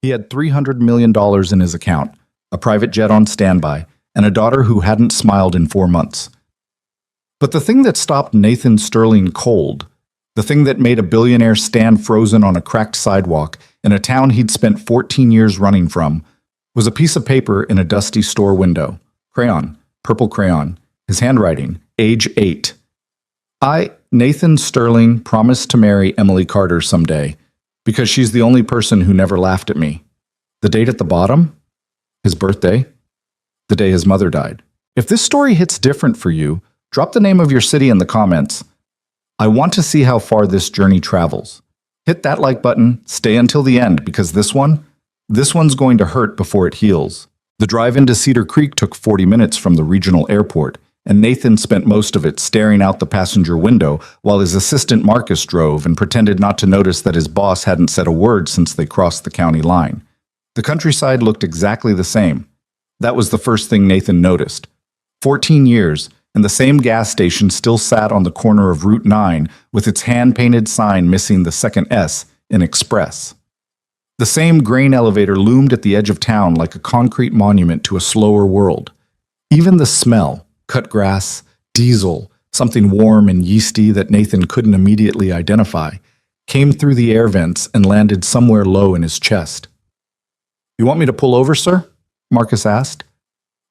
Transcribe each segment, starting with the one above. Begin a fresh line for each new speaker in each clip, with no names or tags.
He had $300 million in his account, a private jet on standby, and a daughter who hadn't smiled in 4 months. But the thing that stopped Nathan Sterling cold, the thing that made a billionaire stand frozen on a cracked sidewalk in a town he'd spent 14 years running from, was a piece of paper in a dusty store window. Crayon, purple crayon, his handwriting, age 8. I, Nathan Sterling, promised to marry Emily Carter someday, because she's the only person who never laughed at me. The date at the bottom? His birthday? The day his mother died. If this story hits different for you, drop the name of your city in the comments. I want to see how far this journey travels. Hit that like button, stay until the end, because this one's going to hurt before it heals. The drive into Cedar Creek took 40 minutes from the regional airport, and Nathan spent most of it staring out the passenger window while his assistant Marcus drove and pretended not to notice that his boss hadn't said a word since they crossed the county line. The countryside looked exactly the same. That was the first thing Nathan noticed. 14 years, and the same gas station still sat on the corner of Route 9 with its hand-painted sign missing the second S in Express. The same grain elevator loomed at the edge of town like a concrete monument to a slower world. Even the smell, cut grass, diesel, something warm and yeasty that Nathan couldn't immediately identify, came through the air vents and landed somewhere low in his chest. "You want me to pull over, sir?" Marcus asked.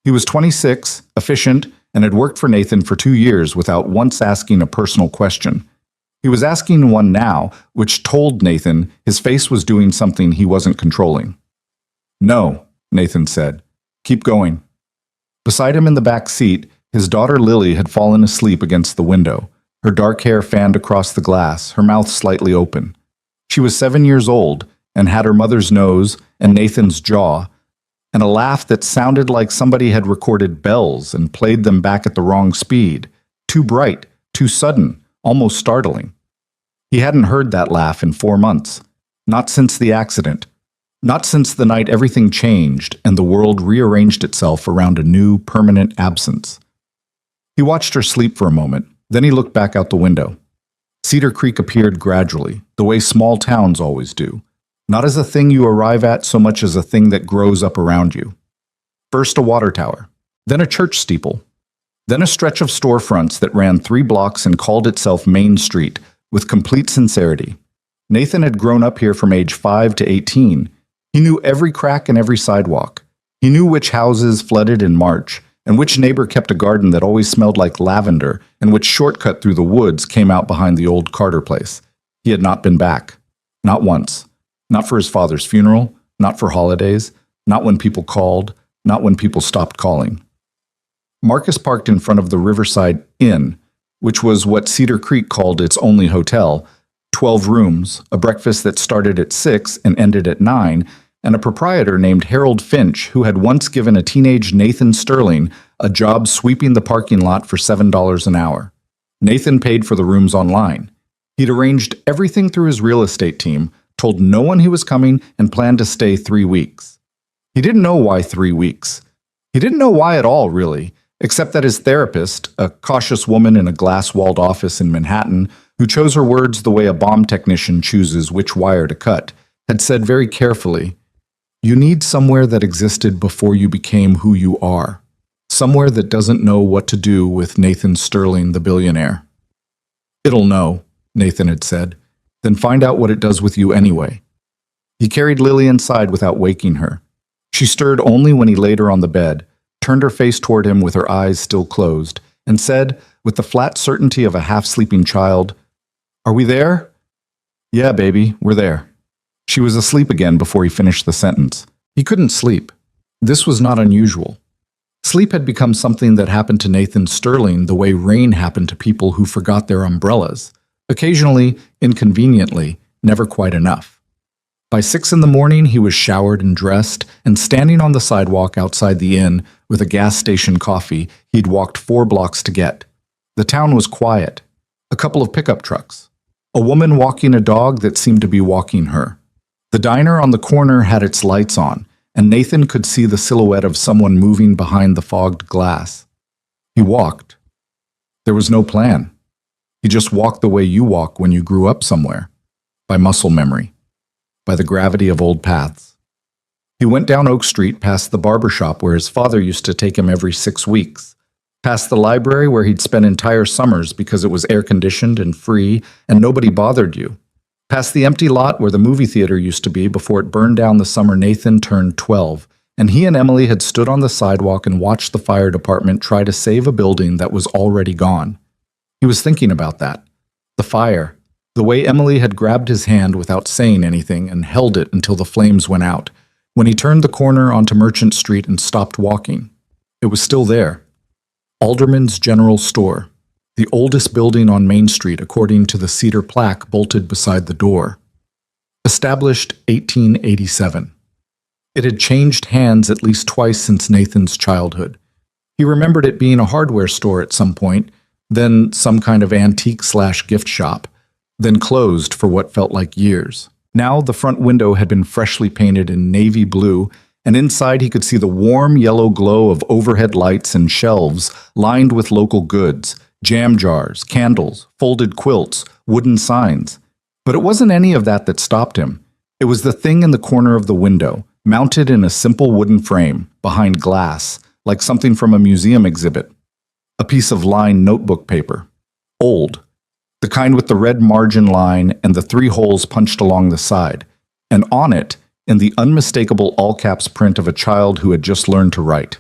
He was 26, efficient, and had worked for Nathan for 2 years without once asking a personal question. He was asking one now, which told Nathan his face was doing something he wasn't controlling. "No," Nathan said. "Keep going." Beside him in the back seat, his daughter Lily had fallen asleep against the window, her dark hair fanned across the glass, her mouth slightly open. She was 7 years old and had her mother's nose and Nathan's jaw, and a laugh that sounded like somebody had recorded bells and played them back at the wrong speed, too bright, too sudden, almost startling. He hadn't heard that laugh in 4 months, not since the accident, not since the night everything changed and the world rearranged itself around a new, permanent absence. He watched her sleep for a moment, then he looked back out the window. Cedar Creek appeared gradually, the way small towns always do, not as a thing you arrive at so much as a thing that grows up around you. First a water tower, then a church steeple, then a stretch of storefronts that ran 3 blocks and called itself Main Street with complete sincerity. Nathan had grown up here from age 5 to 18. He knew every crack in every sidewalk. He knew which houses flooded in March, and which neighbor kept a garden that always smelled like lavender, and which shortcut through the woods came out behind the old Carter place. He had not been back. Not once. Not for his father's funeral, not for holidays, not when people called, not when people stopped calling. Marcus parked in front of the Riverside Inn, which was what Cedar Creek called its only hotel, 12 rooms, a breakfast that started at 6 and ended at 9, and a proprietor named Harold Finch who had once given a teenage Nathan Sterling a job sweeping the parking lot for $7 an hour. Nathan paid for the rooms online. He'd arranged everything through his real estate team, told no one he was coming, and planned to stay 3 weeks. He didn't know why 3 weeks. He didn't know why at all, really, except that his therapist, a cautious woman in a glass-walled office in Manhattan who chose her words the way a bomb technician chooses which wire to cut, had said very carefully, "You need somewhere that existed before you became who you are. Somewhere that doesn't know what to do with Nathan Sterling, the billionaire." "It'll know," Nathan had said. "Then find out what it does with you anyway." He carried Lily inside without waking her. She stirred only when he laid her on the bed, turned her face toward him with her eyes still closed, and said, with the flat certainty of a half-sleeping child, "Are we there?" "Yeah, baby, we're there." She was asleep again before he finished the sentence. He couldn't sleep. This was not unusual. Sleep had become something that happened to Nathan Sterling the way rain happened to people who forgot their umbrellas. Occasionally, inconveniently, never quite enough. By 6 in the morning, he was showered and dressed and standing on the sidewalk outside the inn with a gas station coffee he'd walked 4 blocks to get. The town was quiet. A couple of pickup trucks. A woman walking a dog that seemed to be walking her. The diner on the corner had its lights on, and Nathan could see the silhouette of someone moving behind the fogged glass. He walked. There was no plan. He just walked the way you walk when you grew up somewhere, by muscle memory, by the gravity of old paths. He went down Oak Street past the barber shop where his father used to take him every 6 weeks, past the library where he'd spend entire summers because it was air-conditioned and free and nobody bothered you, past the empty lot where the movie theater used to be before it burned down the summer Nathan turned 12, and he and Emily had stood on the sidewalk and watched the fire department try to save a building that was already gone. He was thinking about that. The fire. The way Emily had grabbed his hand without saying anything and held it until the flames went out. When he turned the corner onto Merchant Street and stopped walking, it was still there. Alderman's General Store, the oldest building on Main Street according to the cedar plaque bolted beside the door. Established 1887. It had changed hands at least twice since Nathan's childhood. He remembered it being a hardware store at some point, then some kind of antique/gift shop, then closed for what felt like years. Now the front window had been freshly painted in navy blue, and inside he could see the warm yellow glow of overhead lights and shelves lined with local goods, jam jars, candles, folded quilts, wooden signs. But it wasn't any of that that stopped him. It was the thing in the corner of the window, mounted in a simple wooden frame, behind glass, like something from a museum exhibit. A piece of lined notebook paper. Old. The kind with the red margin line and the 3 holes punched along the side. And on it, in the unmistakable all-caps print of a child who had just learned to write.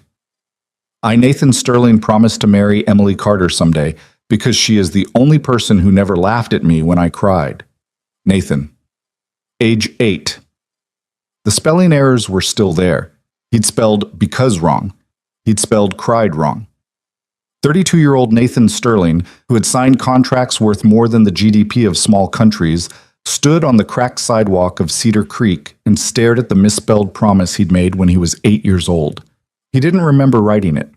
I, Nathan Sterling, promise to marry Emily Carter someday because she is the only person who never laughed at me when I cried. Nathan. Age 8. The spelling errors were still there. He'd spelled because wrong. He'd spelled cried wrong. 32-year-old Nathan Sterling, who had signed contracts worth more than the GDP of small countries, stood on the cracked sidewalk of Cedar Creek and stared at the misspelled promise he'd made when he was 8 years old. He didn't remember writing it.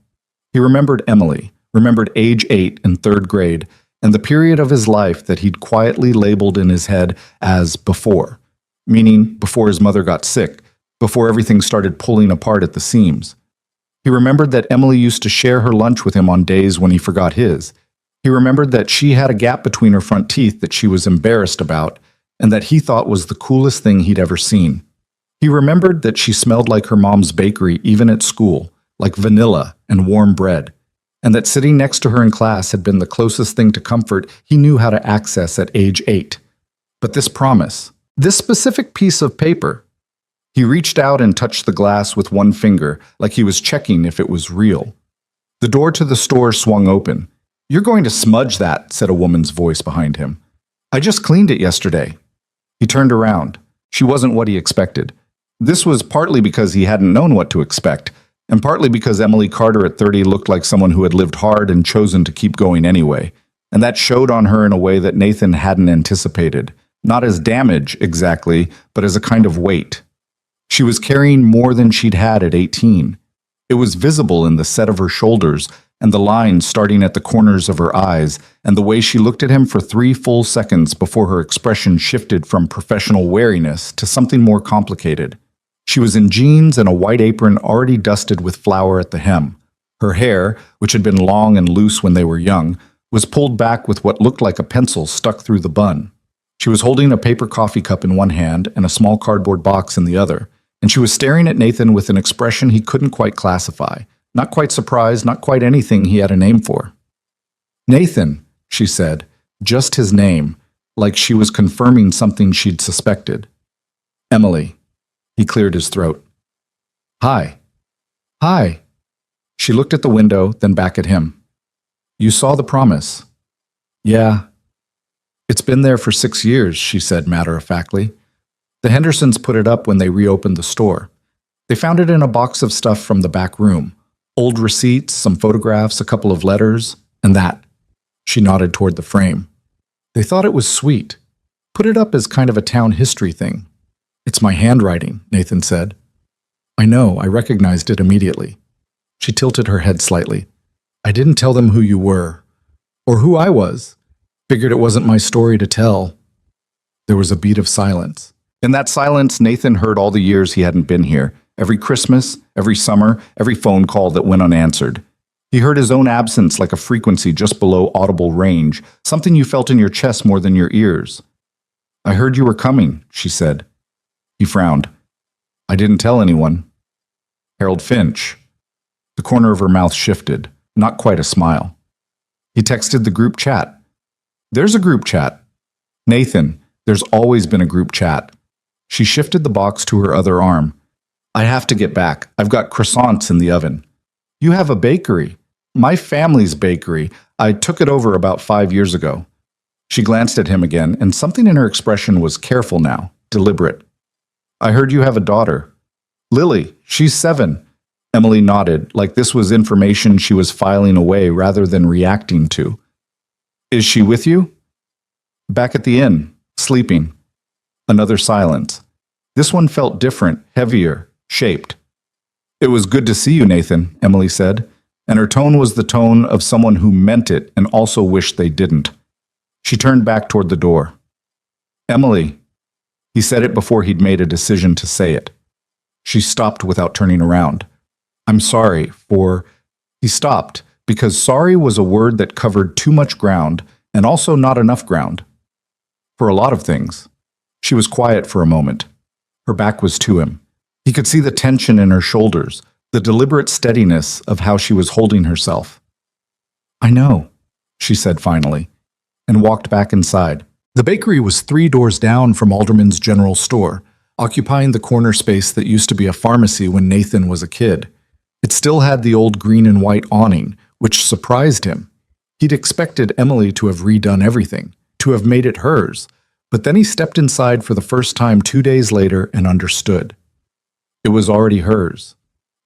He remembered Emily, remembered age 8 in 3rd grade, and the period of his life that he'd quietly labeled in his head as before, meaning before his mother got sick, before everything started pulling apart at the seams. He remembered that Emily used to share her lunch with him on days when he forgot his. He remembered that she had a gap between her front teeth that she was embarrassed about, and that he thought was the coolest thing he'd ever seen. He remembered that she smelled like her mom's bakery even at school, like vanilla and warm bread, and that sitting next to her in class had been the closest thing to comfort he knew how to access at age 8. But this promise, this specific piece of paper, he reached out and touched the glass with one finger, like he was checking if it was real. The door to the store swung open. "You're going to smudge that," said a woman's voice behind him. "I just cleaned it yesterday." He turned around. She wasn't what he expected. This was partly because he hadn't known what to expect, and partly because Emily Carter at 30 looked like someone who had lived hard and chosen to keep going anyway, and that showed on her in a way that Nathan hadn't anticipated. Not as damage, exactly, but as a kind of weight. She was carrying more than she'd had at 18. It was visible in the set of her shoulders and the lines starting at the corners of her eyes and the way she looked at him for 3 full seconds before her expression shifted from professional wariness to something more complicated. She was in jeans and a white apron already dusted with flour at the hem. Her hair, which had been long and loose when they were young, was pulled back with what looked like a pencil stuck through the bun. She was holding a paper coffee cup in one hand and a small cardboard box in the other, and she was staring at Nathan with an expression he couldn't quite classify. Not quite surprised, not quite anything he had a name for. "Nathan," she said, just his name, like she was confirming something she'd suspected. "Emily." He cleared his throat. "Hi." "Hi." She looked at the window, then back at him. "You saw the promise." "Yeah." "It's been there for 6 years," she said matter-of-factly. "The Hendersons put it up when they reopened the store. They found it in a box of stuff from the back room. Old receipts, some photographs, a couple of letters, and that." She nodded toward the frame. "They thought it was sweet. Put it up as kind of a town history thing." "It's my handwriting," Nathan said. "I know, I recognized it immediately." She tilted her head slightly. "I didn't tell them who you were, or who I was. Figured it wasn't my story to tell." There was a beat of silence. In that silence, Nathan heard all the years he hadn't been here. Every Christmas, every summer, every phone call that went unanswered. He heard his own absence like a frequency just below audible range, something you felt in your chest more than your ears. "I heard you were coming," she said. He frowned. I didn't tell anyone. Harold Finch. The corner of her mouth shifted, not quite a smile. He texted the group chat. There's a group chat. Nathan, there's always been a group chat. She shifted the box to her other arm. I have to get back. I've got croissants in the oven. You have a bakery. My family's bakery. I took it over about 5 years ago. She glanced at him again, and something in her expression was careful now, deliberate. I heard you have a daughter. Lily, she's 7. Emily nodded, like this was information she was filing away rather than reacting to. Is she with you? Back at the inn, sleeping. Another silence. This one felt different, heavier, shaped. It was good to see you, Nathan, Emily said, and her tone was the tone of someone who meant it and also wished they didn't. She turned back toward the door. Emily. He said it before he'd made a decision to say it. She stopped without turning around. I'm sorry for... He stopped, because sorry was a word that covered too much ground and also not enough ground. For a lot of things. She was quiet for a moment. Her back was to him. He could see the tension in her shoulders, the deliberate steadiness of how she was holding herself. I know, she said finally, and walked back inside. The bakery was 3 doors down from Alderman's General Store, occupying the corner space that used to be a pharmacy when Nathan was a kid. It still had the old green and white awning, which surprised him. He'd expected Emily to have redone everything, to have made it hers, but then he stepped inside for the first time 2 days later and understood. It was already hers.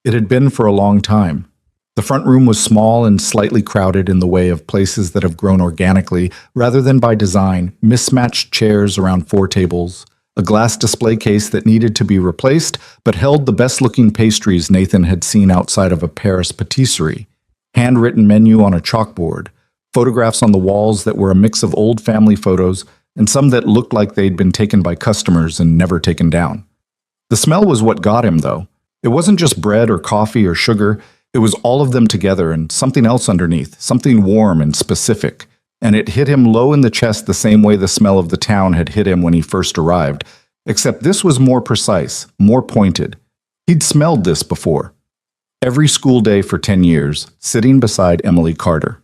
It had been for a long time. The front room was small and slightly crowded in the way of places that have grown organically rather than by design, mismatched chairs around 4 tables, a glass display case that needed to be replaced but held the best-looking pastries Nathan had seen outside of a Paris patisserie, handwritten menu on a chalkboard, photographs on the walls that were a mix of old family photos and some that looked like they'd been taken by customers and never taken down. The smell was what got him, though. It wasn't just bread or coffee or sugar. It was all of them together and something else underneath, something warm and specific. And it hit him low in the chest the same way the smell of the town had hit him when he first arrived, except this was more precise, more pointed. He'd smelled this before. Every school day for 10 years, sitting beside Emily Carter.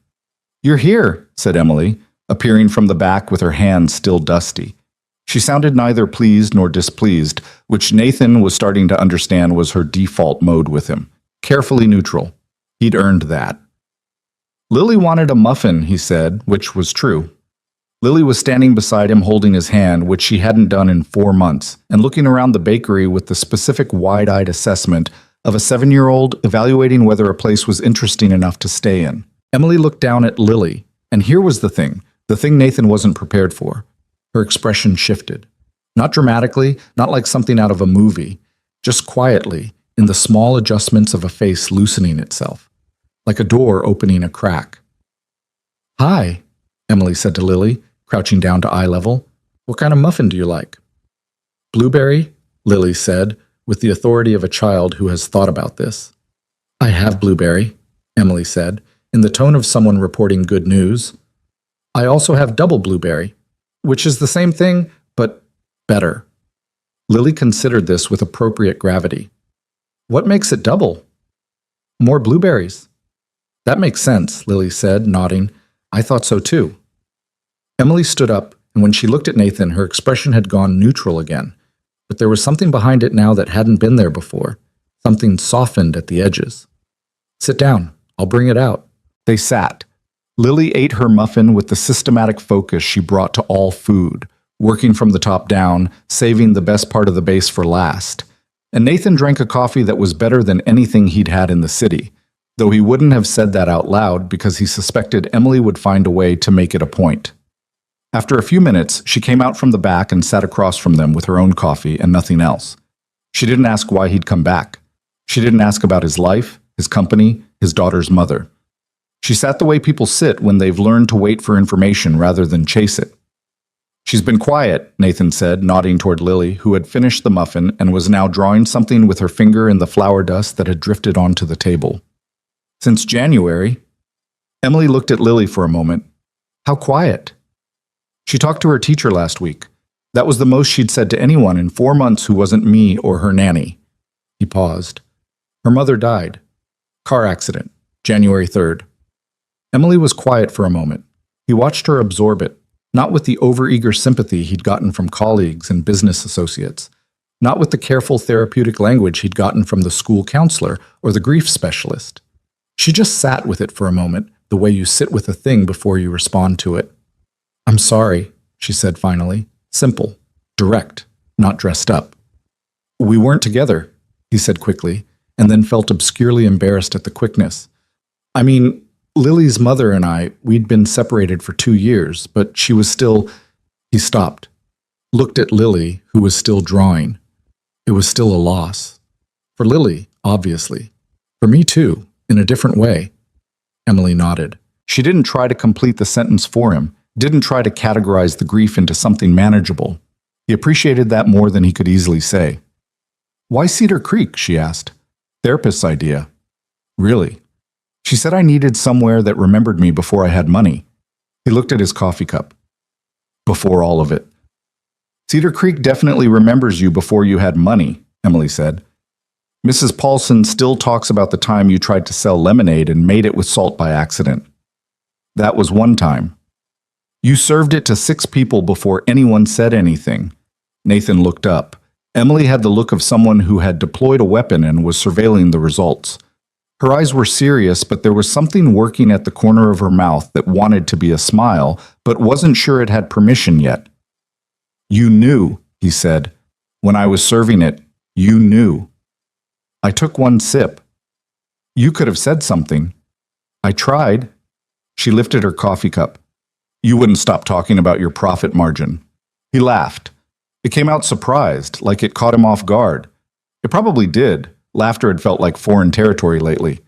You're here, said Emily, appearing from the back with her hands still dusty. She sounded neither pleased nor displeased, which Nathan was starting to understand was her default mode with him. Carefully neutral. He'd earned that. Lily wanted a muffin, he said, which was true. Lily was standing beside him holding his hand, which she hadn't done in 4 months, and looking around the bakery with the specific wide-eyed assessment of a 7-year-old evaluating whether a place was interesting enough to stay in. Emily looked down at Lily, and here was the thing Nathan wasn't prepared for. Her expression shifted. Not dramatically, not like something out of a movie, just quietly, in the small adjustments of a face loosening itself, like a door opening a crack. Hi, Emily said to Lily, crouching down to eye level. What kind of muffin do you like? Blueberry, Lily said, with the authority of a child who has thought about this. I have blueberry, Emily said, in the tone of someone reporting good news. I also have double blueberry, which is the same thing, but better. Lily considered this with appropriate gravity. What makes it double? More blueberries. That makes sense, Lily said, nodding. I thought so too. Emily stood up, and when she looked at Nathan, her expression had gone neutral again. But there was something behind it now that hadn't been there before, something softened at the edges. Sit down. I'll bring it out. They sat. Lily ate her muffin with the systematic focus she brought to all food, working from the top down, saving the best part of the base for last. And Nathan drank a coffee that was better than anything he'd had in the city, though he wouldn't have said that out loud because he suspected Emily would find a way to make it a point. After a few minutes, she came out from the back and sat across from them with her own coffee and nothing else. She didn't ask why he'd come back. She didn't ask about his life, his company, his daughter's mother. She sat the way people sit when they've learned to wait for information rather than chase it. She's been quiet, Nathan said, nodding toward Lily, who had finished the muffin and was now drawing something with her finger in the flour dust that had drifted onto the table. Since January. Emily looked at Lily for a moment. How quiet? She talked to her teacher last week. That was the most she'd said to anyone in 4 months who wasn't me or her nanny. paused. Her mother died. Car accident, January 3rd. Emily was quiet for a moment. He watched her absorb it, not with the overeager sympathy he'd gotten from colleagues and business associates, not with the careful therapeutic language he'd gotten from the school counselor or the grief specialist. She just sat with it for a moment, the way you sit with a thing before you respond to it. "I'm sorry," she said finally. Simple, direct, not dressed up. "We weren't together," he said quickly, and then felt obscurely embarrassed at the quickness. "I mean, Lily's mother and we'd been separated for 2 years, but she was still—" He stopped, looked at Lily, who was still drawing. It was still a loss. For Lily, obviously. For me too, in a different way. Emily nodded. She didn't try to complete the sentence for him, didn't try to categorize the grief into something manageable. He appreciated that more than he could easily say. "Why Cedar Creek?" she asked. "Therapist's idea." "Really?" "She said I needed somewhere that remembered me before I had money." He looked at his coffee cup. "Before all of it." "Cedar Creek definitely remembers you before you had money," Emily said. "Mrs. Paulson still talks about the time you tried to sell lemonade and made it with salt by accident." "That was one time." "You served it to 6 people before anyone said anything." Nathan looked up. Emily had the look of someone who had deployed a weapon and was surveilling the results. Her eyes were serious, but there was something working at the corner of her mouth that wanted to be a smile, but wasn't sure it had permission yet. "You knew," he said. "When I was serving it, you knew." "I took one sip." "You could have said something." "I tried." She lifted her coffee cup. "You wouldn't stop talking about your profit margin." He laughed. It came out surprised, like it caught him off guard. It probably did. Laughter had felt like foreign territory lately.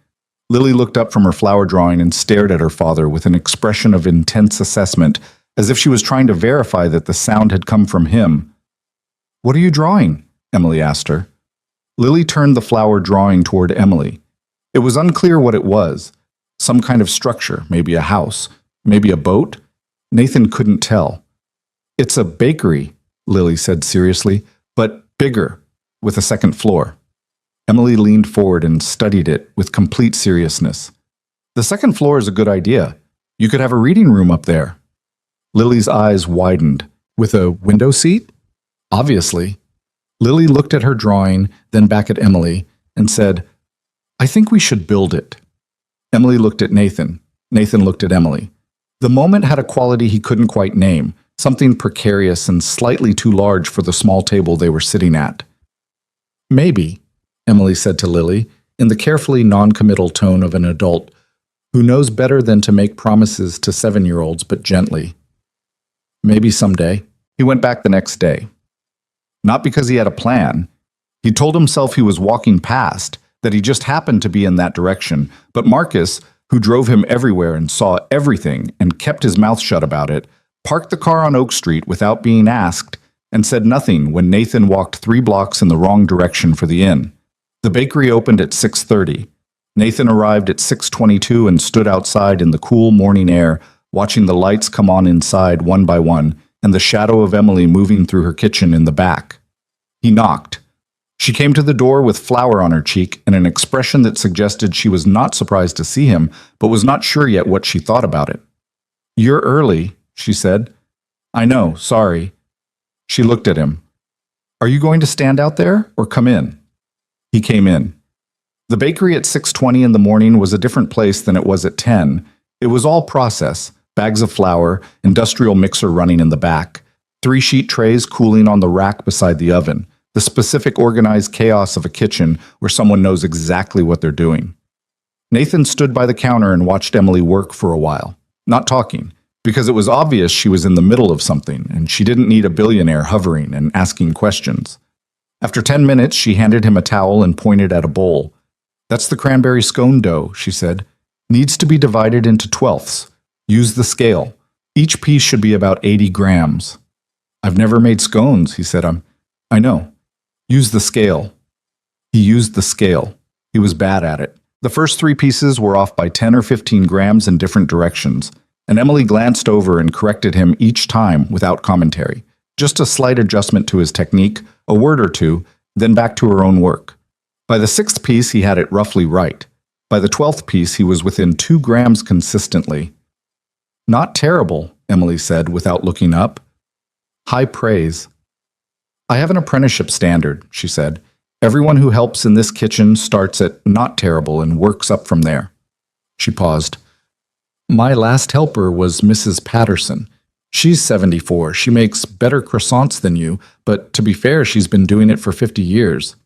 Lily looked up from her flower drawing and stared at her father with an expression of intense assessment, as if she was trying to verify that the sound had come from him. "What are you drawing?" Emily asked her. Lily turned the flower drawing toward Emily. It was unclear what it was. Some kind of structure, maybe a house, maybe a boat. Nathan couldn't tell. "It's a bakery," Lily said seriously, "but bigger, with a second floor." Emily leaned forward and studied it with complete seriousness. "The second floor is a good idea. You could have a reading room up there." Lily's eyes widened. "With a window seat?" "Obviously." Lily looked at her drawing, then back at Emily, and said, "I think we should build it." Emily looked at Nathan. Nathan looked at Emily. The moment had a quality he couldn't quite name, something precarious and slightly too large for the small table they were sitting at. "Maybe," Emily said to Lily, in the carefully non-committal tone of an adult who knows better than to make promises to 7-year-olds, but gently. "Maybe someday." He went back the next day. Not because he had a plan. He told himself he was walking past, that he just happened to be in that direction, but Marcus, who drove him everywhere and saw everything and kept his mouth shut about it, parked the car on Oak Street without being asked and said nothing when Nathan walked 3 blocks in the wrong direction for the inn. The bakery opened at 6:30. Nathan arrived at 6:22 and stood outside in the cool morning air, watching the lights come on inside one by one and the shadow of Emily moving through her kitchen in the back. He knocked. She came to the door with flour on her cheek and an expression that suggested she was not surprised to see him, but was not sure yet what she thought about it. "You're early," she said. "I know, sorry." She looked at him. "Are you going to stand out there or come in?" He came in. The bakery at 6:20 in the morning was a different place than it was at 10. It was all process, bags of flour, industrial mixer running in the back, 3-sheet trays cooling on the rack beside the oven, the specific organized chaos of a kitchen where someone knows exactly what they're doing. Nathan stood by the counter and watched Emily work for a while, not talking, because it was obvious she was in the middle of something and she didn't need a billionaire hovering and asking questions. After 10 minutes, she handed him a towel and pointed at a bowl. "That's the cranberry scone dough," she said. "Needs to be divided into 12ths. Use the scale. Each piece should be about 80 grams. "I've never made scones," he said. I know. Use the scale." He used the scale. He was bad at it. The first 3 pieces were off by 10 or 15 grams in different directions, and Emily glanced over and corrected him each time without commentary. Just a slight adjustment to his technique, a word or two, then back to her own work. By the sixth piece, he had it roughly right. By the 12th piece, he was within 2 grams consistently. Not terrible, Emily said without looking up. High praise. I have an apprenticeship standard, she said. Everyone who helps in this kitchen starts at not terrible and works up from there. She paused. My last helper was Mrs. Patterson. She's 74. She makes better croissants than you, but to be fair, she's been doing it for 50 years.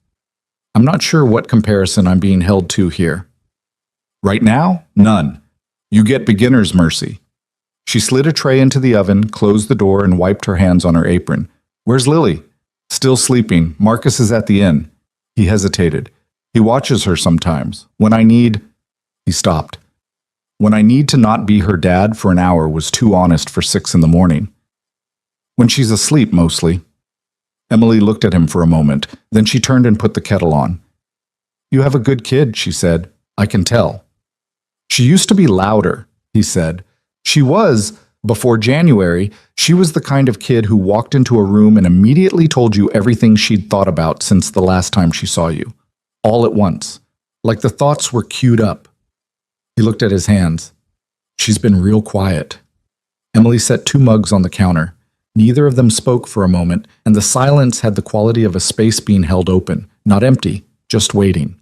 I'm not sure what comparison I'm being held to here. Right now, none. You get beginner's mercy. She slid a tray into the oven, closed the door, and wiped her hands on her apron. Where's Lily? Still sleeping. Marcus is at the inn. He hesitated. He watches her sometimes. He stopped. When I need to not be her dad for an hour was too honest for 6 in the morning. When she's asleep, mostly. Emily looked at him for a moment. Then she turned and put the kettle on. You have a good kid, she said. I can tell. She used to be louder, he said. She was, before January, she was the kind of kid who walked into a room and immediately told you everything she'd thought about since the last time she saw you. All at once. Like the thoughts were queued up. He looked at his hands. She's been real quiet. Emily set 2 mugs on the counter. Neither of them spoke for a moment, and the silence had the quality of a space being held open, not empty, just waiting.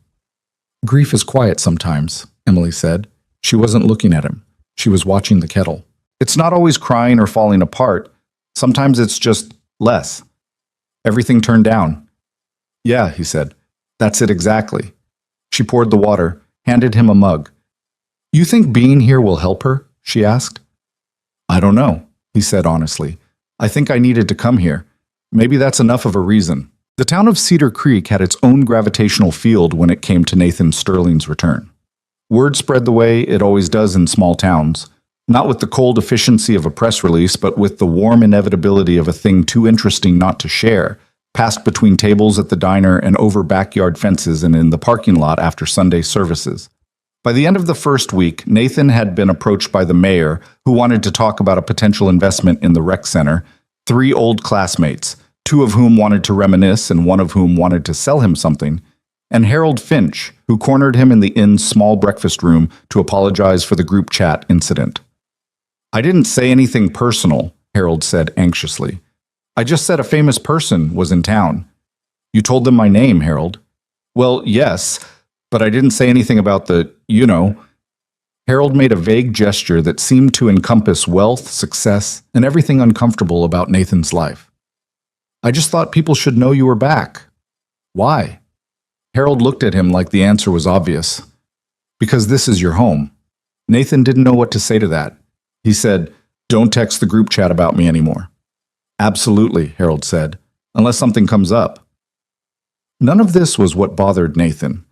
Grief is quiet sometimes, Emily said. She wasn't looking at him. She was watching the kettle. It's not always crying or falling apart. Sometimes it's just less. Everything turned down. Yeah, he said. That's it exactly. She poured the water, handed him a mug. You think being here will help her? She asked. I don't know, he said honestly. I think I needed to come here. Maybe that's enough of a reason. The town of Cedar Creek had its own gravitational field when it came to Nathan Sterling's return. Word spread the way it always does in small towns, not with the cold efficiency of a press release, but with the warm inevitability of a thing too interesting not to share, passed between tables at the diner and over backyard fences and in the parking lot after Sunday services. By the end of the first week, Nathan had been approached by the mayor, who wanted to talk about a potential investment in the rec center, 3 old classmates, 2 of whom wanted to reminisce and 1 of whom wanted to sell him something, and Harold Finch, who cornered him in the inn's small breakfast room to apologize for the group chat incident. I didn't say anything personal, Harold said anxiously. I just said a famous person was in town. You told them my name, Harold. Well, yes, but I didn't say anything about the, Harold made a vague gesture that seemed to encompass wealth, success, and everything uncomfortable about Nathan's life. I just thought people should know you were back. Why? Harold looked at him like the answer was obvious. Because this is your home. Nathan didn't know what to say to that. He said, don't text the group chat about me anymore. Absolutely, Harold said, unless something comes up. None of this was what bothered Nathan.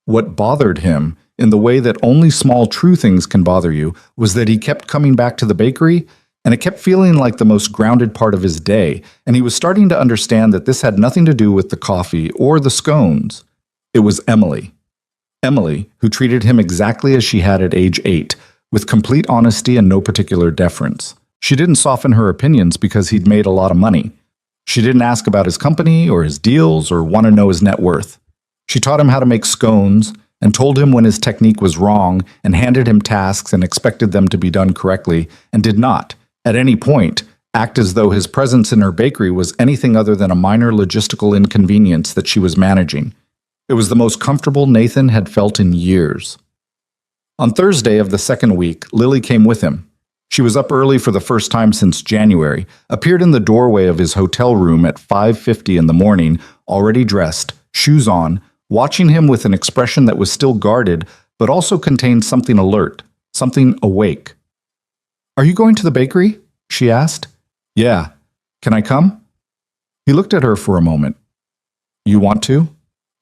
What bothered him, in the way that only small true things can bother you, was that he kept coming back to the bakery, and it kept feeling like the most grounded part of his day, and he was starting to understand that this had nothing to do with the coffee or the scones. It was Emily. Emily, who treated him exactly as she had at age 8, with complete honesty and no particular deference. She didn't soften her opinions because he'd made a lot of money. She didn't ask about his company or his deals or want to know his net worth. She taught him how to make scones and told him when his technique was wrong and handed him tasks and expected them to be done correctly and did not, at any point, act as though his presence in her bakery was anything other than a minor logistical inconvenience that she was managing. It was the most comfortable Nathan had felt in years. On Thursday of the second week, Lily came with him. She was up early for the first time since January, appeared in the doorway of his hotel room at 5:50 in the morning, already dressed, shoes on, watching him with an expression that was still guarded, but also contained something alert, something awake. Are you going to the bakery? She asked. Yeah. Can I come? He looked at her for a moment. You want to?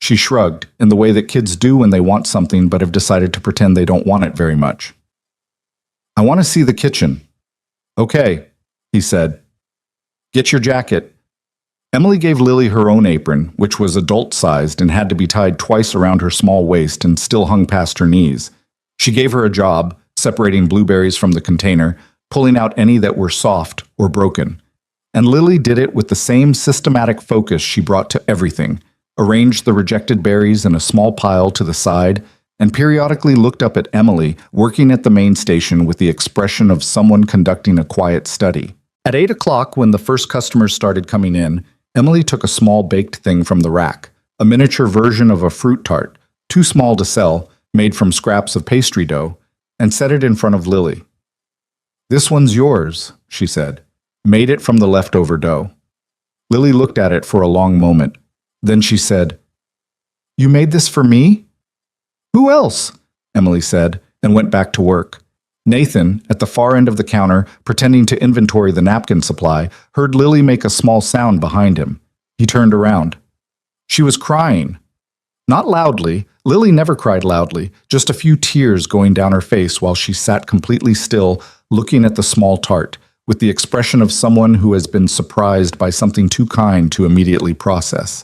She shrugged, in the way that kids do when they want something but have decided to pretend they don't want it very much. I want to see the kitchen. Okay, he said. Get your jacket. Emily gave Lily her own apron, which was adult-sized and had to be tied twice around her small waist and still hung past her knees. She gave her a job, separating blueberries from the container, pulling out any that were soft or broken. And Lily did it with the same systematic focus she brought to everything, arranged the rejected berries in a small pile to the side, and periodically looked up at Emily, working at the main station with the expression of someone conducting a quiet study. At 8 o'clock, when the first customers started coming in, Emily took a small baked thing from the rack, a miniature version of a fruit tart, too small to sell, made from scraps of pastry dough, and set it in front of Lily. "This one's yours," she said. "Made it from the leftover dough." Lily looked at it for a long moment. Then she said, "You made this for me?" "Who else?" Emily said, and went back to work. Nathan, at the far end of the counter, pretending to inventory the napkin supply, heard Lily make a small sound behind him. He turned around. She was crying. Not loudly. Lily never cried loudly, just a few tears going down her face while she sat completely still, looking at the small tart, with the expression of someone who has been surprised by something too kind to immediately process.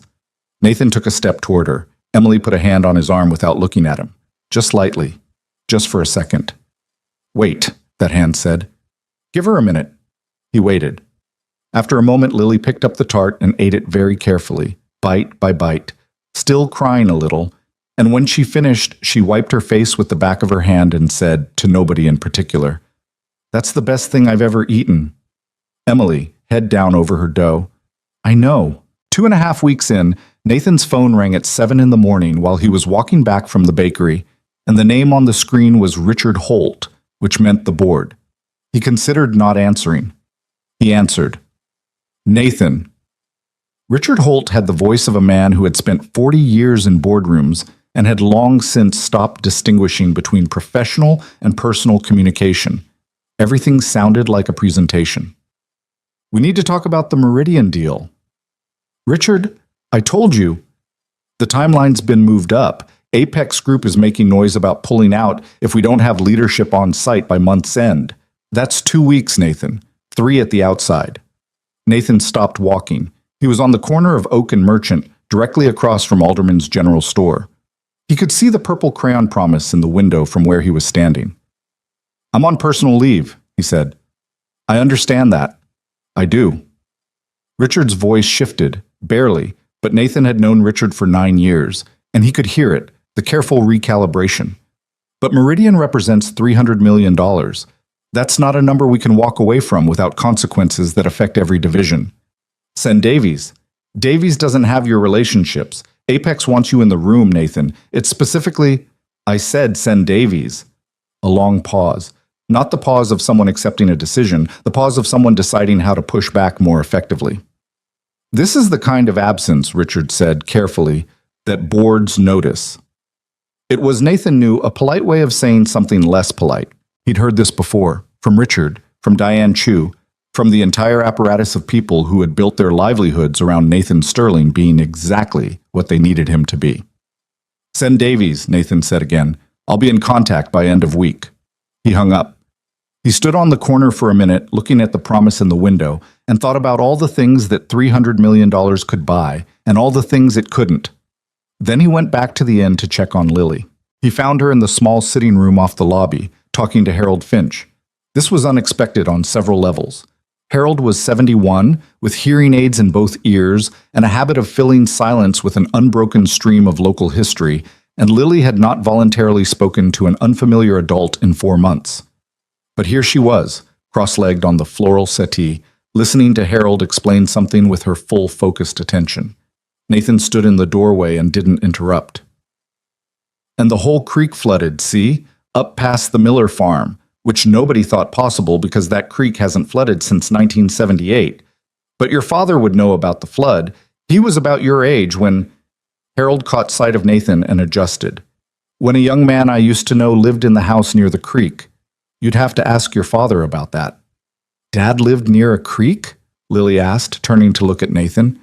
Nathan took a step toward her. Emily put a hand on his arm without looking at him. Just lightly. Just for a second. "Wait," that hand said. "Give her a minute." He waited. After a moment, Lily picked up the tart and ate it very carefully, bite by bite, still crying a little, and when she finished, she wiped her face with the back of her hand and said, to nobody in particular, "That's the best thing I've ever eaten." Emily, head down over her dough. "I know." 2.5 weeks in, Nathan's phone rang at 7 in the morning while he was walking back from the bakery, and the name on the screen was Richard Holt, which meant the board. He considered not answering. He answered. "Nathan." Richard Holt had the voice of a man who had spent 40 years in boardrooms and had long since stopped distinguishing between professional and personal communication. Everything sounded like a presentation. "We need to talk about the Meridian deal." "Richard, I told you. The timeline's been moved up. Apex Group is making noise about pulling out if we don't have leadership on site by month's end. That's 2 weeks, Nathan. 3 at the outside." Nathan stopped walking. He was on the corner of Oak and Merchant, directly across from Alderman's General Store. He could see the purple crayon promise in the window from where he was standing. "I'm on personal leave," he said. "I understand that." "I do." Richard's voice shifted, barely, but Nathan had known Richard for 9 years, and he could hear it, the careful recalibration. "But Meridian represents $300 million. That's not a number we can walk away from without consequences that affect every division. Send Davies. Davies doesn't have your relationships. Apex wants you in the room, Nathan. It's specifically, I said send Davies." A long pause. Not the pause of someone accepting a decision, the pause of someone deciding how to push back more effectively. "This is the kind of absence," Richard said carefully, "that boards notice." It was, Nathan knew, a polite way of saying something less polite. He'd heard this before, from Richard, from Diane Chu, from the entire apparatus of people who had built their livelihoods around Nathan Sterling being exactly what they needed him to be. "Send Davies," Nathan said again. "I'll be in contact by end of week." He hung up. He stood on the corner for a minute, looking at the promise in the window, and thought about all the things that $300 million could buy, and all the things it couldn't. Then he went back to the inn to check on Lily. He found her in the small sitting room off the lobby, talking to Harold Finch. This was unexpected on several levels. Harold was 71, with hearing aids in both ears, and a habit of filling silence with an unbroken stream of local history, and Lily had not voluntarily spoken to an unfamiliar adult in 4 months. But here she was, cross-legged on the floral settee, listening to Harold explain something with her full focused attention. Nathan stood in the doorway and didn't interrupt. "And the whole creek flooded, see? Up past the Miller farm, which nobody thought possible because that creek hasn't flooded since 1978. But your father would know about the flood. He was about your age when—" Harold caught sight of Nathan and adjusted. "When a young man I used to know lived in the house near the creek. You'd have to ask your father about that." "Dad lived near a creek?" Lily asked, turning to look at Nathan.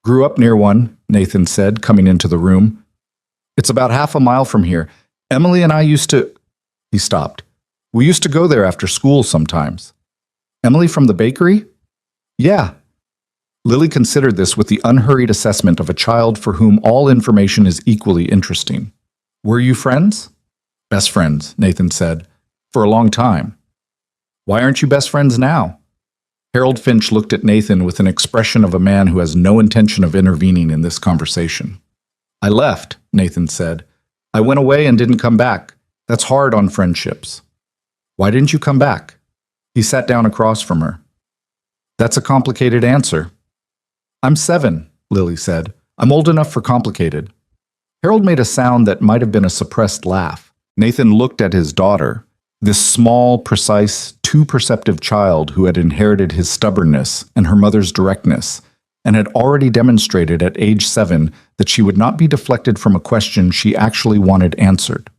"Grew up near one," Nathan said, coming into the room. "It's about half a mile from here. Emily and I used to—" He stopped. "We used to go there after school sometimes." "Emily from the bakery?" "Yeah." Lily considered this with the unhurried assessment of a child for whom all information is equally interesting. "Were you friends?" "Best friends," Nathan said. "For a long time." "Why aren't you best friends now?" Harold Finch looked at Nathan with an expression of a man who has no intention of intervening in this conversation. I left, Nathan said. I went away and didn't come back. That's hard on friendships. Why didn't you come back? He sat down across from her. That's a complicated answer. I'm 7, Lily said. I'm old enough for complicated. Harold made a sound that might have been a suppressed laugh. Nathan looked at his daughter, this small, precise, too perceptive child who had inherited his stubbornness and her mother's directness, and had already demonstrated at age 7 that she would not be deflected from a question she actually wanted answered.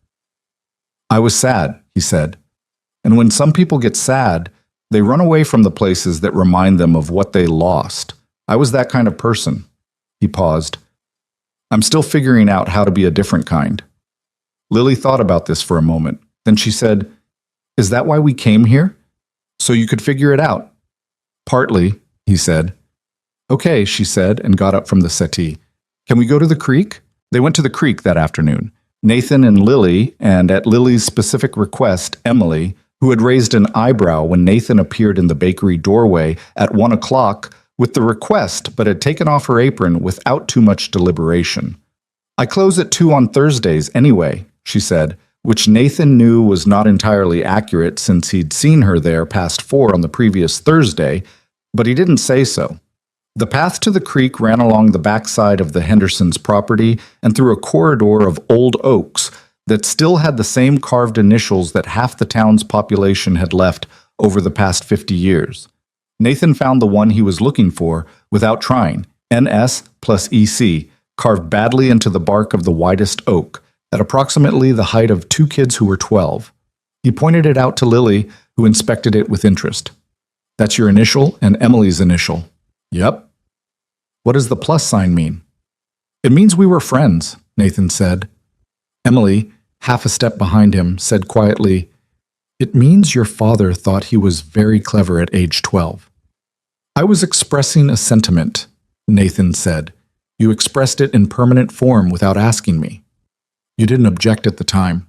I was sad, he said. And when some people get sad, they run away from the places that remind them of what they lost. I was that kind of person. He paused. I'm still figuring out how to be a different kind. Lily thought about this for a moment. Then she said, Is that why we came here? So you could figure it out. Partly, he said. Okay, she said, and got up from the settee. Can we go to the creek? They went to the creek that afternoon. Nathan and Lily, and at Lily's specific request, Emily, who had raised an eyebrow when Nathan appeared in the bakery doorway at 1 o'clock with the request, but had taken off her apron without too much deliberation. I close at 2 on Thursdays anyway, she said, which Nathan knew was not entirely accurate since he'd seen her there past 4 on the previous Thursday, but he didn't say so. The path to the creek ran along the backside of the Hendersons' property and through a corridor of old oaks that still had the same carved initials that half the town's population had left over the past 50 years. Nathan found the one he was looking for without trying, NS plus EC, carved badly into the bark of the widest oak, at approximately the height of 2 kids who were 12. He pointed it out to Lily, who inspected it with interest. That's your initial and Emily's initial. Yep. What does the plus sign mean? It means we were friends, Nathan said. Emily, half a step behind him, said quietly, It means your father thought he was very clever at age 12. I was expressing a sentiment, Nathan said. You expressed it in permanent form without asking me. You didn't object at the time.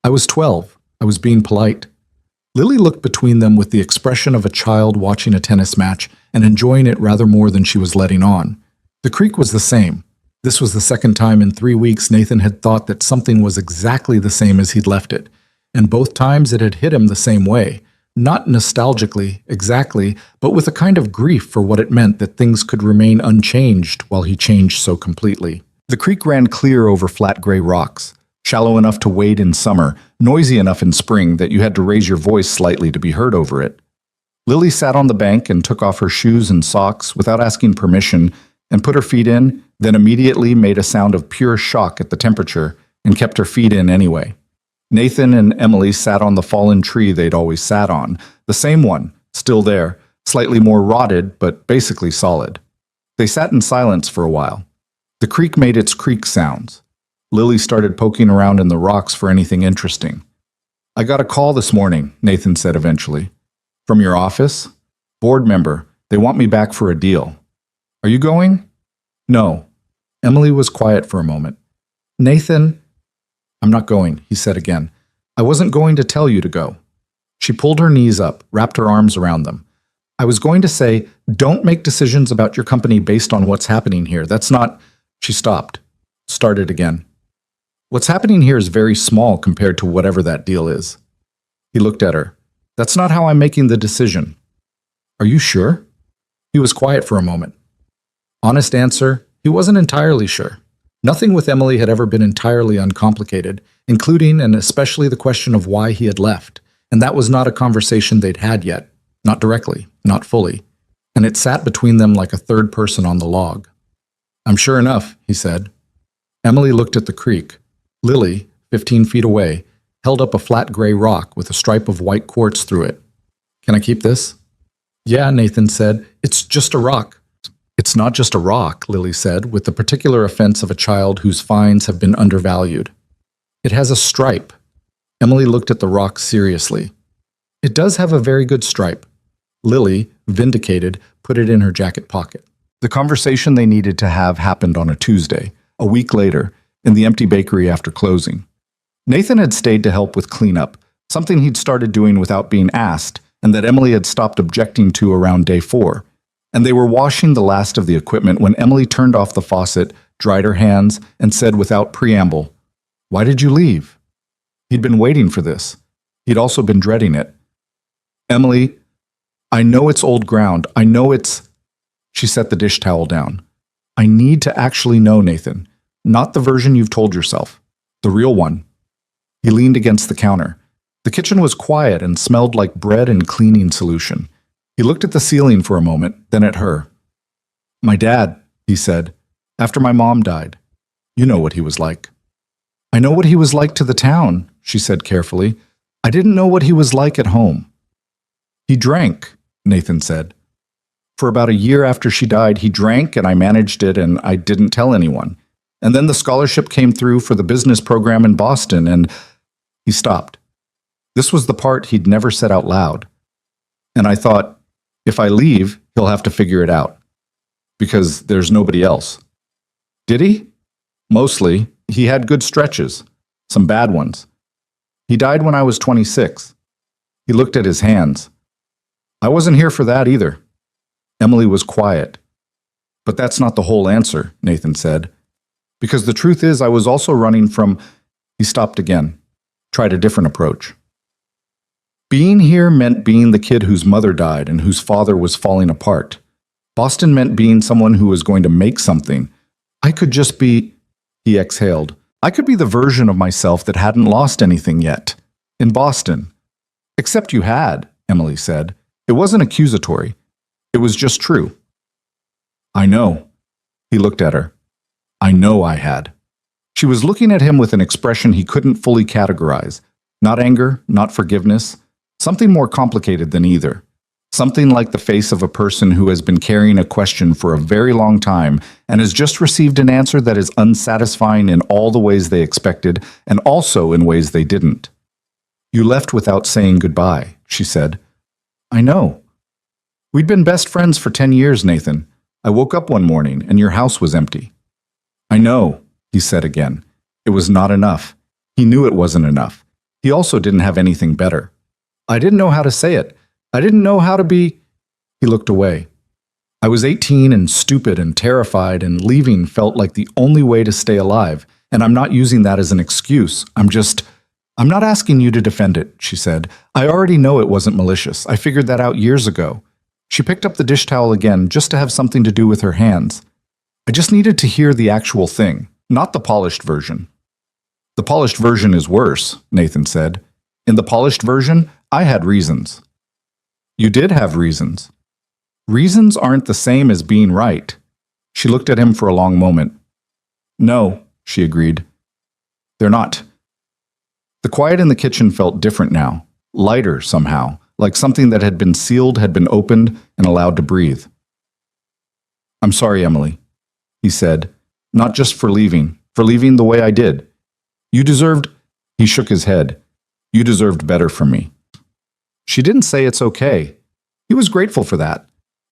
I was 12. I was being polite. Lily looked between them with the expression of a child watching a tennis match and enjoying it rather more than she was letting on. The creek was the same. This was the second time in 3 weeks Nathan had thought that something was exactly the same as he'd left it, and both times it had hit him the same way, not nostalgically, exactly, but with a kind of grief for what it meant that things could remain unchanged while he changed so completely. The creek ran clear over flat gray rocks, shallow enough to wade in summer, noisy enough in spring that you had to raise your voice slightly to be heard over it. Lily sat on the bank and took off her shoes and socks without asking permission and put her feet in, then immediately made a sound of pure shock at the temperature and kept her feet in anyway. Nathan and Emily sat on the fallen tree they'd always sat on, the same one, still there, slightly more rotted but basically solid. They sat in silence for a while. The creek made its creak sounds. Lily started poking around in the rocks for anything interesting. I got a call this morning, Nathan said eventually. From your office? Board member. They want me back for a deal. Are you going? No. Emily was quiet for a moment. Nathan, I'm not going, he said again. I wasn't going to tell you to go. She pulled her knees up, wrapped her arms around them. I was going to say, don't make decisions about your company based on what's happening here. That's not... She stopped. Started again. What's happening here is very small compared to whatever that deal is. He looked at her. That's not how I'm making the decision. Are you sure? He was quiet for a moment. Honest answer, he wasn't entirely sure. Nothing with Emily had ever been entirely uncomplicated, including and especially the question of why he had left, and that was not a conversation they'd had yet, not directly, not fully, and it sat between them like a third person on the log. I'm sure enough, he said. Emily looked at the creek. Lily, 15 feet away, held up a flat gray rock with a stripe of white quartz through it. Can I keep this? Yeah, Nathan said. It's just a rock. It's not just a rock, Lily said, with the particular offense of a child whose fines have been undervalued. It has a stripe. Emily looked at the rock seriously. It does have a very good stripe. Lily, vindicated, put it in her jacket pocket. The conversation they needed to have happened on a Tuesday, a week later, in the empty bakery after closing. Nathan had stayed to help with cleanup, something he'd started doing without being asked, and that Emily had stopped objecting to around day 4. And they were washing the last of the equipment when Emily turned off the faucet, dried her hands, and said without preamble, "Why did you leave?" He'd been waiting for this. He'd also been dreading it. "Emily, I know it's old ground. I know it's—" She set the dish towel down. "I need to actually know, Nathan. Not the version you've told yourself. The real one." He leaned against the counter. The kitchen was quiet and smelled like bread and cleaning solution. He looked at the ceiling for a moment, then at her. "My dad," he said, "after my mom died. You know what he was like." "I know what he was like to the town," she said carefully. "I didn't know what he was like at home." "He drank," Nathan said. "For about a year after she died, he drank and I managed it and I didn't tell anyone. And then the scholarship came through for the business program in Boston and—" He stopped. This was the part he'd never said out loud. "And I thought, if I leave, he'll have to figure it out. Because there's nobody else." "Did he?" "Mostly. He had good stretches. Some bad ones. He died when I was 26. He looked at his hands. I wasn't here for that either." Emily was quiet. "But that's not the whole answer," Nathan said. "Because the truth is I was also running from—" He stopped again. Tried a different approach. Being here meant being the kid whose mother died and whose father was falling apart. Boston meant being someone who was going to make something. I could just be— He exhaled. "I could be the version of myself that hadn't lost anything yet. In Boston." "Except you had," Emily said. It wasn't accusatory. It was just true. "I know." He looked at her. "I know I had." She was looking at him with an expression he couldn't fully categorize. Not anger, not forgiveness. Something more complicated than either. Something like the face of a person who has been carrying a question for a very long time and has just received an answer that is unsatisfying in all the ways they expected and also in ways they didn't. "You left without saying goodbye," she said. "I know. We'd been best friends for 10 years, Nathan. I woke up one morning and your house was empty." "I know," he said again. It was not enough. He knew it wasn't enough. He also didn't have anything better. "I didn't know how to say it. I didn't know how to be—" He looked away. "I was 18 and stupid and terrified, and leaving felt like the only way to stay alive. And I'm not using that as an excuse. I'm not asking you to defend it," she said. "I already know it wasn't malicious. I figured that out years ago." She picked up the dish towel again just to have something to do with her hands. "I just needed to hear the actual thing, not the polished version." "The polished version is worse," Nathan said. "In the polished version, I had reasons." "You did have reasons." "Reasons aren't the same as being right." She looked at him for a long moment. "No," she agreed. "They're not." The quiet in the kitchen felt different now, lighter somehow, like something that had been sealed had been opened and allowed to breathe. "I'm sorry, Emily," he said, "not just for leaving the way I did. You deserved—" He shook his head. "You deserved better from me." She didn't say it's okay. He was grateful for that.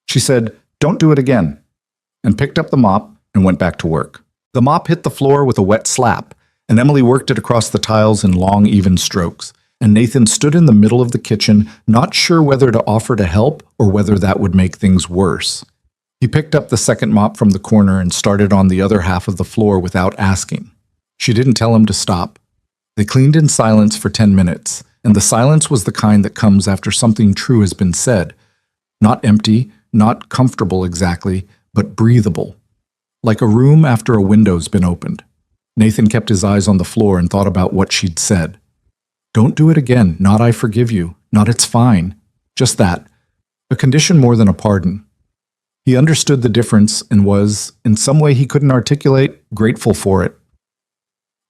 She said, "Don't do it again," and picked up the mop and went back to work. The mop hit the floor with a wet slap, and Emily worked it across the tiles in long, even strokes, and Nathan stood in the middle of the kitchen, not sure whether to offer to help or whether that would make things worse. He picked up the second mop from the corner and started on the other half of the floor without asking. She didn't tell him to stop. They cleaned in silence for 10 minutes, and the silence was the kind that comes after something true has been said. Not empty, not comfortable exactly, but breathable. Like a room after a window's been opened. Nathan kept his eyes on the floor and thought about what she'd said. "Don't do it again, not I forgive you, not it's fine." Just that. A condition more than a pardon. He understood the difference and was, in some way he couldn't articulate, grateful for it.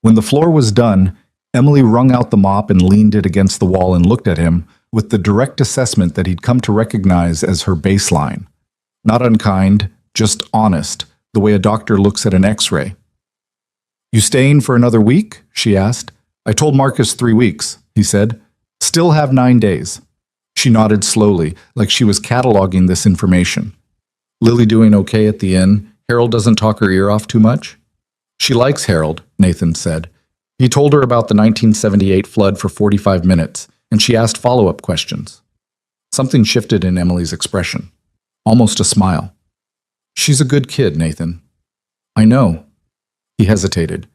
When the floor was done, Emily wrung out the mop and leaned it against the wall and looked at him with the direct assessment that he'd come to recognize as her baseline. Not unkind, just honest, the way a doctor looks at an X-ray. "You staying for another week?" she asked. "I told Marcus 3 weeks," he said. "Still have 9 days." She nodded slowly, like she was cataloging this information. "Lily doing okay at the inn? Harold doesn't talk her ear off too much?" "She likes Harold," Nathan said. He told her about the 1978 flood for 45 minutes, and she asked follow-up questions. Something shifted in Emily's expression. Almost a smile. She's a good kid, Nathan. I know. He hesitated.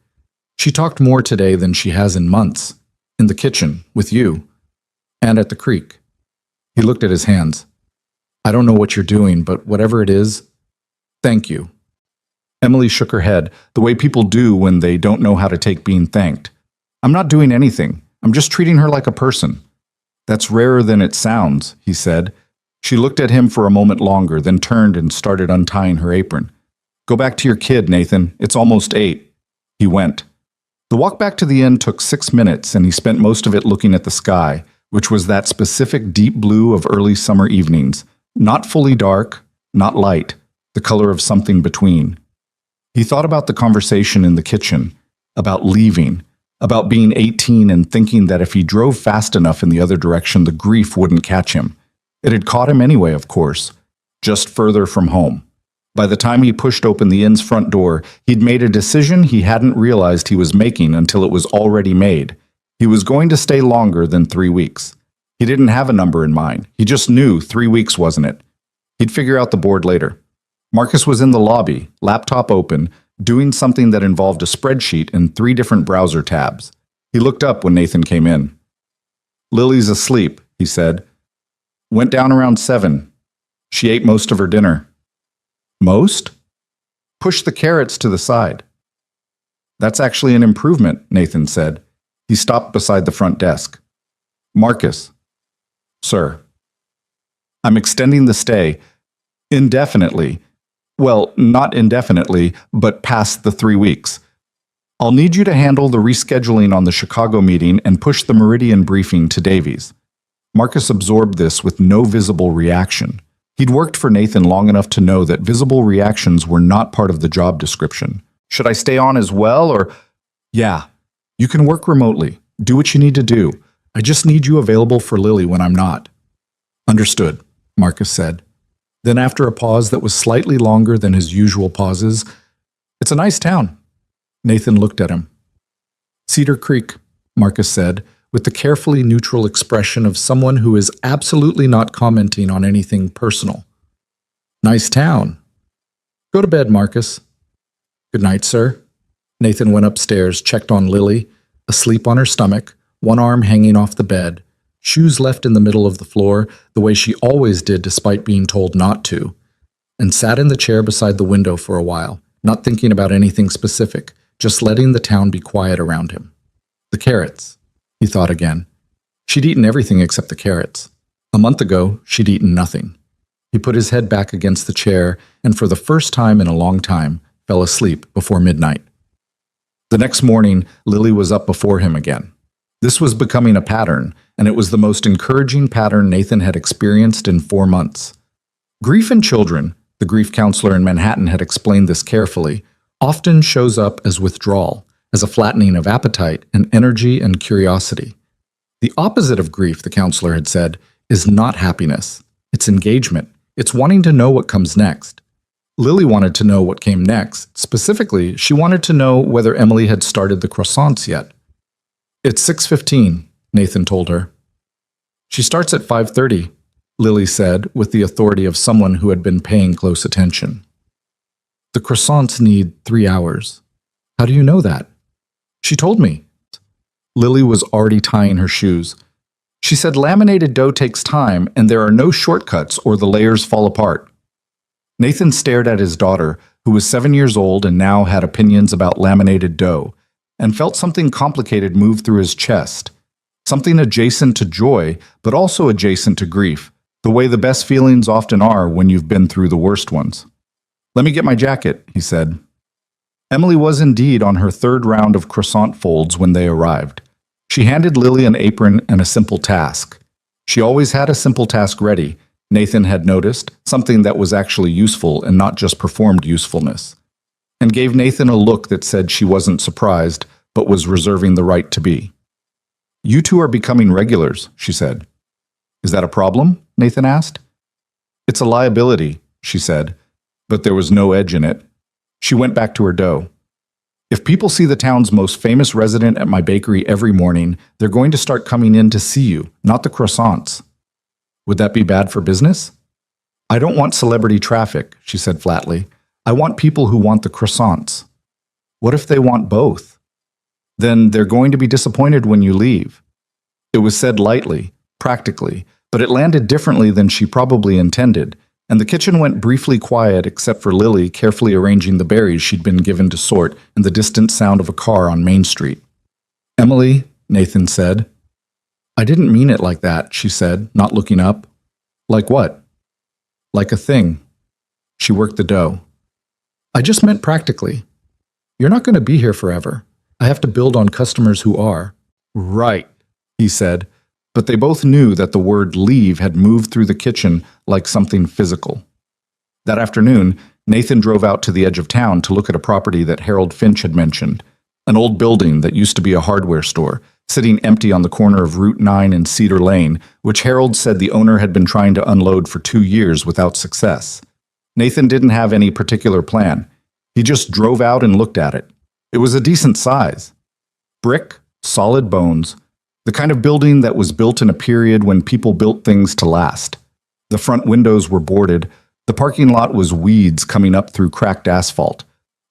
She talked more today than she has in months. In the kitchen, with you. And at the creek. He looked at his hands. I don't know what you're doing, but whatever it is, thank you. Emily shook her head, the way people do when they don't know how to take being thanked. I'm not doing anything. I'm just treating her like a person. That's rarer than it sounds, he said. She looked at him for a moment longer, then turned and started untying her apron. Go back to your kid, Nathan. It's almost 8. He went. The walk back to the inn took 6 minutes, and he spent most of it looking at the sky, which was that specific deep blue of early summer evenings. Not fully dark, not light, the color of something between. He thought about the conversation in the kitchen, about leaving, about being 18 and thinking that if he drove fast enough in the other direction, the grief wouldn't catch him. It had caught him anyway, of course, just further from home. By the time he pushed open the inn's front door, he'd made a decision he hadn't realized he was making until it was already made. He was going to stay longer than 3 weeks. He didn't have a number in mind. He just knew 3 weeks wasn't it. He'd figure out the board later. Marcus was in the lobby, laptop open, doing something that involved a spreadsheet and 3 different browser tabs. He looked up when Nathan came in. Lily's asleep, he said. Went down around 7. She ate most of her dinner. Most? Push the carrots to the side. That's actually an improvement, Nathan said. He stopped beside the front desk. Marcus. Sir. I'm extending the stay. Indefinitely. Well, not indefinitely, but past the 3 weeks. I'll need you to handle the rescheduling on the Chicago meeting and push the Meridian briefing to Davies. Marcus absorbed this with no visible reaction. He'd worked for Nathan long enough to know that visible reactions were not part of the job description. Should I stay on as well, or... Yeah, you can work remotely. Do what you need to do. I just need you available for Lily when I'm not. Understood, Marcus said. Then after a pause that was slightly longer than his usual pauses, It's a nice town. Nathan looked at him. Cedar Creek, Marcus said, with the carefully neutral expression of someone who is absolutely not commenting on anything personal. Nice town. Go to bed, Marcus. Good night, sir. Nathan went upstairs, checked on Lily, asleep on her stomach, one arm hanging off the bed, shoes left in the middle of the floor, the way she always did despite being told not to, and sat in the chair beside the window for a while, not thinking about anything specific, just letting the town be quiet around him. The carrots, he thought again. She'd eaten everything except the carrots. A month ago, she'd eaten nothing. He put his head back against the chair and for the first time in a long time, fell asleep before midnight. The next morning, Lily was up before him again. This was becoming a pattern, and it was the most encouraging pattern Nathan had experienced in 4 months. Grief in children, the grief counselor in Manhattan had explained this carefully, often shows up as withdrawal, as a flattening of appetite and energy and curiosity. The opposite of grief, the counselor had said, is not happiness. It's engagement. It's wanting to know what comes next. Lily wanted to know what came next. Specifically, she wanted to know whether Emily had started the croissants yet. It's 6:15, Nathan told her. She starts at 5:30, Lily said, with the authority of someone who had been paying close attention. The croissants need 3 hours. How do you know that? She told me. Lily was already tying her shoes. She said laminated dough takes time and there are no shortcuts or the layers fall apart. Nathan stared at his daughter, who was 7 years old and now had opinions about laminated dough, and felt something complicated move through his chest. Something adjacent to joy, but also adjacent to grief, the way the best feelings often are when you've been through the worst ones. Let me get my jacket, he said. Emily was indeed on her 3rd round of croissant folds when they arrived. She handed Lily an apron and a simple task. She always had a simple task ready, Nathan had noticed, something that was actually useful and not just performed usefulness, and gave Nathan a look that said she wasn't surprised, but was reserving the right to be. You two are becoming regulars, she said. Is that a problem? Nathan asked. It's a liability, she said, but there was no edge in it. She went back to her dough. If people see the town's most famous resident at my bakery every morning, they're going to start coming in to see you, not the croissants. Would that be bad for business? I don't want celebrity traffic, she said flatly. I want people who want the croissants. What if they want both? Then they're going to be disappointed when you leave. It was said lightly, practically, but it landed differently than she probably intended, and the kitchen went briefly quiet except for Lily carefully arranging the berries she'd been given to sort and the distant sound of a car on Main Street. Emily, Nathan said. I didn't mean it like that, she said, not looking up. Like what? Like a thing. She worked the dough. I just meant practically. You're not going to be here forever. I have to build on customers who are. Right, he said, but they both knew that the word leave had moved through the kitchen like something physical. That afternoon, Nathan drove out to the edge of town to look at a property that Harold Finch had mentioned, an old building that used to be a hardware store, sitting empty on the corner of Route 9 and Cedar Lane, which Harold said the owner had been trying to unload for 2 years without success. Nathan didn't have any particular plan. He just drove out and looked at it. It was a decent size. Brick, solid bones, the kind of building that was built in a period when people built things to last. The front windows were boarded, the parking lot was weeds coming up through cracked asphalt,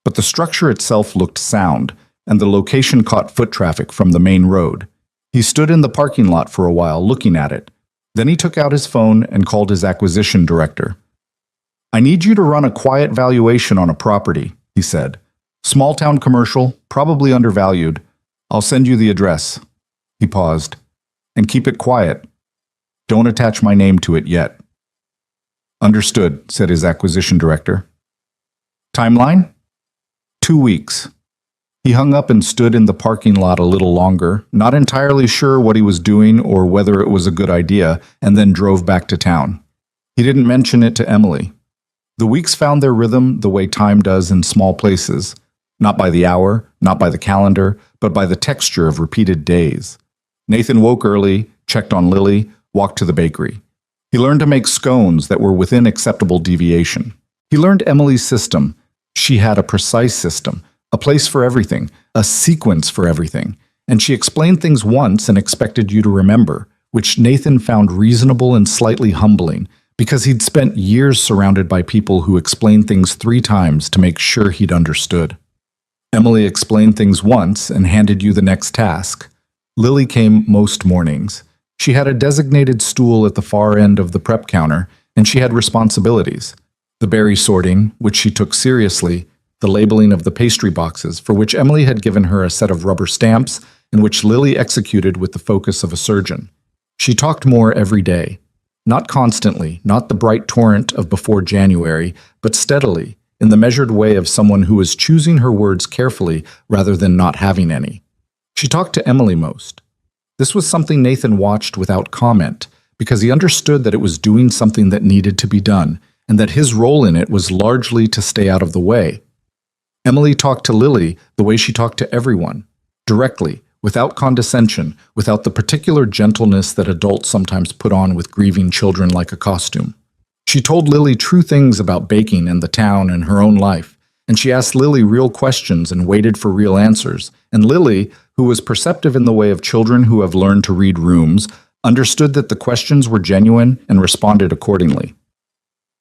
but the structure itself looked sound, and the location caught foot traffic from the main road. He stood in the parking lot for a while looking at it. Then he took out his phone and called his acquisition director. I need you to run a quiet valuation on a property, he said. Small town commercial, probably undervalued. I'll send you the address. He paused. And keep it quiet. Don't attach my name to it yet. Understood, said his acquisition director. Timeline? 2 weeks. He hung up and stood in the parking lot a little longer, not entirely sure what he was doing or whether it was a good idea, and then drove back to town. He didn't mention it to Emily. The weeks found their rhythm the way time does in small places, not by the hour, not by the calendar, but by the texture of repeated days. Nathan woke early, checked on Lily, walked to the bakery. He learned to make scones that were within acceptable deviation. He learned Emily's system. She had a precise system, a place for everything, a sequence for everything, and she explained things once and expected you to remember, which Nathan found reasonable and slightly humbling, because he'd spent years surrounded by people who explained things 3 times to make sure he'd understood. Emily explained things once and handed you the next task. Lily came most mornings. She had a designated stool at the far end of the prep counter, and she had responsibilities. The berry sorting, which she took seriously, the labeling of the pastry boxes, for which Emily had given her a set of rubber stamps, and which Lily executed with the focus of a surgeon. She talked more every day. Not constantly, not the bright torrent of before January, but steadily, in the measured way of someone who is choosing her words carefully rather than not having any. She talked to Emily most. This was something Nathan watched without comment, because he understood that it was doing something that needed to be done, and that his role in it was largely to stay out of the way. Emily talked to Lily the way she talked to everyone, directly, without condescension, without the particular gentleness that adults sometimes put on with grieving children like a costume. She told Lily true things about baking and the town and her own life, and she asked Lily real questions and waited for real answers, and Lily, who was perceptive in the way of children who have learned to read rooms, understood that the questions were genuine and responded accordingly.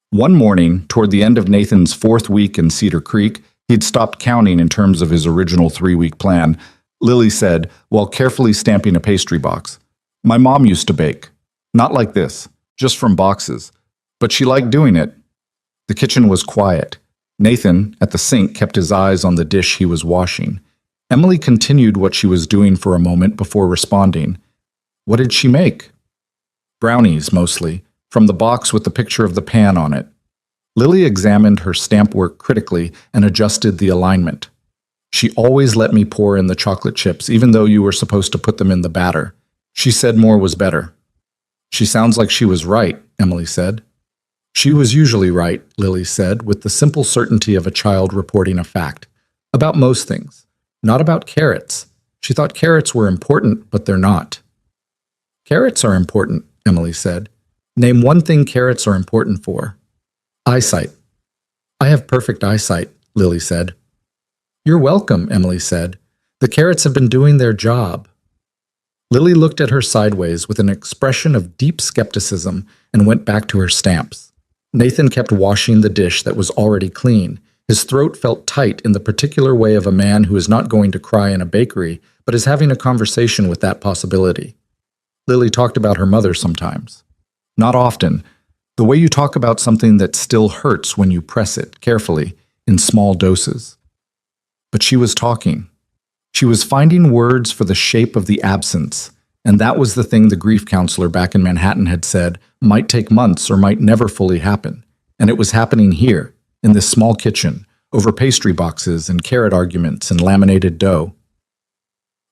One morning, toward the end of Nathan's 4th week in Cedar Creek, he'd stopped counting in terms of his original 3-week plan. Lily said, while carefully stamping a pastry box, "My mom used to bake. Not like this, just from boxes. But she liked doing it." The kitchen was quiet. Nathan, at the sink, kept his eyes on the dish he was washing. Emily continued what she was doing for a moment before responding. What did she make? Brownies, mostly, from the box with the picture of the pan on it. Lily examined her stamp work critically and adjusted the alignment. She always let me pour in the chocolate chips, even though you were supposed to put them in the batter. She said more was better. She sounds like she was right, Emily said. She was usually right, Lily said, with the simple certainty of a child reporting a fact. About most things. Not about carrots. She thought carrots were important, but they're not. Carrots are important, Emily said. Name one thing carrots are important for. Eyesight. I have perfect eyesight, Lily said. You're welcome, Emily said. The carrots have been doing their job. Lily looked at her sideways with an expression of deep skepticism and went back to her stamps. Nathan kept washing the dish that was already clean. His throat felt tight in the particular way of a man who is not going to cry in a bakery, but is having a conversation with that possibility. Lily talked about her mother sometimes. Not often. The way you talk about something that still hurts when you press it, carefully, in small doses. But she was talking. She was finding words for the shape of the absence, and that was the thing the grief counselor back in Manhattan had said might take months or might never fully happen. And it was happening here, in this small kitchen, over pastry boxes and carrot arguments and laminated dough.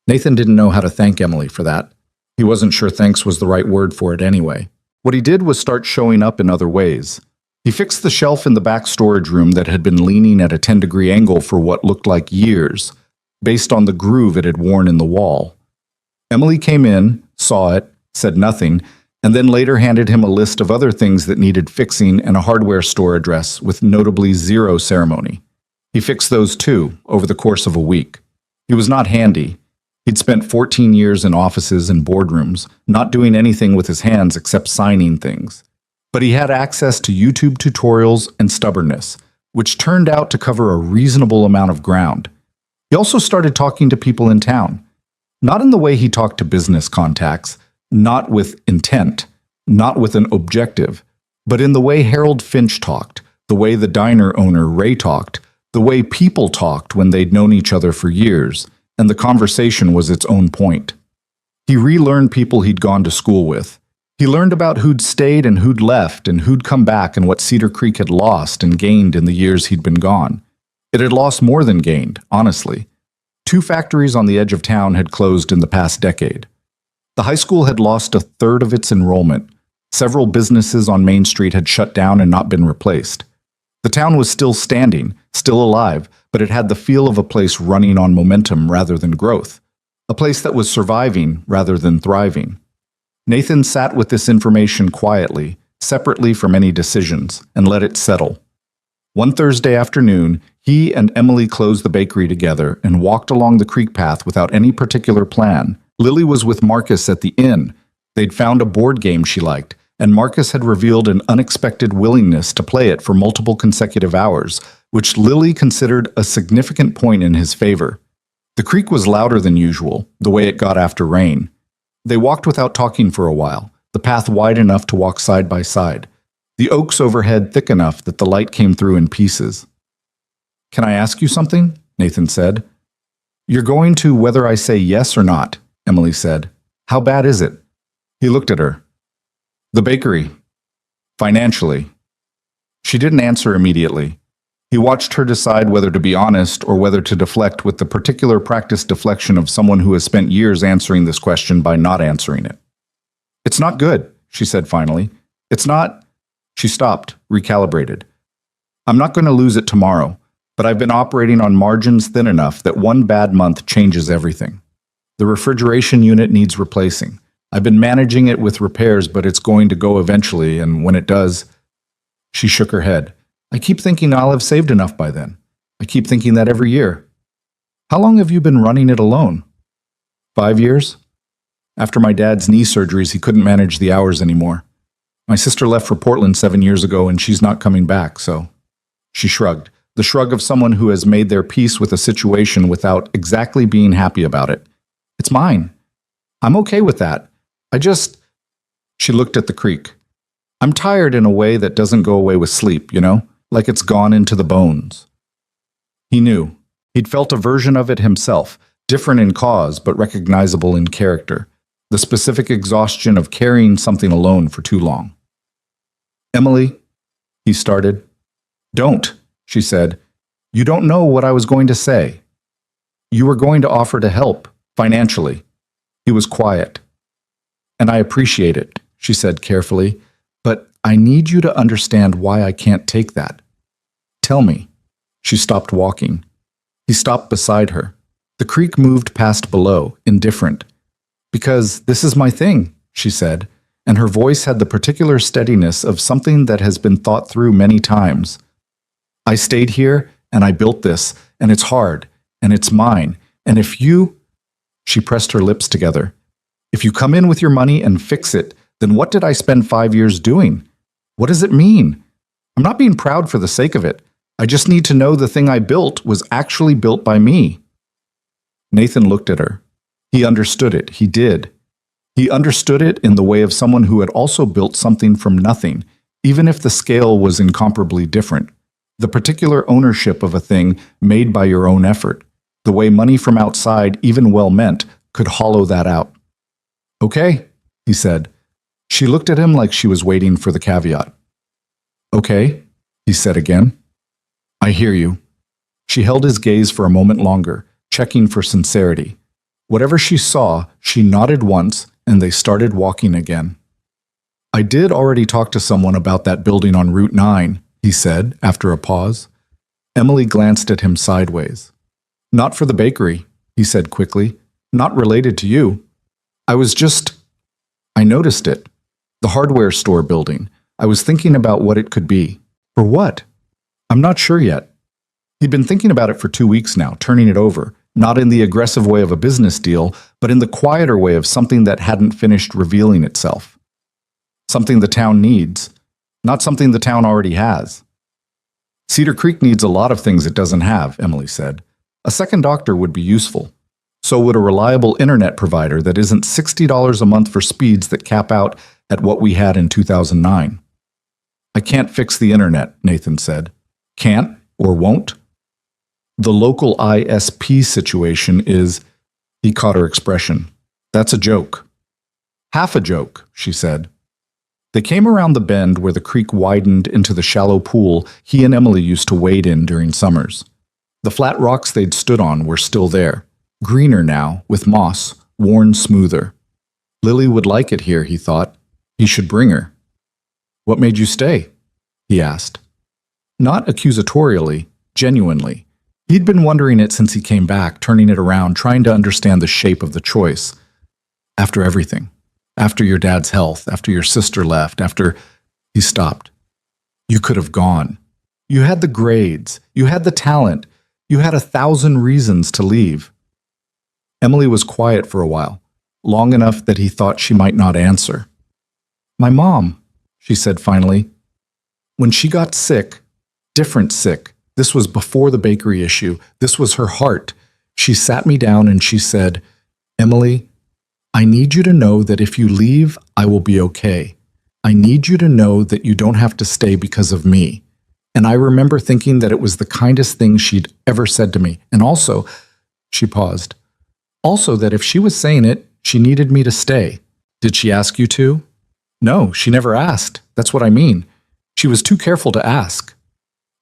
Nathan didn't know how to thank Emily for that. He wasn't sure thanks was the right word for it anyway. What he did was start showing up in other ways. He fixed the shelf in the back storage room that had been leaning at a 10-degree angle for what looked like years, based on the groove it had worn in the wall. Emily came in, saw it, said nothing, and then later handed him a list of other things that needed fixing and a hardware store address with notably zero ceremony. He fixed those too, over the course of a week. He was not handy. He'd spent 14 years in offices and boardrooms, not doing anything with his hands except signing things. But he had access to YouTube tutorials and stubbornness, which turned out to cover a reasonable amount of ground. He also started talking to people in town. Not in the way he talked to business contacts, not with intent, not with an objective, but in the way Harold Finch talked, the way the diner owner Ray talked, the way people talked when they'd known each other for years, and the conversation was its own point. He relearned people he'd gone to school with. He learned about who'd stayed and who'd left and who'd come back and what Cedar Creek had lost and gained in the years he'd been gone. It had lost more than gained, honestly. 2 factories on the edge of town had closed in the past decade. The high school had lost a third of its enrollment. Several businesses on Main Street had shut down and not been replaced. The town was still standing, still alive, but it had the feel of a place running on momentum rather than growth. A place that was surviving rather than thriving. Nathan sat with this information quietly, separately from any decisions, and let it settle. One Thursday afternoon, he and Emily closed the bakery together and walked along the creek path without any particular plan. Lily was with Marcus at the inn. They'd found a board game she liked, and Marcus had revealed an unexpected willingness to play it for multiple consecutive hours, which Lily considered a significant point in his favor. The creek was louder than usual, the way it got after rain. They walked without talking for a while, the path wide enough to walk side by side, the oaks overhead thick enough that the light came through in pieces. "Can I ask you something?" Nathan said. "You're going to whether I say yes or not," Emily said. "How bad is it?" He looked at her. "The bakery. Financially." She didn't answer immediately. He watched her decide whether to be honest or whether to deflect with the particular practiced deflection of someone who has spent years answering this question by not answering it. "It's not good," she said finally. "It's not—" She stopped, recalibrated. "I'm not going to lose it tomorrow, but I've been operating on margins thin enough that one bad month changes everything. The refrigeration unit needs replacing. I've been managing it with repairs, but it's going to go eventually, and when it does—" She shook her head. "I keep thinking I'll have saved enough by then. I keep thinking that every year." "How long have you been running it alone?" 5 years. After my dad's knee surgeries, he couldn't manage the hours anymore. My sister left for Portland 7 years ago, and she's not coming back, so... She shrugged, the shrug of someone who has made their peace with a situation without exactly being happy about it. "It's mine. I'm okay with that. I just..." She looked at the creek. "I'm tired in a way that doesn't go away with sleep, you know? Like it's gone into the bones." He knew. He'd felt a version of it himself, different in cause but recognizable in character. The specific exhaustion of carrying something alone for too long. "Emily," he started. "Don't," she said. "You don't know what I was going to say. You were going to offer to help, financially." He was quiet. "And I appreciate it," she said carefully. "But I need you to understand why I can't take that. Tell me." She stopped walking. He stopped beside her. The creek moved past below, indifferent. "Because this is my thing," she said, and her voice had the particular steadiness of something that has been thought through many times. "I stayed here, and I built this, and it's hard, and it's mine, and if you—" She pressed her lips together. If you come in with your money and fix it, then what did I spend 5 years doing? What does it mean? I'm not being proud for the sake of it. I just need to know the thing I built was actually built by me. Nathan looked at her. He understood it. He did. He understood it in the way of someone who had also built something from nothing, even if the scale was incomparably different. The particular ownership of a thing made by your own effort, the way money from outside, even well-meant, could hollow that out. Okay, he said. She looked at him like she was waiting for the caveat. Okay, he said again. I hear you. She held his gaze for a moment longer, checking for sincerity. Whatever she saw, she nodded once, and they started walking again. I did already talk to someone about that building on Route 9, he said, after a pause. Emily glanced at him sideways. Not for the bakery, he said quickly. Not related to you. I noticed it. The hardware store building. I was thinking about what it could be. For what? I'm not sure yet. He'd been thinking about it for 2 weeks now, turning it over, not in the aggressive way of a business deal, but in the quieter way of something that hadn't finished revealing itself. Something the town needs, not something the town already has. Cedar Creek needs a lot of things it doesn't have, Emily said. A second doctor would be useful. So would a reliable internet provider that isn't $60 a month for speeds that cap out at what we had in 2009. I can't fix the internet, Nathan said. Can't or won't? The local ISP situation is, he caught her expression. That's a joke. Half a joke, she said. They came around the bend where the creek widened into the shallow pool he and Emily used to wade in during summers. The flat rocks they'd stood on were still there, greener now, with moss, worn smoother. Lily would like it here, he thought. He should bring her. What made you stay? He asked. Not accusatorially, genuinely. He'd been wondering it since he came back, turning it around, trying to understand the shape of the choice. After everything. After your dad's health, after your sister left, after... He stopped. You could have gone. You had the grades. You had the talent. You had 1,000 reasons to leave. Emily was quiet for a while, long enough that he thought she might not answer. My mom, she said finally. When she got sick, different sick, this was before the bakery issue, this was her heart, she sat me down and she said, Emily, I need you to know that if you leave, I will be okay. I need you to know that you don't have to stay because of me. And I remember thinking that it was the kindest thing she'd ever said to me. And also, she paused, also that if she was saying it, she needed me to stay. Did she ask you to? No, she never asked. That's what I mean. She was too careful to ask.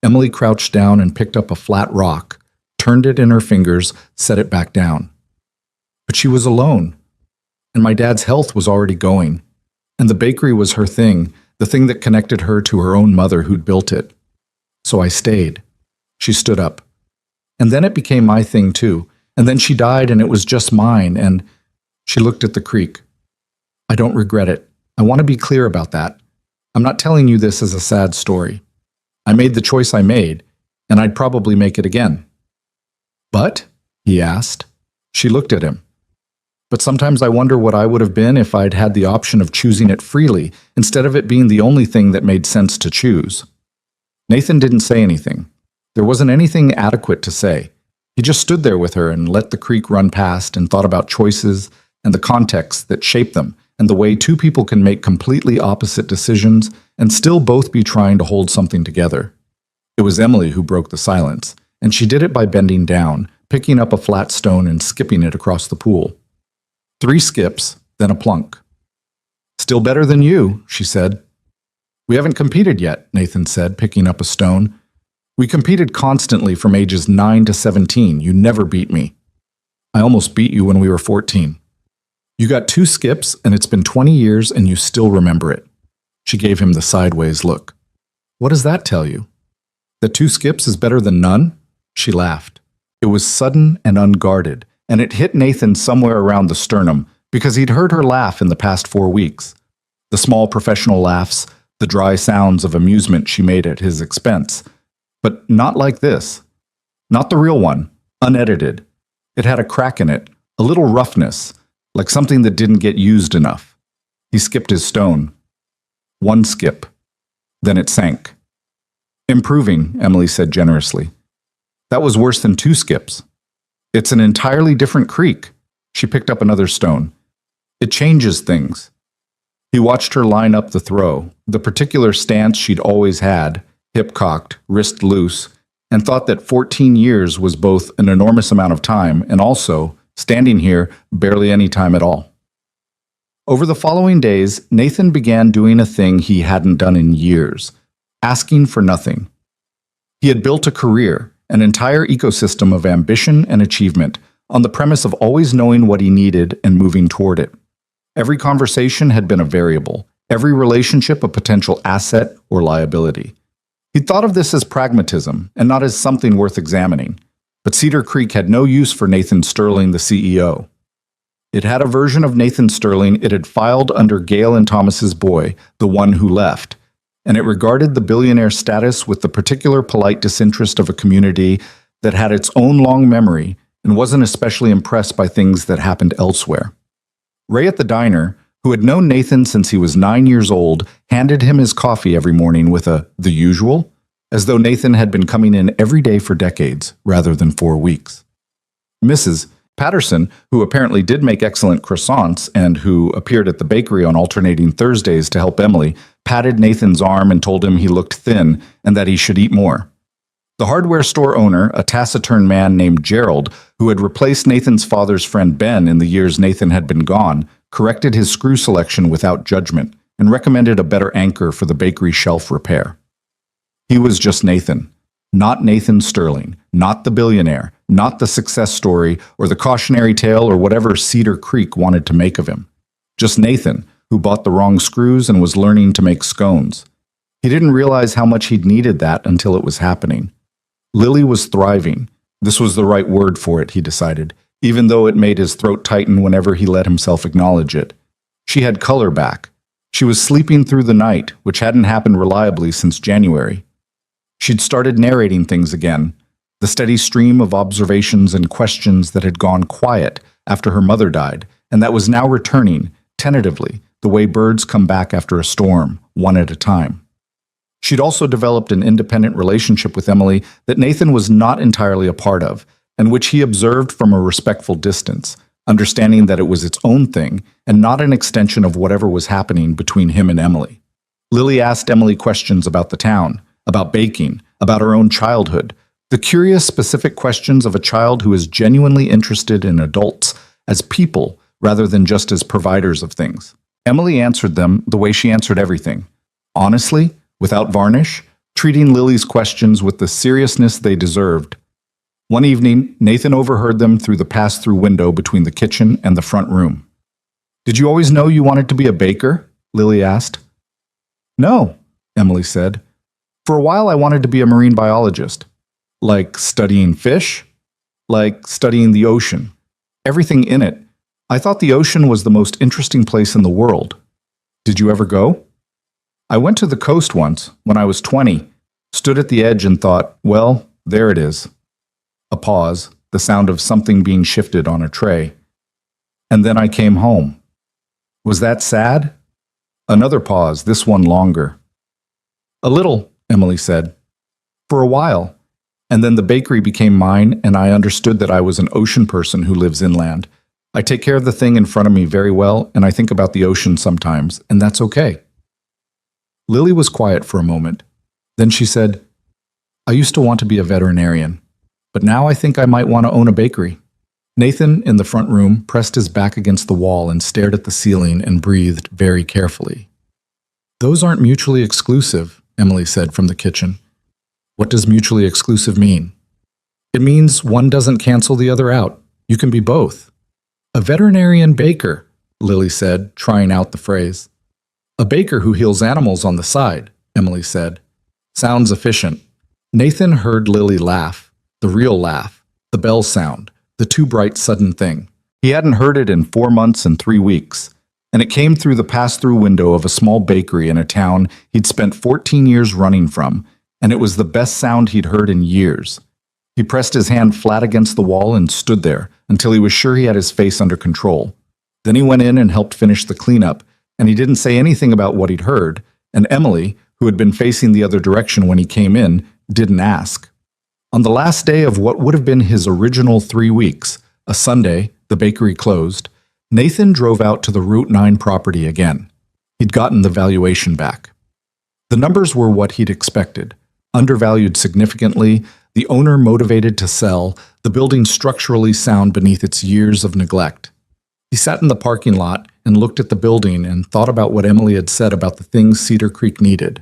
Emily crouched down and picked up a flat rock, turned it in her fingers, set it back down. But she was alone. And my dad's health was already going. And the bakery was her thing, the thing that connected her to her own mother who'd built it. So I stayed. She stood up. And then it became my thing too. And then she died and it was just mine. And she looked at the creek. I don't regret it. I want to be clear about that. I'm not telling you this as a sad story. I made the choice I made, and I'd probably make it again. But? He asked. She looked at him. But sometimes I wonder what I would have been if I'd had the option of choosing it freely, instead of it being the only thing that made sense to choose. Nathan didn't say anything. There wasn't anything adequate to say. He just stood there with her and let the creek run past and thought about choices and the context that shape them, and the way two people can make completely opposite decisions and still both be trying to hold something together. It was Emily who broke the silence, and she did it by bending down, picking up a flat stone and skipping it across the pool. 3 skips, then a plunk. Still better than you, she said. We haven't competed yet, Nathan said, picking up a stone. We competed constantly from ages 9 to 17. You never beat me. I almost beat you when we were 14. You got 2 skips, and it's been 20 years, and you still remember it. She gave him the sideways look. What does that tell you? That 2 skips is better than none? She laughed. It was sudden and unguarded, and it hit Nathan somewhere around the sternum, because he'd heard her laugh in the past 4 weeks. The small professional laughs, the dry sounds of amusement she made at his expense. But not like this. Not the real one, unedited. It had a crack in it, a little roughness, like something that didn't get used enough. He skipped his stone. One skip. Then it sank. Improving, Emily said generously. That was worse than two skips. It's an entirely different creek. She picked up another stone. It changes things. He watched her line up the throw, the particular stance she'd always had, hip cocked, wrist loose, and thought that 14 years was both an enormous amount of time and also, standing here, barely any time at all. Over the following days, Nathan began doing a thing he hadn't done in years, asking for nothing. He had built a career, an entire ecosystem of ambition and achievement, on the premise of always knowing what he needed and moving toward it. Every conversation had been a variable, every relationship a potential asset or liability. He thought of this as pragmatism and not as something worth examining. But Cedar Creek had no use for Nathan Sterling, the CEO. It had a version of Nathan Sterling it had filed under Gail and Thomas's boy, the one who left, and it regarded the billionaire status with the particular polite disinterest of a community that had its own long memory and wasn't especially impressed by things that happened elsewhere. Ray at the diner, who had known Nathan since he was 9 years old, handed him his coffee every morning with the usual, as though Nathan had been coming in every day for decades rather than 4 weeks. Mrs. Patterson, who apparently did make excellent croissants and who appeared at the bakery on alternating Thursdays to help Emily, patted Nathan's arm and told him he looked thin and that he should eat more. The hardware store owner, a taciturn man named Gerald, who had replaced Nathan's father's friend Ben in the years Nathan had been gone, corrected his screw selection without judgment and recommended a better anchor for the bakery shelf repair. He was just Nathan, not Nathan Sterling, not the billionaire, not the success story or the cautionary tale or whatever Cedar Creek wanted to make of him. Just Nathan, who bought the wrong screws and was learning to make scones. He didn't realize how much he'd needed that until it was happening. Lily was thriving. This was the right word for it, he decided, even though it made his throat tighten whenever he let himself acknowledge it. She had color back. She was sleeping through the night, which hadn't happened reliably since January. She'd started narrating things again, the steady stream of observations and questions that had gone quiet after her mother died, and that was now returning, tentatively, the way birds come back after a storm, one at a time. She'd also developed an independent relationship with Emily that Nathan was not entirely a part of, and which he observed from a respectful distance, understanding that it was its own thing and not an extension of whatever was happening between him and Emily. Lily asked Emily questions about the town, about baking, about her own childhood, the curious, specific questions of a child who is genuinely interested in adults as people rather than just as providers of things. Emily answered them the way she answered everything, honestly, without varnish, treating Lily's questions with the seriousness they deserved. One evening, Nathan overheard them through the pass-through window between the kitchen and the front room. "Did you always know you wanted to be a baker?" Lily asked. "No," Emily said. "For a while I wanted to be a marine biologist. Like studying fish? Like studying the ocean. Everything in it. I thought the ocean was the most interesting place in the world. Did you ever go?" "I went to the coast once, when I was 20, stood at the edge and thought, well, there it is." A pause, the sound of something being shifted on a tray. "And then I came home." "Was that sad?" Another pause, this one longer. "A little," Emily said. "For a while. And then the bakery became mine, and I understood that I was an ocean person who lives inland. I take care of the thing in front of me very well, and I think about the ocean sometimes, and that's okay." Lily was quiet for a moment. Then she said, "I used to want to be a veterinarian, but now I think I might want to own a bakery." Nathan, in the front room, pressed his back against the wall and stared at the ceiling and breathed very carefully. "Those aren't mutually exclusive," Emily said from the kitchen. "What does mutually exclusive mean?" "It means one doesn't cancel the other out. You can be both." "A veterinarian baker," Lily said, trying out the phrase. "A baker who heals animals on the side," Emily said. "Sounds efficient." Nathan heard Lily laugh, the real laugh, the bell sound, the too bright sudden thing. He hadn't heard it in 4 months and 3 weeks, and it came through the pass-through window of a small bakery in a town he'd spent 14 years running from, and it was the best sound he'd heard in years. He pressed his hand flat against the wall and stood there until he was sure he had his face under control. Then he went in and helped finish the cleanup, and he didn't say anything about what he'd heard, and Emily, who had been facing the other direction when he came in, didn't ask. On the last day of what would have been his original 3 weeks, a Sunday, the bakery closed, Nathan drove out to the Route 9 property again. He'd gotten the valuation back. The numbers were what he'd expected. Undervalued significantly, the owner motivated to sell, the building structurally sound beneath its years of neglect. He sat in the parking lot and looked at the building and thought about what Emily had said about the things Cedar Creek needed.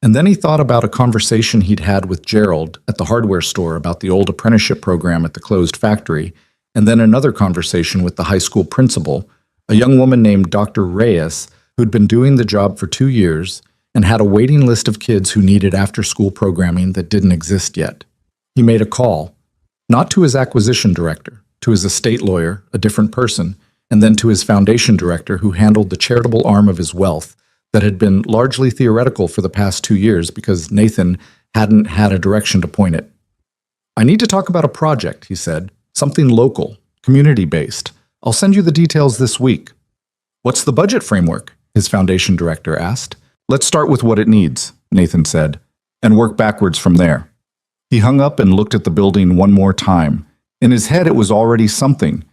And then he thought about a conversation he'd had with Gerald at the hardware store about the old apprenticeship program at the closed factory, and then another conversation with the high school principal, a young woman named Dr. Reyes, who'd been doing the job for 2 years and had a waiting list of kids who needed after-school programming that didn't exist yet. He made a call, not to his acquisition director, to his estate lawyer, a different person, and then to his foundation director who handled the charitable arm of his wealth that had been largely theoretical for the past 2 years because Nathan hadn't had a direction to point it. "I need to talk about a project," he said, "something local, community-based. I'll send you the details this week." "What's the budget framework?" his foundation director asked. "Let's start with what it needs," Nathan said, "and work backwards from there." He hung up and looked at the building one more time. In his head, it was already something.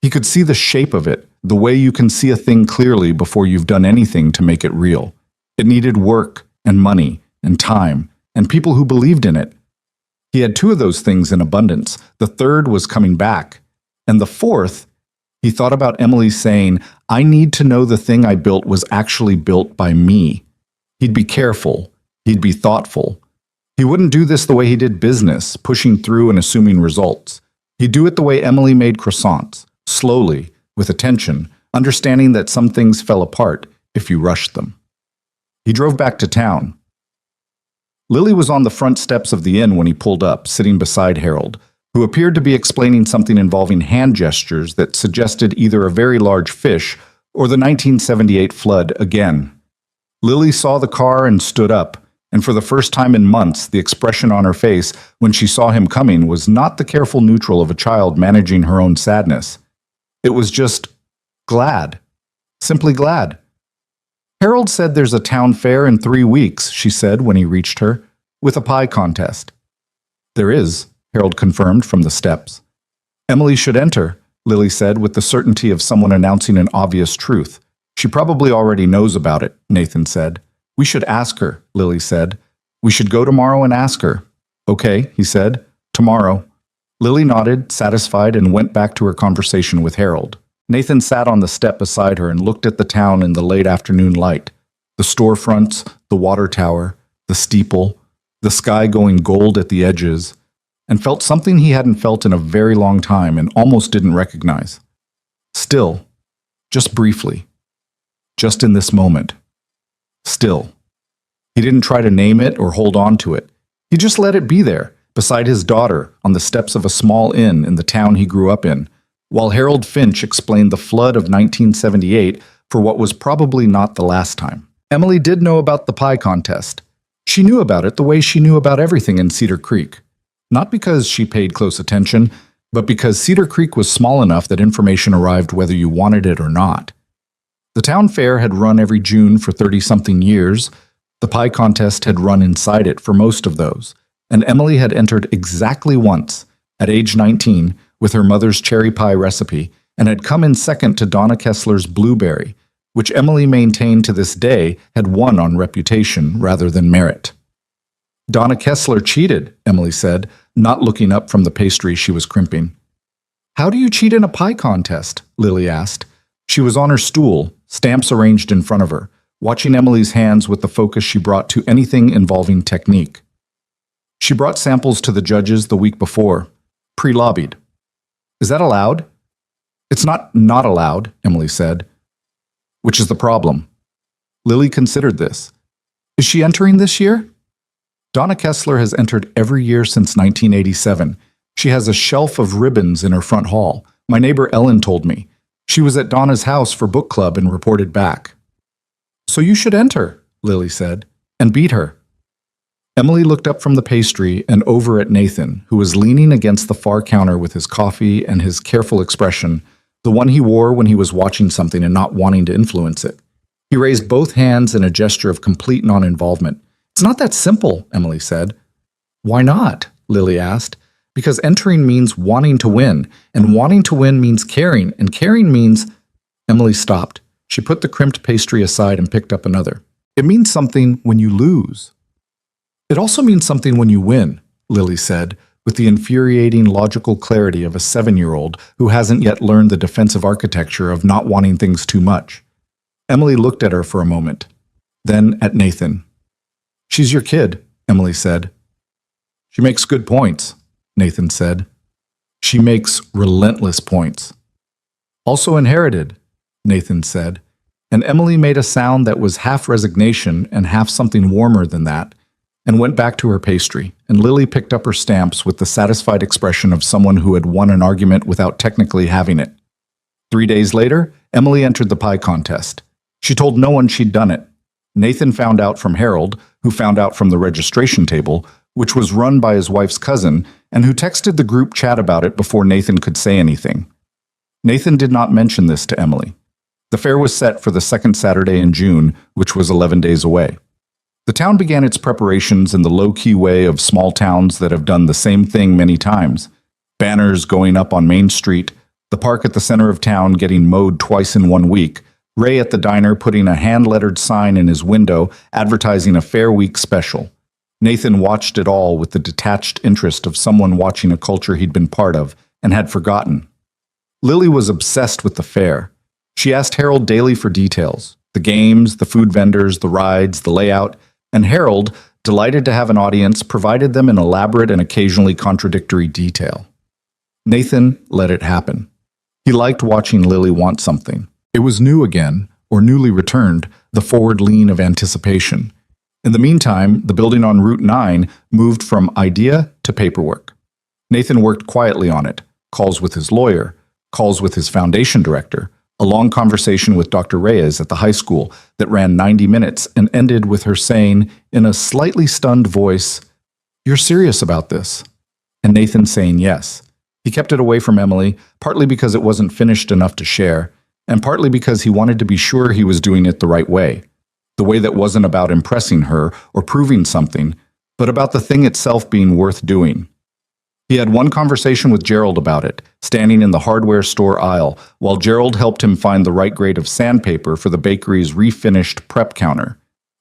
He could see the shape of it, the way you can see a thing clearly before you've done anything to make it real. It needed work and money and time and people who believed in it. He had 2 of those things in abundance. The third was coming back. And the fourth, he thought about Emily saying, "I need to know the thing I built was actually built by me." He'd be careful. He'd be thoughtful. He wouldn't do this the way he did business, pushing through and assuming results. He'd do it the way Emily made croissants, slowly, with attention, understanding that some things fell apart if you rushed them. He drove back to town. Lily was on the front steps of the inn when he pulled up, sitting beside Harold, who appeared to be explaining something involving hand gestures that suggested either a very large fish or the 1978 flood again. Lily saw the car and stood up, and for the first time in months, the expression on her face when she saw him coming was not the careful neutral of a child managing her own sadness. It was just glad. Simply glad. "Harold said there's a town fair in 3 weeks," she said when he reached her, "with a pie contest." "There is," Harold confirmed from the steps. "Emily should enter," Lily said with the certainty of someone announcing an obvious truth. "She probably already knows about it," Nathan said. "We should ask her," Lily said. "We should go tomorrow and ask her." "Okay," he said. "Tomorrow." Lily nodded, satisfied, and went back to her conversation with Harold. Nathan sat on the step beside her and looked at the town in the late afternoon light. The storefronts, the water tower, the steeple, the sky going gold at the edges, and felt something he hadn't felt in a very long time and almost didn't recognize. Still, just briefly, just in this moment. Still. He didn't try to name it or hold on to it. He just let it be there, beside his daughter, on the steps of a small inn in the town he grew up in, while Harold Finch explained the flood of 1978 for what was probably not the last time. Emily did know about the pie contest. She knew about it the way she knew about everything in Cedar Creek. Not because she paid close attention, but because Cedar Creek was small enough that information arrived whether you wanted it or not. The town fair had run every June for 30-something years. The pie contest had run inside it for most of those, and Emily had entered exactly once, at age 19, with her mother's cherry pie recipe, and had come in second to Donna Kessler's blueberry, which Emily maintained to this day had won on reputation rather than merit. "Donna Kessler cheated," Emily said, not looking up from the pastry she was crimping. "How do you cheat in a pie contest?" Lily asked. She was on her stool, stamps arranged in front of her, watching Emily's hands with the focus she brought to anything involving technique. She brought samples to the judges the week before, pre-lobbied. "Is that allowed?" "It's not allowed," Emily said. "Which is the problem." Lily considered this. "Is she entering this year?" Donna Kessler has entered every year since 1987. She has a shelf of ribbons in her front hall. My neighbor Ellen told me. She was at Donna's house for book club and reported back. "So you should enter," Lily said, "and beat her." Emily looked up from the pastry and over at Nathan, who was leaning against the far counter with his coffee and his careful expression, the one he wore when he was watching something and not wanting to influence it. He raised both hands in a gesture of complete non-involvement. "It's not that simple," Emily said. "Why not?" Lily asked. "Because entering means wanting to win, and wanting to win means caring, and caring means—" Emily stopped. She put the crimped pastry aside and picked up another. "It means something when you lose." "It also means something when you win," Lily said, with the infuriating logical clarity of a 7-year-old who hasn't yet learned the defensive architecture of not wanting things too much. Emily looked at her for a moment, then at Nathan. "She's your kid," Emily said. "She makes good points," Nathan said. "She makes relentless points." "Also inherited," Nathan said, and Emily made a sound that was half resignation and half something warmer than that, and went back to her pastry, and Lily picked up her stamps with the satisfied expression of someone who had won an argument without technically having it. 3 days later, Emily entered the pie contest. She told no one she'd done it. Nathan found out from Harold, who found out from the registration table, which was run by his wife's cousin, and who texted the group chat about it before Nathan could say anything. Nathan did not mention this to Emily. The fair was set for the second Saturday in June, which was 11 days away. The town began its preparations in the low-key way of small towns that have done the same thing many times. Banners going up on Main Street, the park at the center of town getting mowed twice in 1 week, Ray at the diner putting a hand-lettered sign in his window advertising a Fair Week special. Nathan watched it all with the detached interest of someone watching a culture he'd been part of and had forgotten. Lily was obsessed with the fair. She asked Harold daily for details, the games, the food vendors, the rides, the layout, and Harold, delighted to have an audience, provided them an elaborate and occasionally contradictory detail. Nathan let it happen. He liked watching Lily want something. It was new again, or newly returned, the forward lean of anticipation. In the meantime, the building on Route 9 moved from idea to paperwork. Nathan worked quietly on it, calls with his lawyer, calls with his foundation director, a long conversation with Dr. Reyes at the high school that ran 90 minutes and ended with her saying, in a slightly stunned voice, "You're serious about this?" And Nathan saying yes. He kept it away from Emily, partly because it wasn't finished enough to share, and partly because he wanted to be sure he was doing it the right way. The way that wasn't about impressing her or proving something, but about the thing itself being worth doing. He had one conversation with Gerald about it, standing in the hardware store aisle, while Gerald helped him find the right grade of sandpaper for the bakery's refinished prep counter.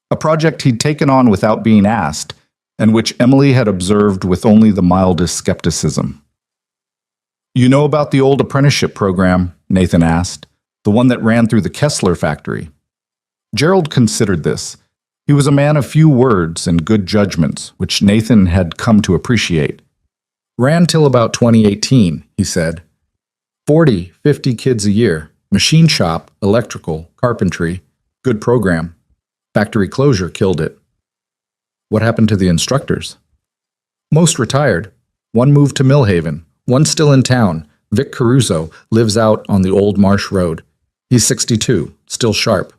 A project he'd taken on without being asked, and which Emily had observed with only the mildest skepticism. "You know about the old apprenticeship program?" Nathan asked. "The one that ran through the Kessler factory?" Gerald considered this. He was a man of few words and good judgments, which Nathan had come to appreciate. "Ran till about 2018, he said. 40, 50 kids a year. Machine shop, electrical, carpentry. Good program. Factory closure killed it." "What happened to the instructors?" "Most retired. One moved to Millhaven. One still in town. Vic Caruso lives out on the old Marsh Road. He's 62, still sharp."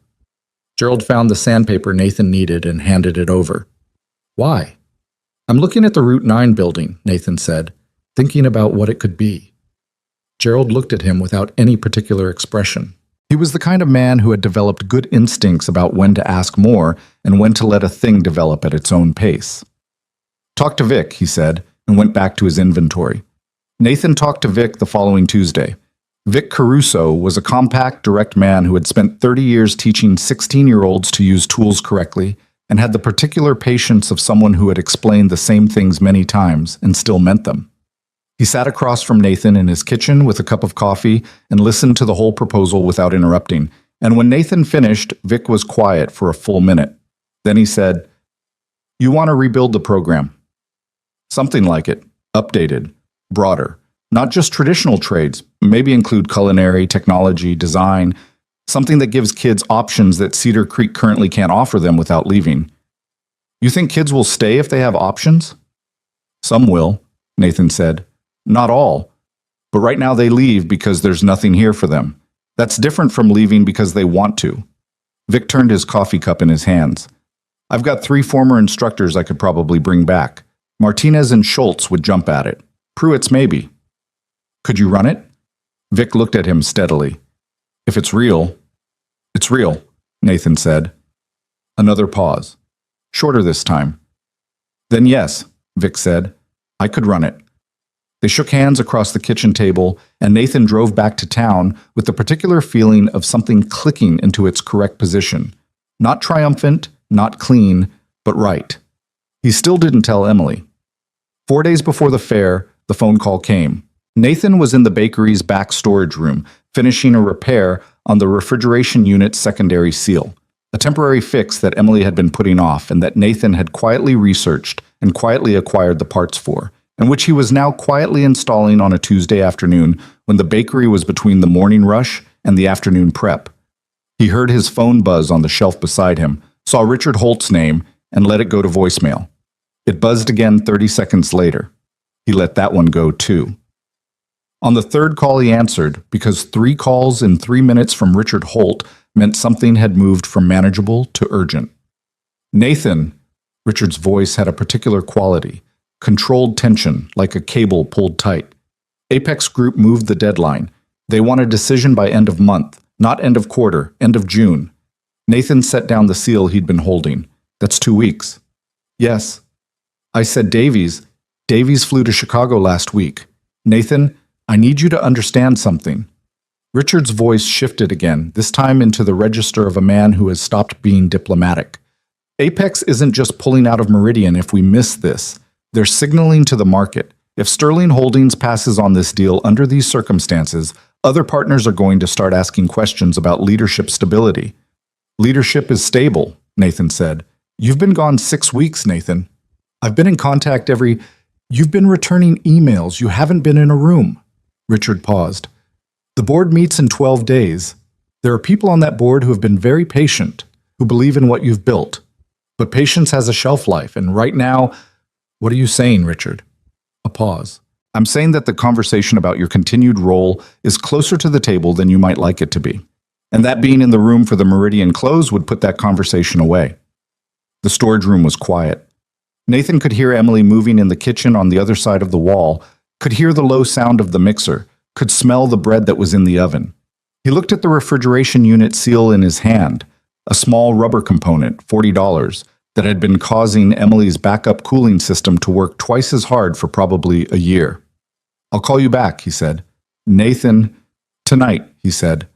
Gerald found the sandpaper Nathan needed and handed it over. "Why?" "I'm looking at the Route 9 building," Nathan said, thinking about what it could be. Gerald looked at him without any particular expression. He was the kind of man who had developed good instincts about when to ask more and when to let a thing develop at its own pace. "Talk to Vic," he said, and went back to his inventory. Nathan talked to Vic the following Tuesday. Vic Caruso was a compact, direct man who had spent 30 years teaching 16-year-olds to use tools correctly and had the particular patience of someone who had explained the same things many times and still meant them. He sat across from Nathan in his kitchen with a cup of coffee and listened to the whole proposal without interrupting, and when Nathan finished, Vic was quiet for a full minute. Then he said, "You want to rebuild the program?" "Something like it, updated, broader. Not just traditional trades, maybe include culinary, technology, design, something that gives kids options that Cedar Creek currently can't offer them without leaving." "You think kids will stay if they have options?" "Some will," Nathan said. "Not all. But right now they leave because there's nothing here for them. That's different from leaving because they want to." Vic turned his coffee cup in his hands. "I've got 3 former instructors I could probably bring back. Martinez and Schultz would jump at it. Pruitt's maybe." "Could you run it?" Vic looked at him steadily. If it's real, it's real, Nathan said. Another pause. Shorter this time. Then yes, Vic said. I could run it. They shook hands across the kitchen table, and Nathan drove back to town with the particular feeling of something clicking into its correct position. Not triumphant, not clean, but right. He still didn't tell Emily. 4 days before the fair, the phone call came. Nathan was in the bakery's back storage room, finishing a repair on the refrigeration unit's secondary seal, a temporary fix that Emily had been putting off and that Nathan had quietly researched and quietly acquired the parts for, and which he was now quietly installing on a Tuesday afternoon when the bakery was between the morning rush and the afternoon prep. He heard his phone buzz on the shelf beside him, saw Richard Holt's name, and let it go to voicemail. It buzzed again 30 seconds later. He let that one go too. On the third call he answered, because 3 calls in 3 minutes from Richard Holt meant something had moved from manageable to urgent. Nathan, Richard's voice had a particular quality, controlled tension like a cable pulled tight. Apex Group moved the deadline. They want a decision by end of month, not end of quarter, end of June. Nathan set down the seal he'd been holding. That's 2 weeks. Yes. I said Davies. Davies flew to Chicago last week. Nathan, I need you to understand something. Richard's voice shifted again, this time into the register of a man who has stopped being diplomatic. Apex isn't just pulling out of Meridian if we miss this. They're signaling to the market. If Sterling Holdings passes on this deal under these circumstances, other partners are going to start asking questions about leadership stability. Leadership is stable, Nathan said. You've been gone 6 weeks, Nathan. I've been in contact You've been returning emails. You haven't been in a room. Richard paused. The board meets in 12 days. There are people on that board who have been very patient, who believe in what you've built. But patience has a shelf life, and right now, what are you saying, Richard? A pause. I'm saying that the conversation about your continued role is closer to the table than you might like it to be. And that being in the room for the Meridian close would put that conversation away. The storage room was quiet. Nathan could hear Emily moving in the kitchen on the other side of the wall, could hear the low sound of the mixer, could smell the bread that was in the oven. He looked at the refrigeration unit seal in his hand, a small rubber component, $40, that had been causing Emily's backup cooling system to work twice as hard for probably a year. I'll call you back, he said. Nathan, tonight, he said.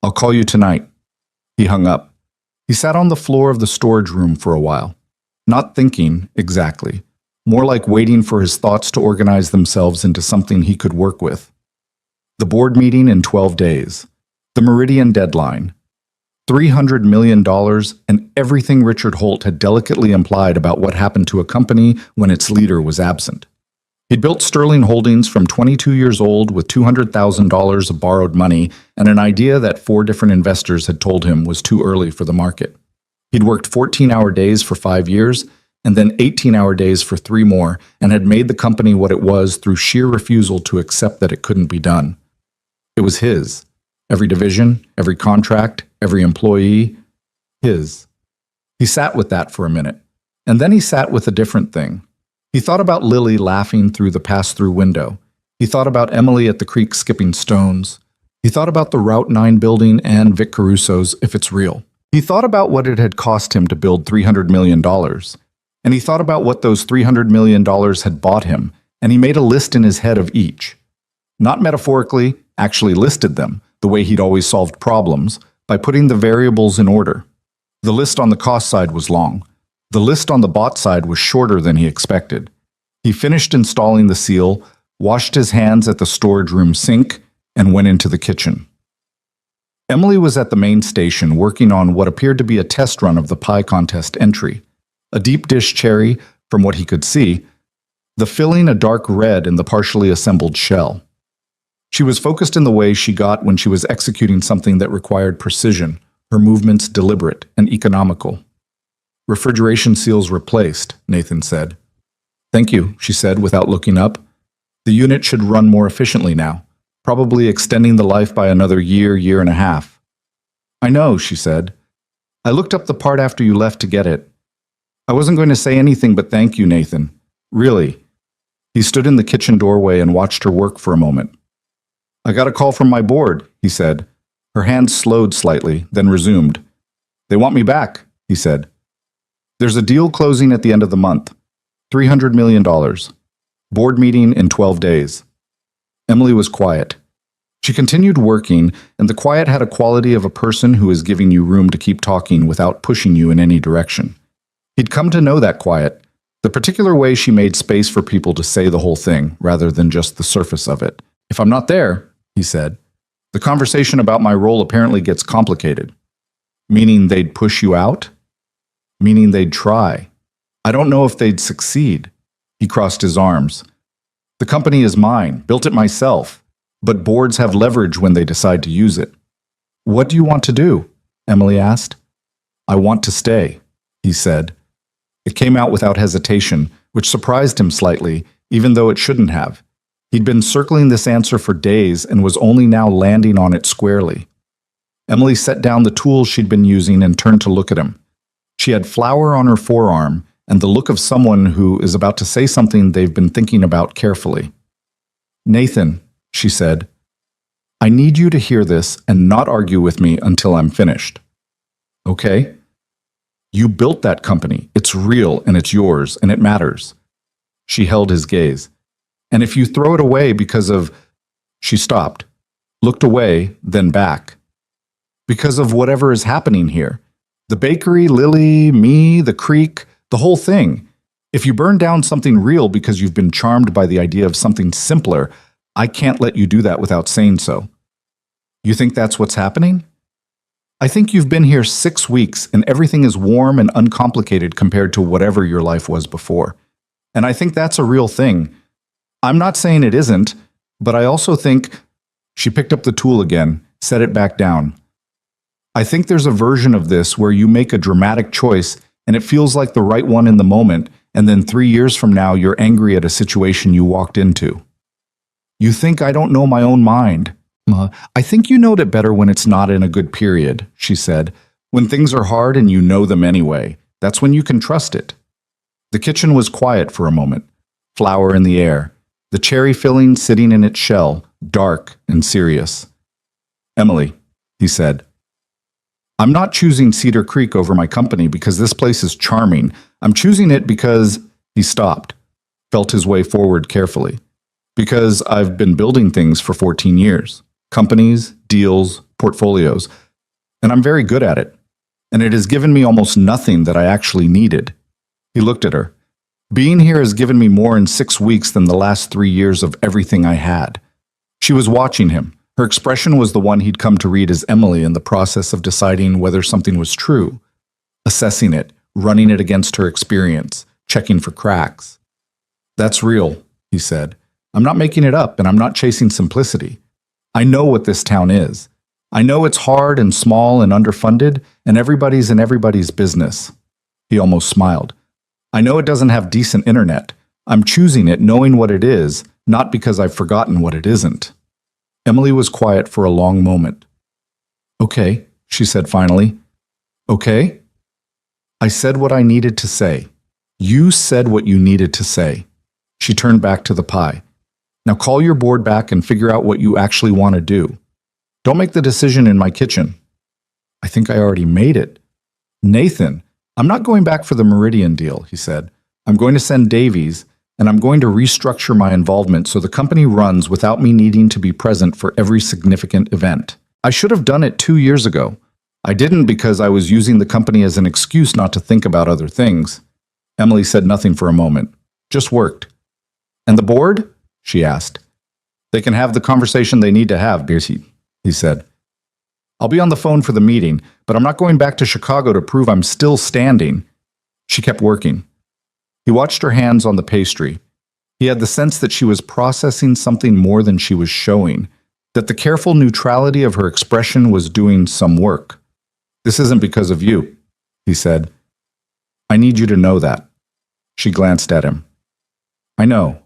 I'll call you tonight. He hung up. He sat on the floor of the storage room for a while. Not thinking, exactly. More like waiting for his thoughts to organize themselves into something he could work with. The board meeting in 12 days. The Meridian deadline. $300 million and everything Richard Holt had delicately implied about what happened to a company when its leader was absent. He'd built Sterling Holdings from 22 years old with $200,000 of borrowed money and an idea that 4 different investors had told him was too early for the market. He'd worked 14-hour days for 5 years and then 18-hour days for 3 more and had made the company what it was through sheer refusal to accept that it couldn't be done. It was his. Every division, every contract, every employee, his. He sat with that for a minute, and then he sat with a different thing. He thought about Lily laughing through the pass-through window. He thought about Emily at the creek skipping stones. He thought about the Route 9 building and Vic Caruso's If It's Real. He thought about what it had cost him to build $300 million, and he thought about what those $300 million had bought him, and he made a list in his head of each. Not metaphorically, actually listed them, the way he'd always solved problems, by putting the variables in order. The list on the cost side was long. The list on the bought side was shorter than he expected. He finished installing the seal, washed his hands at the storage room sink, and went into the kitchen. Emily was at the main station working on what appeared to be a test run of the pie contest entry. A deep dish cherry, from what he could see, the filling a dark red in the partially assembled shell. She was focused in the way she got when she was executing something that required precision, her movements deliberate and economical. Refrigeration seals replaced, Nathan said. Thank you, she said without looking up. The unit should run more efficiently now, probably extending the life by another year, year and a half. I know, she said. I looked up the part after you left to get it. I wasn't going to say anything but thank you, Nathan. Really. He stood in the kitchen doorway and watched her work for a moment. I got a call from my board, he said. Her hand slowed slightly, then resumed. They want me back, he said. There's a deal closing at the end of the month. $300 million. Board meeting in 12 days. Emily was quiet. She continued working, and the quiet had a quality of a person who is giving you room to keep talking without pushing you in any direction. He'd come to know that quiet, the particular way she made space for people to say the whole thing, rather than just the surface of it. If I'm not there, he said, the conversation about my role apparently gets complicated. Meaning they'd push you out? Meaning they'd try. I don't know if they'd succeed. He crossed his arms. The company is mine, built it myself, but boards have leverage when they decide to use it. What do you want to do? Emily asked. I want to stay, he said. It came out without hesitation, which surprised him slightly, even though it shouldn't have. He'd been circling this answer for days and was only now landing on it squarely. Emily set down the tools she'd been using and turned to look at him. She had flour on her forearm and the look of someone who is about to say something they've been thinking about carefully. Nathan, she said, I need you to hear this and not argue with me until I'm finished. Okay? You built that company. It's real and it's yours and it matters. She held his gaze. And if you throw it away because of... She stopped, looked away, then back. Because of whatever is happening here. The bakery, Lily, me, the creek, the whole thing. If you burn down something real because you've been charmed by the idea of something simpler, I can't let you do that without saying so. You think that's what's happening? I think you've been here 6 weeks and everything is warm and uncomplicated compared to whatever your life was before. And I think that's a real thing. I'm not saying it isn't, but I also think... She picked up the tool again, set it back down. I think there's a version of this where you make a dramatic choice and it feels like the right one in the moment, and then 3 years from now you're angry at a situation you walked into. You think I don't know my own mind. I think you know it better when it's not in a good period, she said. When things are hard and you know them anyway, that's when you can trust it. The kitchen was quiet for a moment, flour in the air, the cherry filling sitting in its shell, dark and serious. Emily, he said, I'm not choosing Cedar Creek over my company because this place is charming. I'm choosing it because... He stopped, felt his way forward carefully. Because I've been building things for 14 years. Companies, deals, portfolios. And I'm very good at it. And it has given me almost nothing that I actually needed. He looked at her. Being here has given me more in 6 weeks than the last 3 years of everything I had. She was watching him. Her expression was the one he'd come to read as Emily in the process of deciding whether something was true, assessing it, running it against her experience, checking for cracks. That's real, he said. I'm not making it up, and I'm not chasing simplicity. I know what this town is. I know it's hard and small and underfunded, and everybody's in everybody's business. He almost smiled. I know it doesn't have decent internet. I'm choosing it knowing what it is, not because I've forgotten what it isn't. Emily was quiet for a long moment. Okay, she said finally. Okay? I said what I needed to say. You said what you needed to say. She turned back to the pie. Now call your board back and figure out what you actually want to do. Don't make the decision in my kitchen. I think I already made it. Nathan, I'm not going back for the Meridian deal, he said. I'm going to send Davies, and I'm going to restructure my involvement so the company runs without me needing to be present for every significant event. I should have done it 2 years ago. I didn't because I was using the company as an excuse not to think about other things. Emily said nothing for a moment. Just worked. And the board? She asked. They can have the conversation they need to have, Birsi, he said. I'll be on the phone for the meeting, but I'm not going back to Chicago to prove I'm still standing. She kept working. He watched her hands on the pastry. He had the sense that she was processing something more than she was showing, that the careful neutrality of her expression was doing some work. This isn't because of you, he said. I need you to know that. She glanced at him. I know.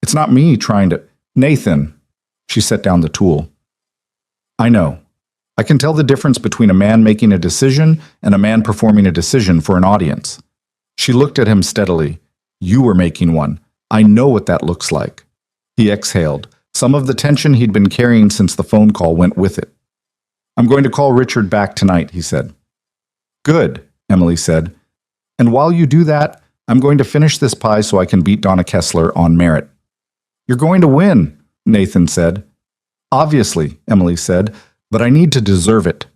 It's not me trying to... Nathan, she set down the tool. I know. I can tell the difference between a man making a decision and a man performing a decision for an audience. She looked at him steadily. You were making one. I know what that looks like. He exhaled, Some of the tension he'd been carrying since the phone call went with it. "I'm going to call Richard back tonight," he said. "Good," Emily said. "And while you do that, I'm going to finish this pie so I can beat Donna Kessler on merit." "You're going to win," Nathan said. "Obviously," Emily said, "but I need to deserve it."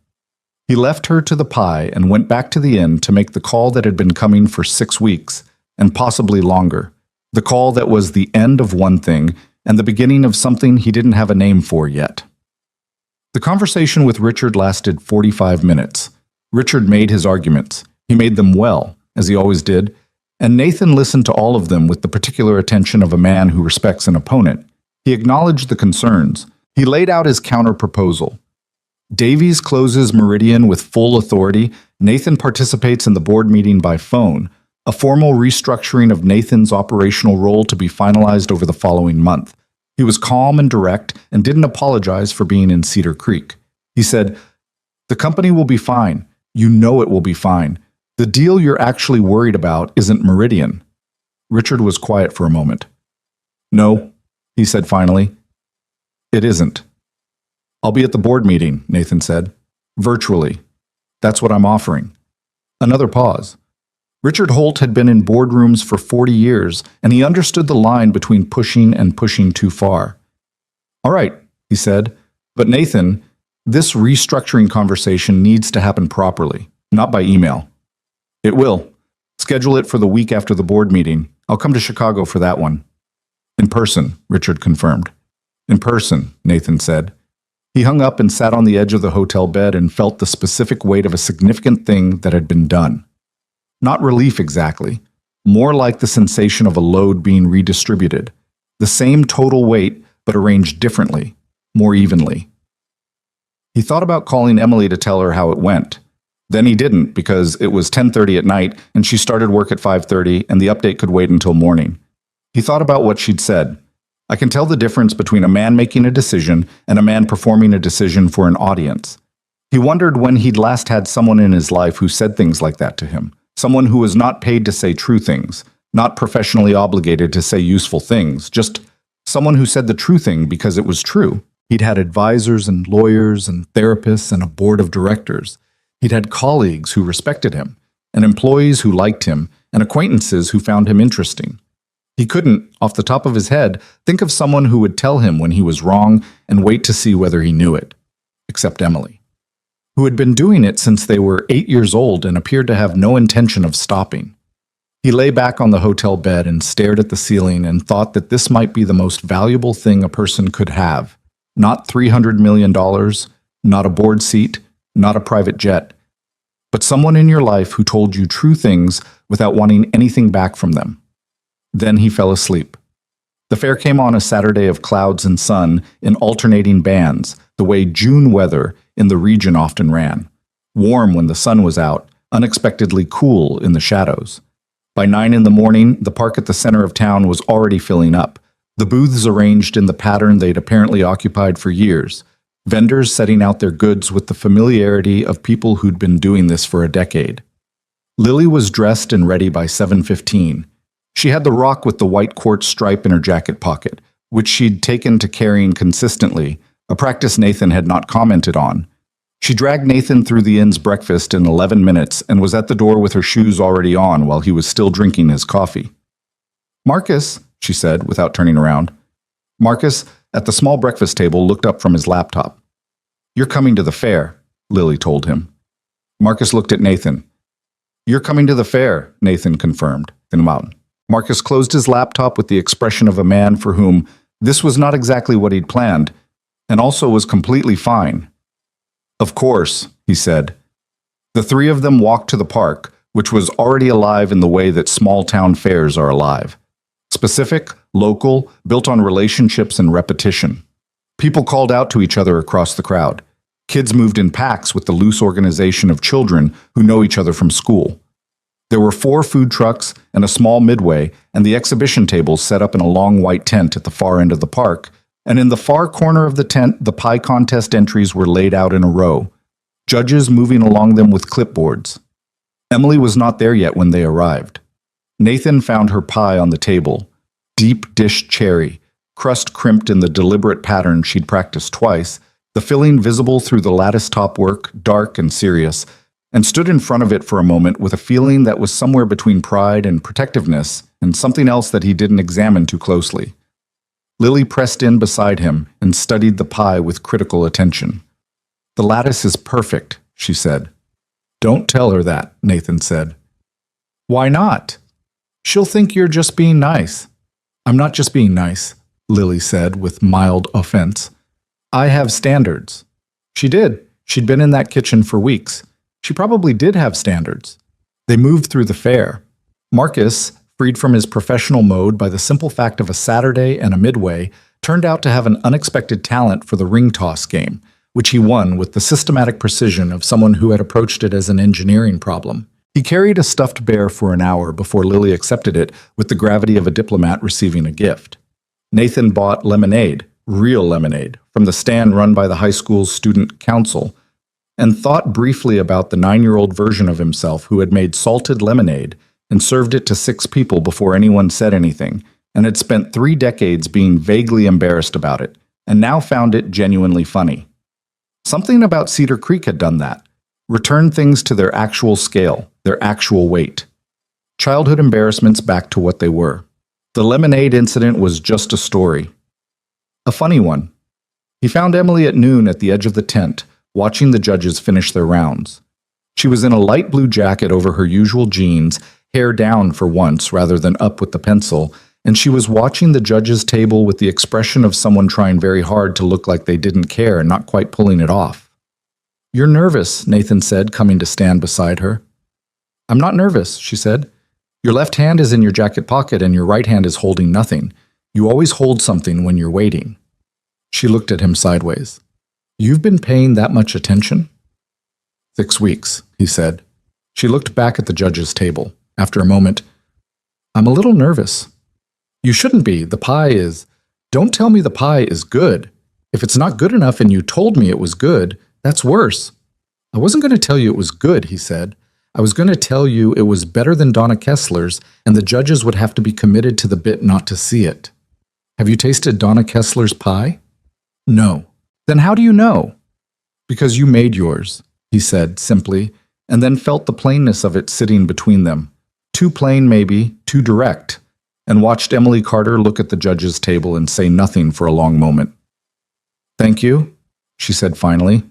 He left her to the pie and went back to the inn to make the call that had been coming for 6 weeks, and possibly longer. The call that was the end of one thing and the beginning of something he didn't have a name for yet. The conversation with Richard lasted 45 minutes. Richard made his arguments. He made them well, as he always did, and Nathan listened to all of them with the particular attention of a man who respects an opponent. He acknowledged the concerns. He laid out his counter-proposal. Davies closes Meridian with full authority. Nathan participates in the board meeting by phone, a formal restructuring of Nathan's operational role to be finalized over the following month. He was calm and direct and didn't apologize for being in Cedar Creek. He said, "The company will be fine. You know it will be fine. The deal you're actually worried about isn't Meridian." Richard was quiet for a moment. "No," he said finally. "It isn't." "I'll be at the board meeting," Nathan said. "Virtually. That's what I'm offering." Another pause. Richard Holt had been in boardrooms for 40 years, and he understood the line between pushing and pushing too far. "All right," he said, "but Nathan, this restructuring conversation needs to happen properly, not by email." "It will. Schedule it for the week after the board meeting. I'll come to Chicago for that one." "In person," Richard confirmed. "In person," Nathan said. He hung up and sat on the edge of the hotel bed and felt the specific weight of a significant thing that had been done. Not relief exactly, more like the sensation of a load being redistributed. The same total weight, but arranged differently, more evenly. He thought about calling Emily to tell her how it went. Then he didn't, because it was 10:30 at night and she started work at 5:30 and the update could wait until morning. He thought about what she'd said. "I can tell the difference between a man making a decision and a man performing a decision for an audience." He wondered when he'd last had someone in his life who said things like that to him. Someone who was not paid to say true things, not professionally obligated to say useful things, just someone who said the true thing because it was true. He'd had advisors and lawyers and therapists and a board of directors. He'd had colleagues who respected him, and employees who liked him, and acquaintances who found him interesting. He couldn't, off the top of his head, think of someone who would tell him when he was wrong and wait to see whether he knew it, except Emily, who had been doing it since they were 8 years old and appeared to have no intention of stopping. He lay back on the hotel bed and stared at the ceiling and thought that this might be the most valuable thing a person could have. Not $300 million, not a board seat, not a private jet, but someone in your life who told you true things without wanting anything back from them. Then he fell asleep. The fair came on a Saturday of clouds and sun in alternating bands, the way June weather in the region often ran. Warm when the sun was out, unexpectedly cool in the shadows. By 9 in the morning, the park at the center of town was already filling up, the booths arranged in the pattern they'd apparently occupied for years, vendors setting out their goods with the familiarity of people who'd been doing this for a decade. Lily was dressed and ready by 7:15. She had the rock with the white quartz stripe in her jacket pocket, which she'd taken to carrying consistently, a practice Nathan had not commented on. She dragged Nathan through the inn's breakfast in 11 minutes and was at the door with her shoes already on while he was still drinking his coffee. "Marcus," she said, without turning around. Marcus, at the small breakfast table, looked up from his laptop. "You're coming to the fair," Lily told him. Marcus looked at Nathan. "You're coming to the fair," Nathan confirmed. Marcus closed his laptop with the expression of a man for whom this was not exactly what he'd planned, and also was completely fine. "Of course," he said. The three of them walked to the park, which was already alive in the way that small-town fairs are alive. Specific, local, built on relationships and repetition. People called out to each other across the crowd. Kids moved in packs with the loose organization of children who know each other from school. There were 4 food trucks and a small midway, and the exhibition tables set up in a long white tent at the far end of the park, and in the far corner of the tent, the pie contest entries were laid out in a row, judges moving along them with clipboards. Emily was not there yet when they arrived. Nathan found her pie on the table, deep dish cherry, crust crimped in the deliberate pattern she'd practiced twice, the filling visible through the lattice topwork, dark and serious, and stood in front of it for a moment with a feeling that was somewhere between pride and protectiveness and something else that he didn't examine too closely. Lily pressed in beside him and studied the pie with critical attention. "The lattice is perfect," she said. "Don't tell her that," Nathan said. "Why not? She'll think you're just being nice." "I'm not just being nice," Lily said with mild offense. "I have standards." She did. She'd been in that kitchen for weeks. She probably did have standards. They moved through the fair. Marcus, freed from his professional mode by the simple fact of a Saturday and a midway, turned out to have an unexpected talent for the ring toss game, which he won with the systematic precision of someone who had approached it as an engineering problem. He carried a stuffed bear for an hour before Lily accepted it with the gravity of a diplomat receiving a gift. Nathan bought lemonade, real lemonade, from the stand run by the high school's student council, and thought briefly about the 9-year-old version of himself who had made salted lemonade and served it to 6 people before anyone said anything, and had spent 3 decades being vaguely embarrassed about it, and now found it genuinely funny. Something about Cedar Creek had done that. Returned things to their actual scale, their actual weight. Childhood embarrassments back to what they were. The lemonade incident was just a story. A funny one. He found Emily at noon at the edge of the tent, watching the judges finish their rounds. She was in a light blue jacket over her usual jeans, hair down for once rather than up with the pencil, and she was watching the judges' table with the expression of someone trying very hard to look like they didn't care and not quite pulling it off. "You're nervous," Nathan said, coming to stand beside her. "I'm not nervous," she said. "Your left hand is in your jacket pocket and your right hand is holding nothing. You always hold something when you're waiting." She looked at him sideways. "You've been paying that much attention?" "6 weeks," he said. She looked back at the judges' table. After a moment, "I'm a little nervous." "You shouldn't be. The pie is—" "Don't tell me the pie is good. If it's not good enough and you told me it was good, that's worse." "I wasn't going to tell you it was good," he said. "I was going to tell you it was better than Donna Kessler's, and the judges would have to be committed to the bit not to see it." "Have you tasted Donna Kessler's pie?" "No." "Then how do you know?" "Because you made yours," he said simply, and then felt the plainness of it sitting between them. Too plain maybe, too direct, and watched Emily Carter look at the judges' table and say nothing for a long moment. "Thank you," she said finally.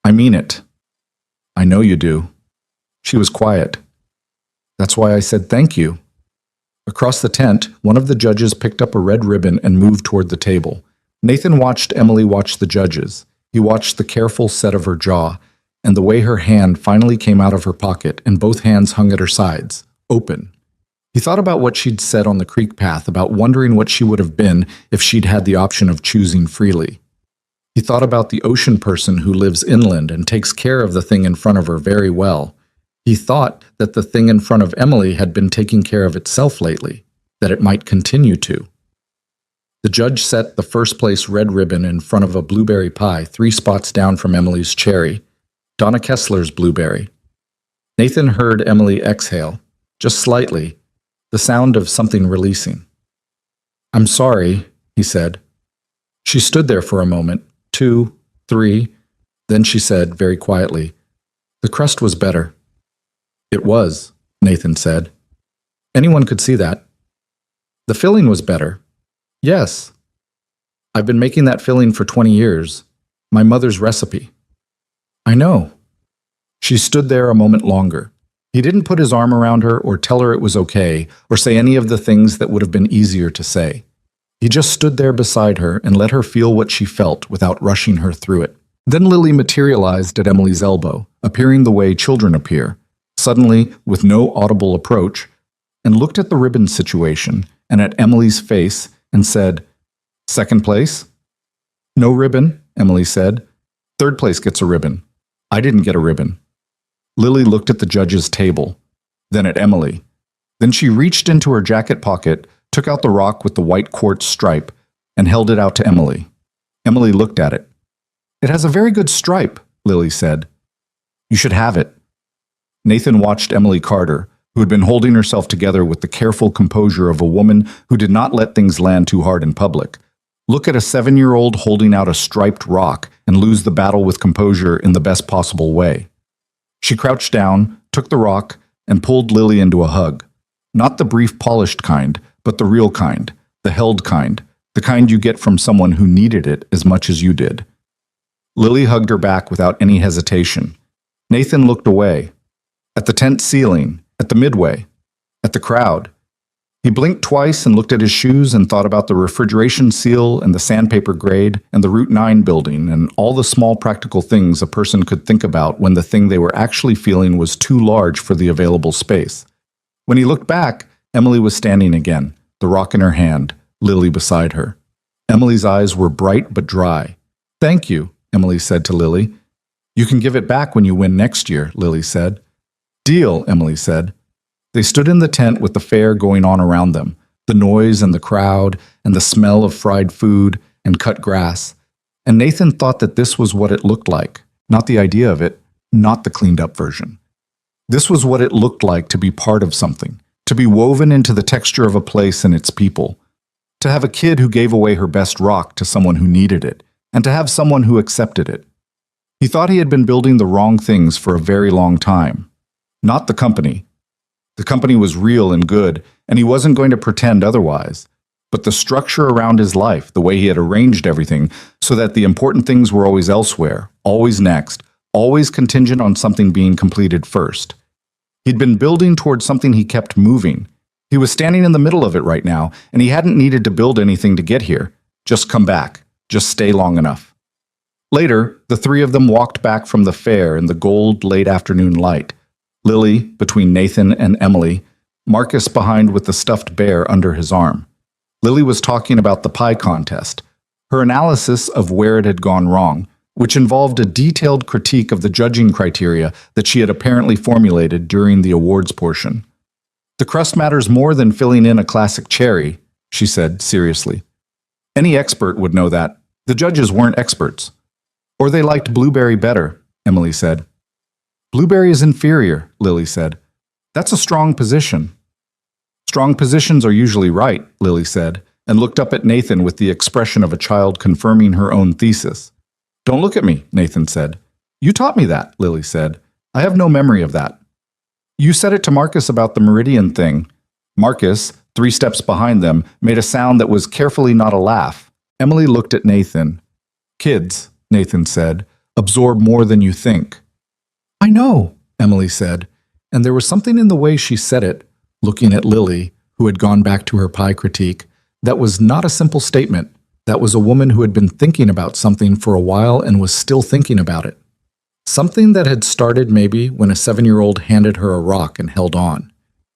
"I mean it." "I know you do." She was quiet. "That's why I said thank you." Across the tent, one of the judges picked up a red ribbon and moved toward the table. Nathan watched Emily watch the judges. He watched the careful set of her jaw, and the way her hand finally came out of her pocket and both hands hung at her sides, open. He thought about what she'd said on the creek path, about wondering what she would have been if she'd had the option of choosing freely. He thought about the ocean person who lives inland and takes care of the thing in front of her very well. He thought that the thing in front of Emily had been taking care of itself lately, that it might continue to. The judge set the first place red ribbon in front of a blueberry pie 3 spots down from Emily's cherry, Donna Kessler's blueberry. Nathan heard Emily exhale, just slightly, the sound of something releasing. "I'm sorry," he said. She stood there for a moment, 2, 3, then she said very quietly, "The crust was better." "It was," Nathan said. "Anyone could see that." "The filling was better." "Yes. I've been making that filling for 20 years. My mother's recipe." "I know." She stood there a moment longer. He didn't put his arm around her or tell her it was okay or say any of the things that would have been easier to say. He just stood there beside her and let her feel what she felt without rushing her through it. Then Lily materialized at Emily's elbow, appearing the way children appear, suddenly with no audible approach, and looked at the ribbon situation and at Emily's face and said, "Second place?" "No ribbon," Emily said. "Third place gets a ribbon. I didn't get a ribbon." Lily looked at the judge's table, then at Emily. Then she reached into her jacket pocket, took out the rock with the white quartz stripe, and held it out to Emily. Emily looked at it. "It has a very good stripe," Lily said. "You should have it." Nathan watched Emily Carter, who had been holding herself together with the careful composure of a woman who did not let things land too hard in public, look at a 7-year-old holding out a striped rock and lose the battle with composure in the best possible way. She crouched down, took the rock, and pulled Lily into a hug. Not the brief, polished kind, but the real kind, the held kind, the kind you get from someone who needed it as much as you did. Lily hugged her back without any hesitation. Nathan looked away. At the tent ceiling, at the midway, at the crowd. He blinked twice and looked at his shoes and thought about the refrigeration seal and the sandpaper grade and the Route 9 building and all the small practical things a person could think about when the thing they were actually feeling was too large for the available space. When he looked back, Emily was standing again, the rock in her hand, Lily beside her. Emily's eyes were bright but dry. "Thank you," Emily said to Lily. "You can give it back when you win next year," Lily said. "Deal," Emily said. They stood in the tent with the fair going on around them, the noise and the crowd and the smell of fried food and cut grass. And Nathan thought that this was what it looked like, not the idea of it, not the cleaned-up version. This was what it looked like to be part of something, to be woven into the texture of a place and its people, to have a kid who gave away her best rock to someone who needed it, and to have someone who accepted it. He thought he had been building the wrong things for a very long time. Not the company. The company was real and good, and he wasn't going to pretend otherwise. But the structure around his life, the way he had arranged everything, so that the important things were always elsewhere, always next, always contingent on something being completed first. He'd been building towards something he kept moving. He was standing in the middle of it right now, and he hadn't needed to build anything to get here. Just come back. Just stay long enough. Later, the three of them walked back from the fair in the gold late afternoon light. Lily between Nathan and Emily, Marcus behind with the stuffed bear under his arm. Lily was talking about the pie contest, her analysis of where it had gone wrong, which involved a detailed critique of the judging criteria that she had apparently formulated during the awards portion. "The crust matters more than filling in a classic cherry," she said seriously. "Any expert would know that. The judges weren't experts. Or they liked blueberry better," Emily said. "Blueberry is inferior," Lily said. "That's a strong position." "Strong positions are usually right," Lily said, and looked up at Nathan with the expression of a child confirming her own thesis. "Don't look at me," Nathan said. "You taught me that," Lily said. "I have no memory of that." "You said it to Marcus about the meridian thing." Marcus, 3 steps behind them, made a sound that was carefully not a laugh. Emily looked at Nathan. "Kids," Nathan said, "absorb more than you think." "I know," Emily said, and there was something in the way she said it, looking at Lily, who had gone back to her pie critique, that was not a simple statement. That was a woman who had been thinking about something for a while and was still thinking about it. Something that had started maybe when a 7-year-old handed her a rock and held on.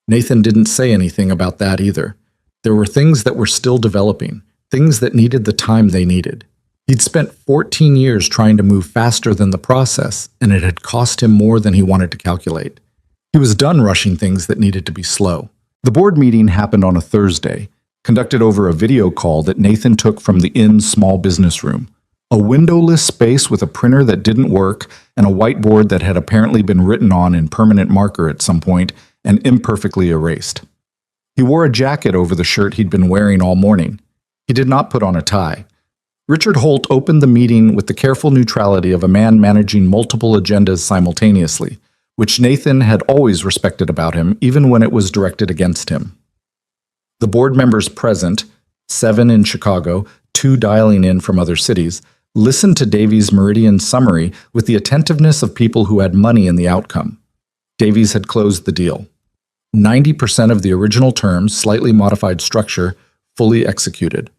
Nathan didn't say anything about that either. There were things that were still developing, things that needed the time they needed. He'd spent 14 years trying to move faster than the process, and it had cost him more than he wanted to calculate. He was done rushing things that needed to be slow. The board meeting happened on a Thursday, conducted over a video call that Nathan took from the inn's small business room. A windowless space with a printer that didn't work and a whiteboard that had apparently been written on in permanent marker at some point and imperfectly erased. He wore a jacket over the shirt he'd been wearing all morning. He did not put on a tie. Richard Holt opened the meeting with the careful neutrality of a man managing multiple agendas simultaneously, which Nathan had always respected about him, even when it was directed against him. The board members present, 7 in Chicago, 2 dialing in from other cities, listened to Davies' meridian summary with the attentiveness of people who had money in the outcome. Davies had closed the deal. 90% of the original terms, slightly modified structure, fully executed.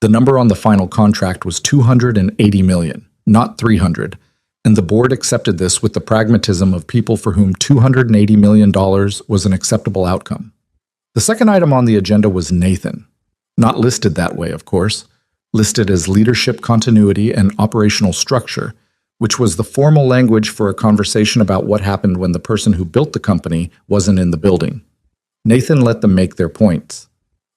The number on the final contract was $280 million, not $300, and the board accepted this with the pragmatism of people for whom $280 million was an acceptable outcome. The second item on the agenda was Nathan. Not listed that way, of course, listed as leadership continuity and operational structure, which was the formal language for a conversation about what happened when the person who built the company wasn't in the building. Nathan let them make their points.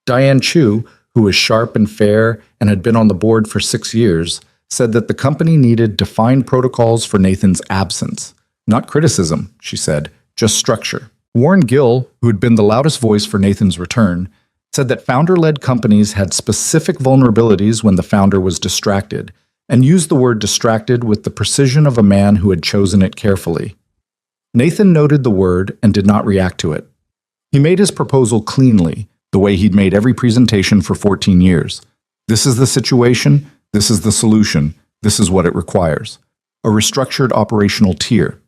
Diane Chu, who was sharp and fair and had been on the board for 6 years, said that the company needed defined protocols for Nathan's absence. Not criticism, she said, just structure. Warren Gill, who had been the loudest voice for Nathan's return, said that founder-led companies had specific vulnerabilities when the founder was distracted, and used the word distracted with the precision of a man who had chosen it carefully. Nathan noted the word and did not react to it. He made his proposal cleanly, the way he'd made every presentation for 14 years. This is the situation, this is the solution, this is what it requires. A restructured operational tier.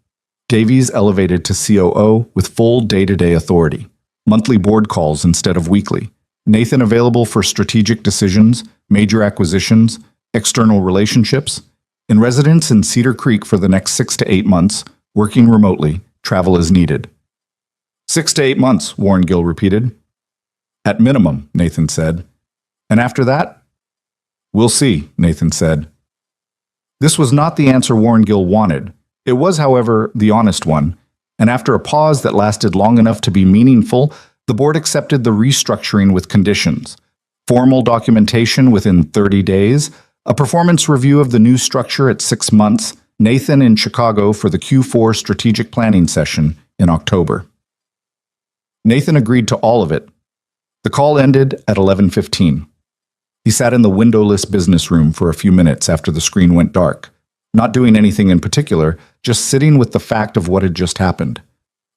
Davies elevated to COO with full day-to-day authority. Monthly board calls instead of weekly. Nathan available for strategic decisions, major acquisitions, external relationships. In residence in Cedar Creek for the next 6 to 8 months, working remotely, travel as needed. 6 to 8 months, Warren Gill repeated. At minimum, Nathan said. And after that? We'll see, Nathan said. This was not the answer Warren Gill wanted. It was, however, the honest one, and after a pause that lasted long enough to be meaningful, the board accepted the restructuring with conditions. Formal documentation within 30 days, a performance review of the new structure at 6 months, Nathan in Chicago for the Q4 strategic planning session in October. Nathan agreed to all of it. The call ended at 11:15. He sat in the windowless business room for a few minutes after the screen went dark, not doing anything in particular, just sitting with the fact of what had just happened.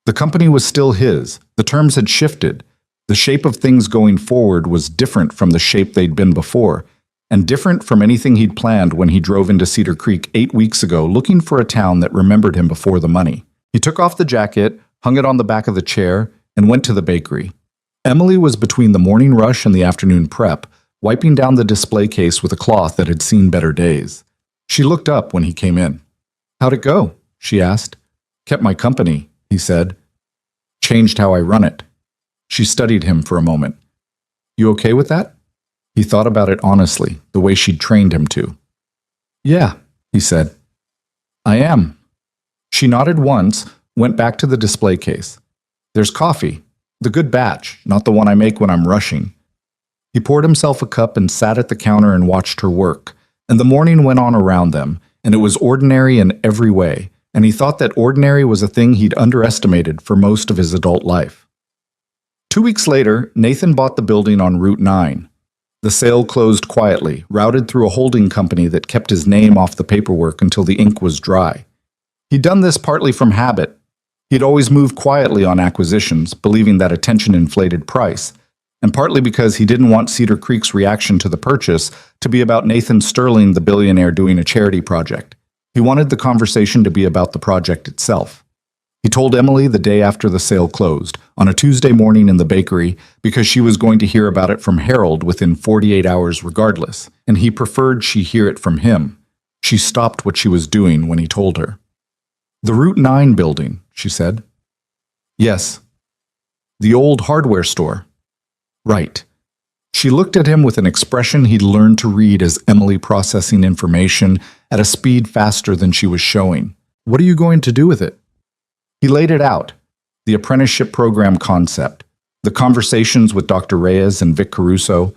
The company was still his. The terms had shifted. The shape of things going forward was different from the shape they'd been before, and different from anything he'd planned when he drove into Cedar Creek 8 weeks ago looking for a town that remembered him before the money. He took off the jacket, hung it on the back of the chair, and went to the bakery. Emily was between the morning rush and the afternoon prep, wiping down the display case with a cloth that had seen better days. She looked up when he came in. "How'd it go?" she asked. "Kept my company," he said. "Changed how I run it." She studied him for a moment. "You okay with that?" He thought about it honestly, the way she'd trained him to. "Yeah," he said. "I am." She nodded once, went back to the display case. "There's coffee. The good batch, not the one I make when I'm rushing." He poured himself a cup and sat at the counter and watched her work, and the morning went on around them, and it was ordinary in every way, and he thought that ordinary was a thing he'd underestimated for most of his adult life. 2 weeks later, Nathan bought the building on Route 9. The sale closed quietly, routed through a holding company that kept his name off the paperwork until the ink was dry. He'd done this partly from habit. He'd always moved quietly on acquisitions, believing that attention inflated price, and partly because he didn't want Cedar Creek's reaction to the purchase to be about Nathan Sterling, the billionaire, doing a charity project. He wanted the conversation to be about the project itself. He told Emily the day after the sale closed, on a Tuesday morning in the bakery, because she was going to hear about it from Harold within 48 hours regardless, and he preferred she hear it from him. She stopped what she was doing when he told her. "The Route 9 building," she said. "Yes." "The old hardware store." "Right." She looked at him with an expression he'd learned to read as Emily processing information at a speed faster than she was showing. "What are you going to do with it?" He laid it out. The apprenticeship program concept, the conversations with Dr. Reyes and Vic Caruso,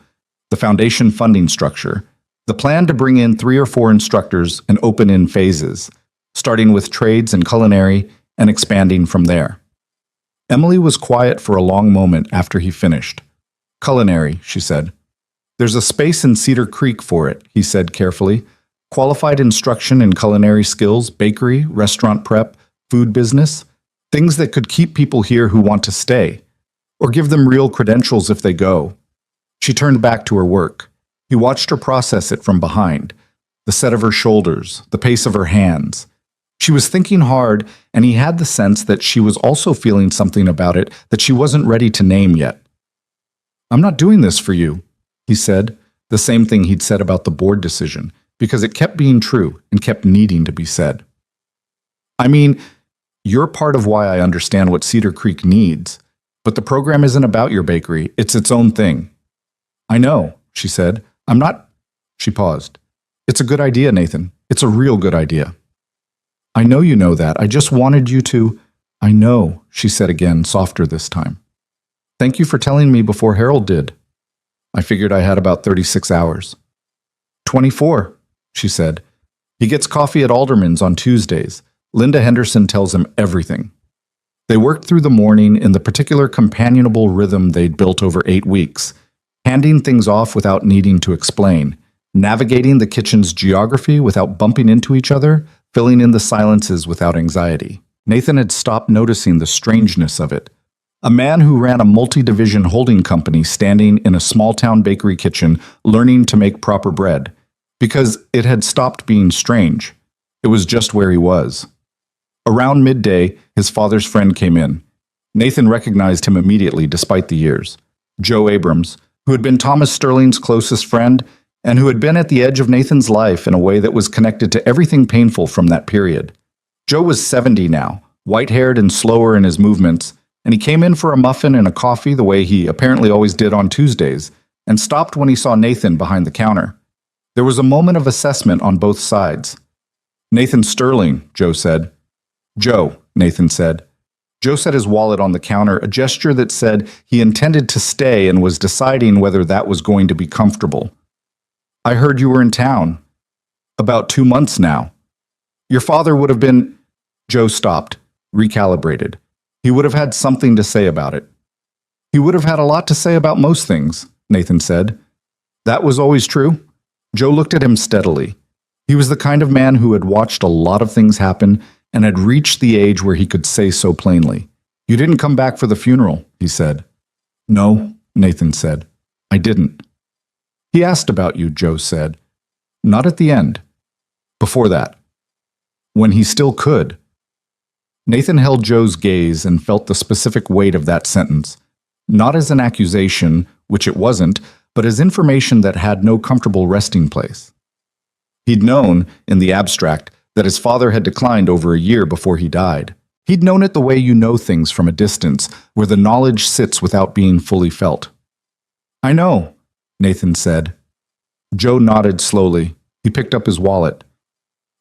the foundation funding structure, the plan to bring in 3 or 4 instructors and open in phases, starting with trades and culinary and expanding from there. Emily was quiet for a long moment after he finished. "Culinary," she said. "There's a space in Cedar Creek for it," he said carefully. "Qualified instruction in culinary skills, bakery, restaurant prep, food business, things that could keep people here who want to stay, or give them real credentials if they go." She turned back to her work. He watched her process it from behind, the set of her shoulders, the pace of her hands. She was thinking hard, and he had the sense that she was also feeling something about it that she wasn't ready to name yet. "I'm not doing this for you," he said, the same thing he'd said about the board decision, because it kept being true and kept needing to be said. "I mean, you're part of why I understand what Cedar Creek needs, but the program isn't about your bakery, it's its own thing." "I know," she said. "I'm not—" She paused. "It's a good idea, Nathan. It's a real good idea." "I know you know that. I just wanted you to—" "I know," she said again, softer this time. "Thank you for telling me before Harold did." "I figured I had about 36 hours. 24, she said. "He gets coffee at Alderman's on Tuesdays. Linda Henderson tells him everything." They worked through the morning in the particular companionable rhythm they'd built over 8 weeks, handing things off without needing to explain, navigating the kitchen's geography without bumping into each other, filling in the silences without anxiety. Nathan had stopped noticing the strangeness of it. A man who ran a multi-division holding company standing in a small-town bakery kitchen learning to make proper bread, because it had stopped being strange. It was just where he was. Around midday, his father's friend came in. Nathan recognized him immediately despite the years. Joe Abrams, who had been Thomas Sterling's closest friend, and who had been at the edge of Nathan's life in a way that was connected to everything painful from that period. Joe was 70 now, white-haired and slower in his movements, and he came in for a muffin and a coffee the way he apparently always did on Tuesdays, and stopped when he saw Nathan behind the counter. There was a moment of assessment on both sides. "Nathan Sterling," Joe said. "Joe," Nathan said. Joe set his wallet on the counter, a gesture that said he intended to stay and was deciding whether that was going to be comfortable. "I heard you were in town. About 2 months now. Your father would have been—" Joe stopped, recalibrated. He would have had something to say about it. "He would have had a lot to say about most things," Nathan said. "That was always true?" Joe looked at him steadily. He was the kind of man who had watched a lot of things happen and had reached the age where he could say so plainly. "You didn't come back for the funeral," he said. "No," Nathan said. "I didn't." "He asked about you," Joe said. "Not at the end. Before that. When he still could." Nathan held Joe's gaze and felt the specific weight of that sentence, not as an accusation, which it wasn't, but as information that had no comfortable resting place. He'd known, in the abstract, that his father had declined over a year before he died. He'd known it the way you know things from a distance, where the knowledge sits without being fully felt. "I know," Nathan said. Joe nodded slowly. He picked up his wallet.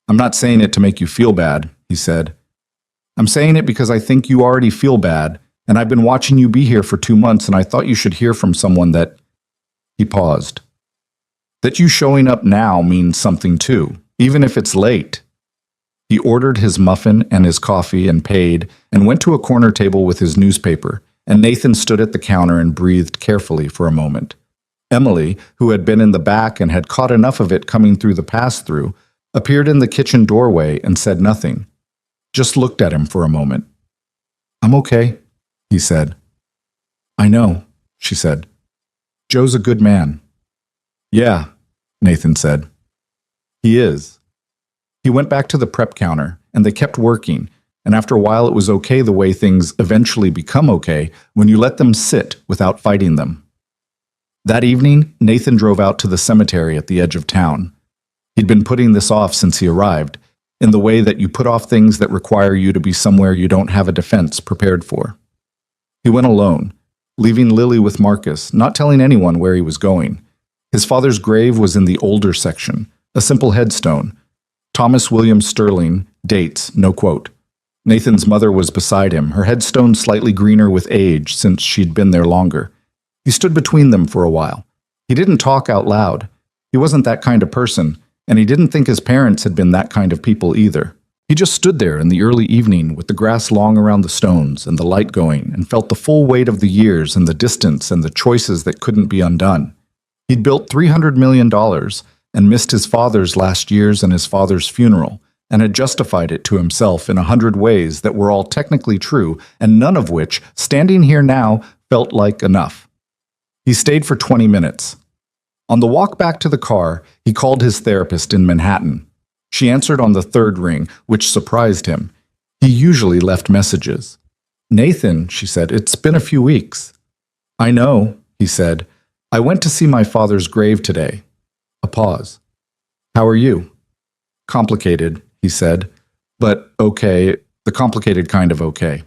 "I'm not saying it to make you feel bad," he said. "I'm saying it because I think you already feel bad, and I've been watching you be here for 2 months, and I thought you should hear from someone that—" He paused. "That you showing up now means something too, even if it's late." He ordered his muffin and his coffee and paid, and went to a corner table with his newspaper, and Nathan stood at the counter and breathed carefully for a moment. Emily, who had been in the back and had caught enough of it coming through the pass-through, appeared in the kitchen doorway and said nothing. Just looked at him for a moment. "I'm okay," he said. "I know," she said. "Joe's a good man." "Yeah," Nathan said. "He is." He went back to the prep counter, and they kept working, and after a while it was okay the way things eventually become okay when you let them sit without fighting them. That evening, Nathan drove out to the cemetery at the edge of town. He'd been putting this off since he arrived, in the way that you put off things that require you to be somewhere you don't have a defense prepared for. He went alone, leaving Lily with Marcus, not telling anyone where he was going. His father's grave was in the older section, a simple headstone. Thomas William Sterling, dates, no quote. Nathan's mother was beside him, her headstone slightly greener with age since she'd been there longer. He stood between them for a while. He didn't talk out loud. He wasn't that kind of person, and he didn't think his parents had been that kind of people either. He just stood there in the early evening with the grass long around the stones and the light going, and felt the full weight of the years and the distance and the choices that couldn't be undone. He'd built $300 million and missed his father's last years and his father's funeral, and had justified it to himself in 100 ways that were all technically true, and none of which, standing here now, felt like enough. He stayed for 20 minutes. On the walk back to the car, he called his therapist in Manhattan. She answered on the third ring, which surprised him. He usually left messages. "Nathan," she said, "it's been a few weeks." "I know," he said. "I went to see my father's grave today." A pause. "How are you?" "Complicated," he said. "But okay, the complicated kind of okay."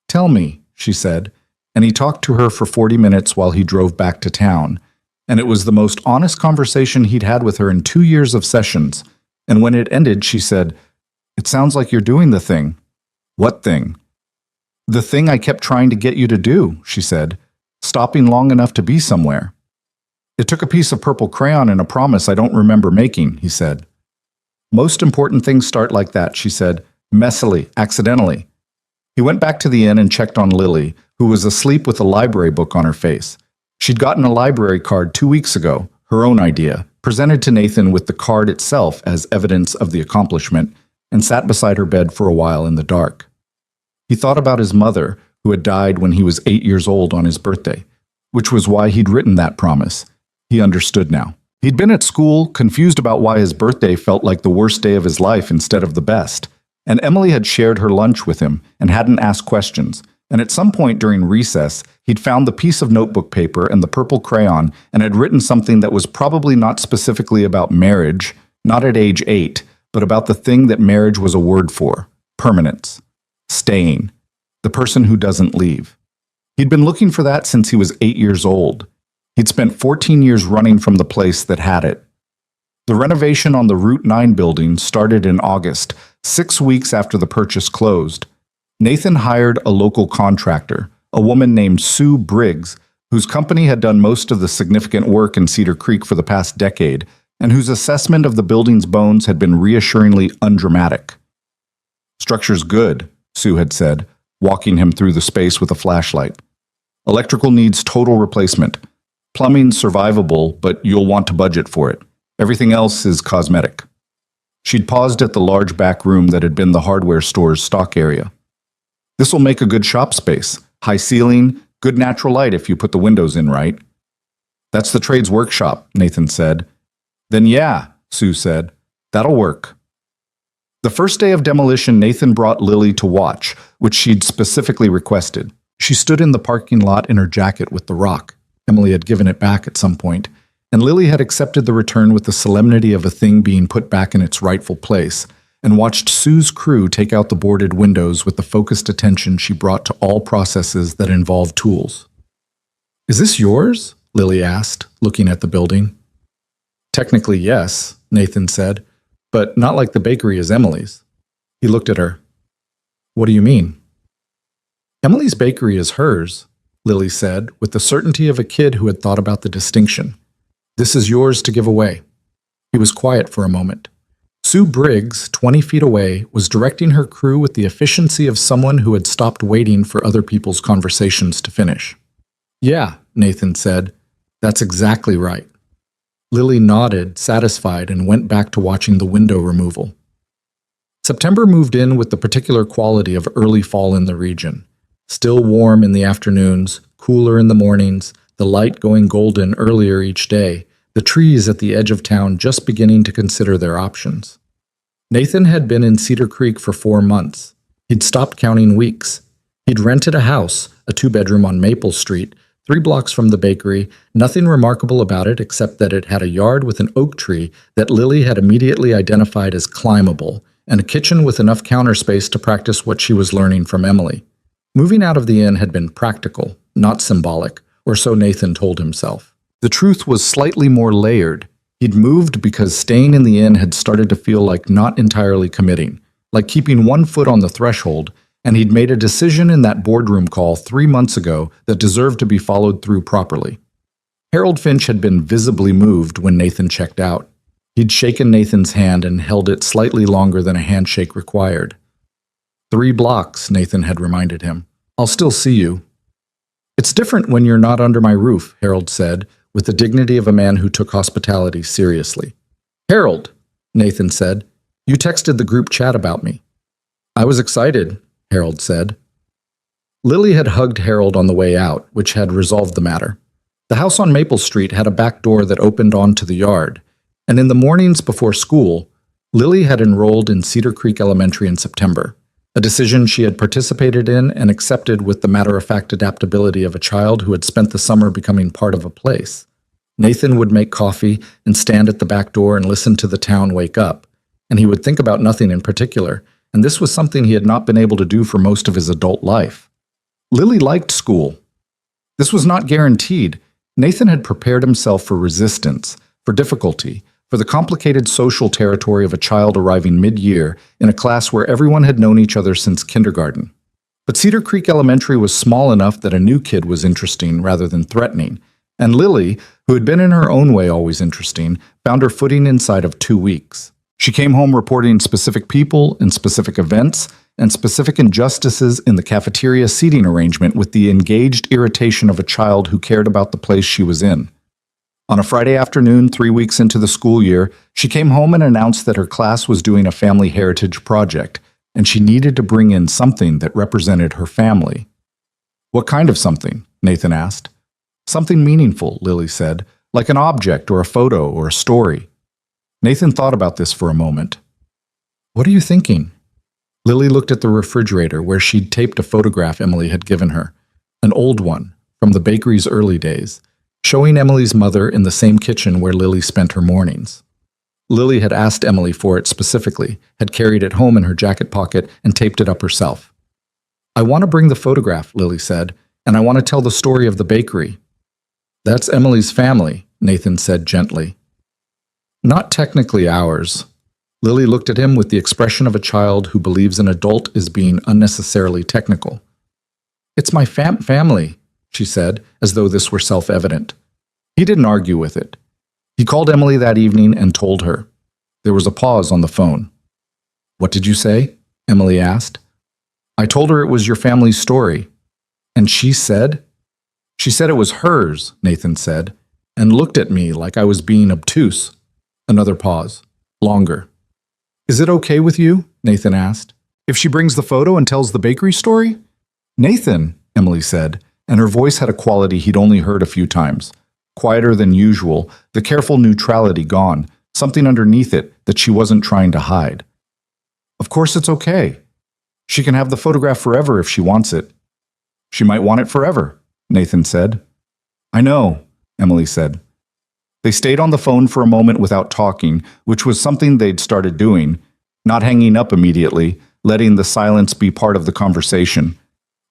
"Tell me," she said, and he talked to her for 40 minutes while he drove back to town, and it was the most honest conversation he'd had with her in 2 years of sessions, and when it ended, she said, "It sounds like you're doing the thing." "What thing?" "The thing I kept trying to get you to do," she said, "stopping long enough to be somewhere." "It took a piece of purple crayon and a promise I don't remember making," he said. "Most important things start like that," she said, "messily, accidentally." He went back to the inn and checked on Lily, who was asleep with a library book on her face. She'd gotten a library card 2 weeks ago, her own idea, presented to Nathan with the card itself as evidence of the accomplishment, and sat beside her bed for a while in the dark. He thought about his mother, who had died when he was 8 years old on his birthday, which was why he'd written that promise. He understood now. He'd been at school, confused about why his birthday felt like the worst day of his life instead of the best. And Emily had shared her lunch with him and hadn't asked questions. And at some point during recess, he'd found the piece of notebook paper and the purple crayon and had written something that was probably not specifically about marriage, not at age 8, but about the thing that marriage was a word for: permanence, staying, the person who doesn't leave. He'd been looking for that since he was 8 years old. He'd spent 14 years running from the place that had it. The renovation on the Route 9 building started in August, 6 weeks after the purchase closed. Nathan hired a local contractor, a woman named Sue Briggs, whose company had done most of the significant work in Cedar Creek for the past decade, and whose assessment of the building's bones had been reassuringly undramatic. "Structure's good," Sue had said, walking him through the space with a flashlight. "Electrical needs total replacement. Plumbing's survivable, but you'll want to budget for it. Everything else is cosmetic." She'd paused at the large back room that had been the hardware store's stock area. "This'll make a good shop space. High ceiling, good natural light if you put the windows in right." "That's the trade's workshop," Nathan said. "Then yeah," Sue said. "That'll work." The first day of demolition, Nathan brought Lily to watch, which she'd specifically requested. She stood in the parking lot in her jacket with the rock. Emily had given it back at some point, and Lily had accepted the return with the solemnity of a thing being put back in its rightful place, and watched Sue's crew take out the boarded windows with the focused attention she brought to all processes that involved tools. "Is this yours?" Lily asked, looking at the building. "Technically, yes," Nathan said, "but not like the bakery is Emily's." He looked at her. "What do you mean?" "Emily's bakery is hers," Lily said, with the certainty of a kid who had thought about the distinction. "This is yours to give away." He was quiet for a moment. Sue Briggs, 20 feet away, was directing her crew with the efficiency of someone who had stopped waiting for other people's conversations to finish. "Yeah," Nathan said, "that's exactly right." Lily nodded, satisfied, and went back to watching the window removal. September moved in with the particular quality of early fall in the region. Still warm in the afternoons, cooler in the mornings, the light going golden earlier each day, the trees at the edge of town just beginning to consider their options. Nathan had been in Cedar Creek for 4 months. He'd stopped counting weeks. He'd rented a house, a 2-bedroom on Maple Street, 3 blocks from the bakery, nothing remarkable about it except that it had a yard with an oak tree that Lily had immediately identified as climbable, and a kitchen with enough counter space to practice what she was learning from Emily. Moving out of the inn had been practical, not symbolic, or so Nathan told himself. The truth was slightly more layered. He'd moved because staying in the inn had started to feel like not entirely committing, like keeping one foot on the threshold, and he'd made a decision in that boardroom call 3 months ago that deserved to be followed through properly. Harold Finch had been visibly moved when Nathan checked out. He'd shaken Nathan's hand and held it slightly longer than a handshake required. 3 blocks, Nathan had reminded him. "I'll still see you." "It's different when you're not under my roof," Harold said, with the dignity of a man who took hospitality seriously. "Harold," Nathan said, "you texted the group chat about me." "I was excited," Harold said. Lily had hugged Harold on the way out, which had resolved the matter. The house on Maple Street had a back door that opened onto the yard, and in the mornings before school, Lily had enrolled in Cedar Creek Elementary in September, a decision she had participated in and accepted with the matter-of-fact adaptability of a child who had spent the summer becoming part of a place. Nathan would make coffee and stand at the back door and listen to the town wake up, and he would think about nothing in particular, and this was something he had not been able to do for most of his adult life. Lily liked school. This was not guaranteed. Nathan had prepared himself for resistance, for difficulty, for the complicated social territory of a child arriving mid-year in a class where everyone had known each other since kindergarten. But Cedar Creek Elementary was small enough that a new kid was interesting rather than threatening, and Lily, who had been in her own way always interesting, found her footing inside of 2 weeks. She came home reporting specific people and specific events, and specific injustices in the cafeteria seating arrangement with the engaged irritation of a child who cared about the place she was in. On a Friday afternoon, 3 weeks into the school year, she came home and announced that her class was doing a family heritage project, and she needed to bring in something that represented her family. "What kind of something?" Nathan asked. "Something meaningful," Lily said, "like an object or a photo or a story." Nathan thought about this for a moment. "What are you thinking?" Lily looked at the refrigerator where she'd taped a photograph Emily had given her, an old one from the bakery's early days, showing Emily's mother in the same kitchen where Lily spent her mornings. Lily had asked Emily for it specifically, had carried it home in her jacket pocket, and taped it up herself. "I want to bring the photograph," Lily said, "and I want to tell the story of the bakery." "That's Emily's family," Nathan said gently. "Not technically ours." Lily looked at him with the expression of a child who believes an adult is being unnecessarily technical. "It's my family," she said, as though this were self-evident. He didn't argue with it. He called Emily that evening and told her. There was a pause on the phone. "What did you say?" Emily asked. "I told her it was your family's story." "And she said?" "She said it was hers," Nathan said, and looked at me like I was being obtuse. Another pause. Longer. "Is it okay with you?" Nathan asked. "If she brings the photo and tells the bakery story?" "Nathan," Emily said, and her voice had a quality he'd only heard a few times. Quieter than usual, the careful neutrality gone, something underneath it that she wasn't trying to hide. "Of course it's okay. She can have the photograph forever if she wants it." "She might want it forever," Nathan said. "I know," Emily said. They stayed on the phone for a moment without talking, which was something they'd started doing, not hanging up immediately, letting the silence be part of the conversation.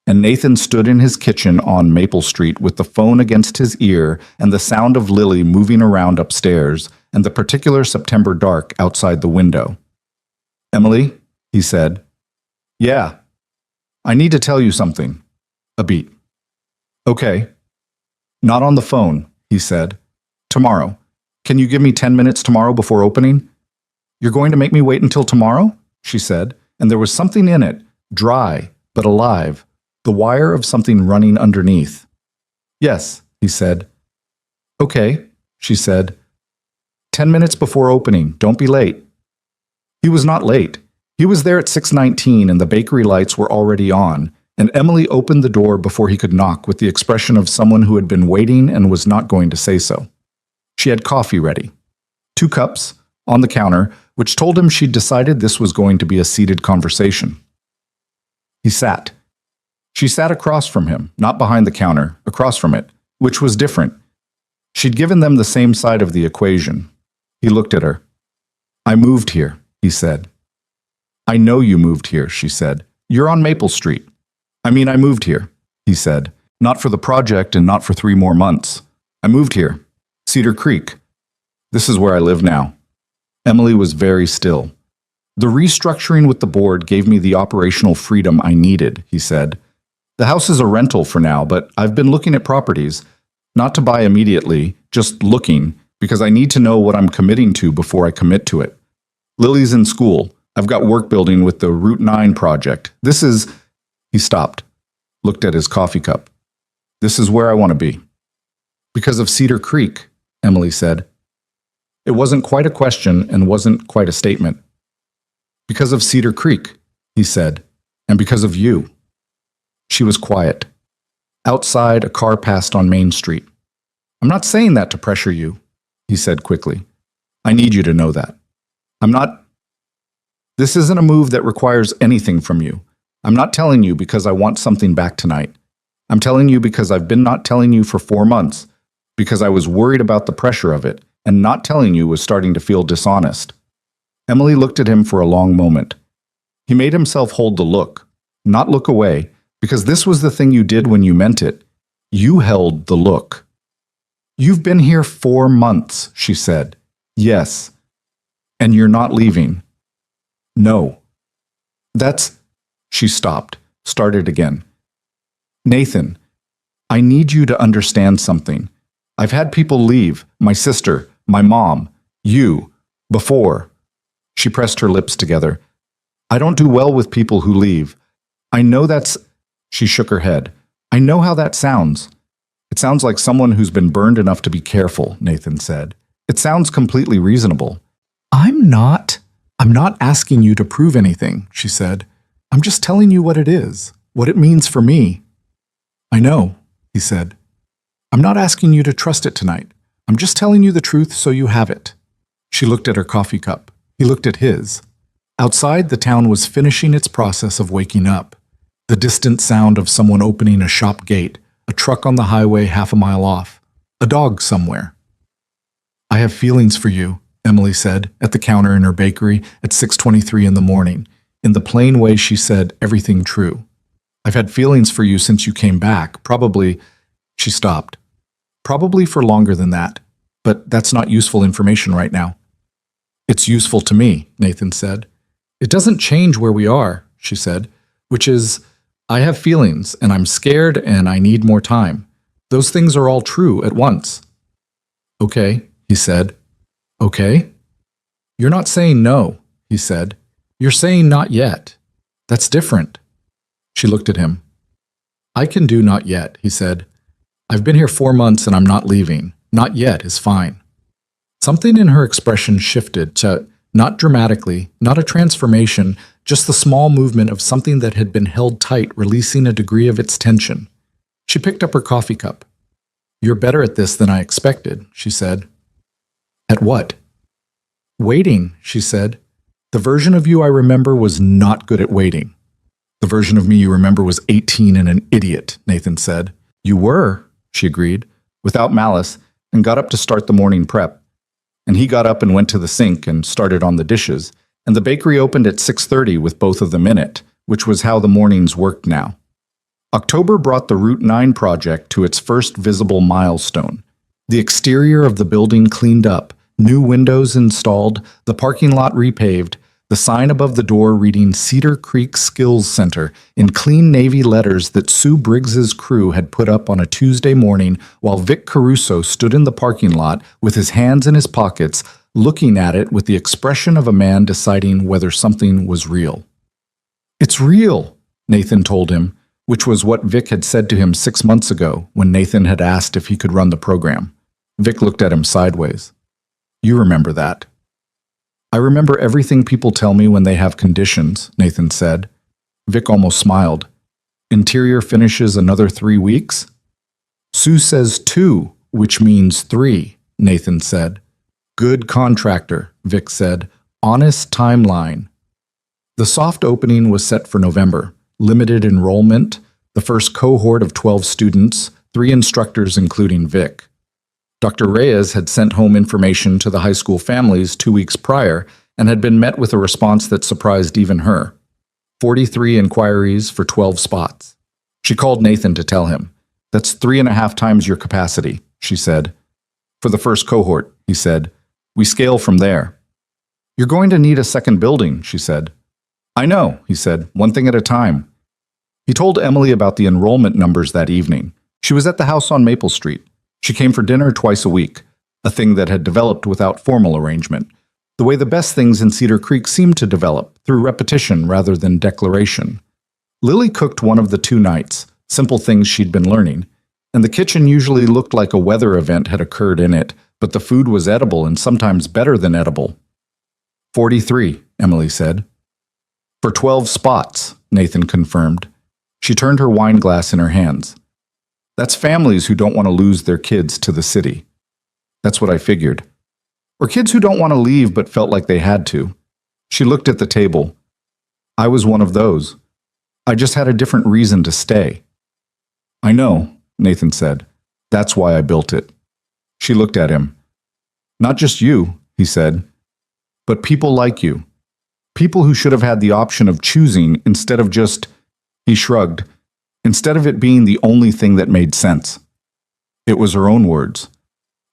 And Nathan stood in his kitchen on Maple Street with the phone against his ear and the sound of Lily moving around upstairs and the particular September dark outside the window. "Emily," he said. "Yeah. I need to tell you something." A beat. "Okay." "Not on the phone," he said. "Tomorrow. Can you give me 10 minutes tomorrow before opening?" "You're going to make me wait until tomorrow?" she said, and there was something in it, dry but alive, the wire of something running underneath. "Yes," he said. "Okay," she said. 10 minutes before opening. Don't be late." He was not late. He was there at 6:19 and the bakery lights were already on, and Emily opened the door before he could knock with the expression of someone who had been waiting and was not going to say so. She had coffee ready. 2 cups, on the counter, which told him she'd decided this was going to be a seated conversation. He sat. She sat across from him, not behind the counter, across from it, which was different. She'd given them the same side of the equation. He looked at her. "I moved here," he said. "I know you moved here," she said. "You're on Maple Street." I moved here," he said. "Not for the project and not for 3 more months. I moved here. Cedar Creek. This is where I live now." Emily was very still. "The restructuring with the board gave me the operational freedom I needed," he said. "The house is a rental for now, but I've been looking at properties. Not to buy immediately, just looking, because I need to know what I'm committing to before I commit to it. Lily's in school. I've got work building with the Route 9 project. This is..." He stopped, looked at his coffee cup. "This is where I want to be." "Because of Cedar Creek," Emily said. It wasn't quite a question and wasn't quite a statement. "Because of Cedar Creek," he said, "and because of you." She was quiet. Outside, a car passed on Main Street. "I'm not saying that to pressure you," he said quickly. "I need you to know that. I'm not... This isn't a move that requires anything from you. I'm not telling you because I want something back tonight. I'm telling you because I've been not telling you for 4 months, because I was worried about the pressure of it, and not telling you was starting to feel dishonest." Emily looked at him for a long moment. He made himself hold the look, not look away, because this was the thing you did when you meant it. You held the look. "You've been here 4 months," she said. "Yes. And you're not leaving." "No." "That's..." She stopped, started again. "Nathan, I need you to understand something. I've had people leave, my sister, my mom, you, before." She pressed her lips together. I don't do well with people who leave. I know that's... She shook her head. I know how that sounds. It sounds like someone who's been burned enough to be careful, Nathan said. It sounds completely reasonable. I'm not asking you to prove anything, she said. I'm just telling you what it is, what it means for me. I know, he said. I'm not asking you to trust it tonight. I'm just telling you the truth so you have it. She looked at her coffee cup. He looked at his. Outside, the town was finishing its process of waking up. The distant sound of someone opening a shop gate, a truck on the highway half a mile off, a dog somewhere. I have feelings for you, Emily said, at the counter in her bakery at 6:23 in the morning. In the plain way she said everything true. I've had feelings for you since you came back, probably... She stopped. Probably for longer than that, but that's not useful information right now. It's useful to me, Nathan said. It doesn't change where we are, she said, which is, I have feelings and I'm scared and I need more time. Those things are all true at once. Okay, he said. Okay? You're not saying no, he said. You're saying not yet. That's different. She looked at him. I can do not yet, he said. I've been here 4 months and I'm not leaving. Not yet is fine. Something in her expression shifted to, not dramatically, not a transformation, just the small movement of something that had been held tight, releasing a degree of its tension. She picked up her coffee cup. You're better at this than I expected, she said. At what? Waiting, she said. The version of you I remember was not good at waiting. The version of me you remember was 18 and an idiot, Nathan said. You were, she agreed, without malice, and got up to start the morning prep. And he got up and went to the sink and started on the dishes, and the bakery opened at 6:30 with both of them in it, which was how the mornings worked now. October brought the Route 9 project to its first visible milestone. The exterior of the building cleaned up, new windows installed, the parking lot repaved, the sign above the door reading Cedar Creek Skills Center in clean navy letters that Sue Briggs's crew had put up on a Tuesday morning while Vic Caruso stood in the parking lot with his hands in his pockets, looking at it with the expression of a man deciding whether something was real. It's real, Nathan told him, which was what Vic had said to him 6 months ago when Nathan had asked if he could run the program. Vic looked at him sideways. You remember that. I remember everything people tell me when they have conditions, Nathan said. Vic almost smiled. Interior finishes another 3 weeks? Sue says 2, which means 3, Nathan said. Good contractor, Vic said. Honest timeline. The soft opening was set for November. Limited enrollment, the first cohort of 12 students, 3 instructors including Vic. Dr. Reyes had sent home information to the high school families 2 weeks prior and had been met with a response that surprised even her. 43 inquiries for 12 spots. She called Nathan to tell him. That's 3.5 times your capacity, she said. For the first cohort, he said. We scale from there. You're going to need a second building, she said. I know, he said, one thing at a time. He told Emily about the enrollment numbers that evening. She was at the house on Maple Street. She came for dinner twice a week, a thing that had developed without formal arrangement, the way the best things in Cedar Creek seemed to develop, through repetition rather than declaration. Lily cooked one of the 2 nights, simple things she'd been learning, and the kitchen usually looked like a weather event had occurred in it, but the food was edible and sometimes better than edible. 43, Emily said. For 12 spots, Nathan confirmed. She turned her wine glass in her hands. That's families who don't want to lose their kids to the city. That's what I figured. Or kids who don't want to leave but felt like they had to. She looked at the table. I was one of those. I just had a different reason to stay. I know, Nathan said. That's why I built it. She looked at him. Not just you, he said, but people like you. People who should have had the option of choosing instead of just, he shrugged, instead of it being the only thing that made sense. It was her own words.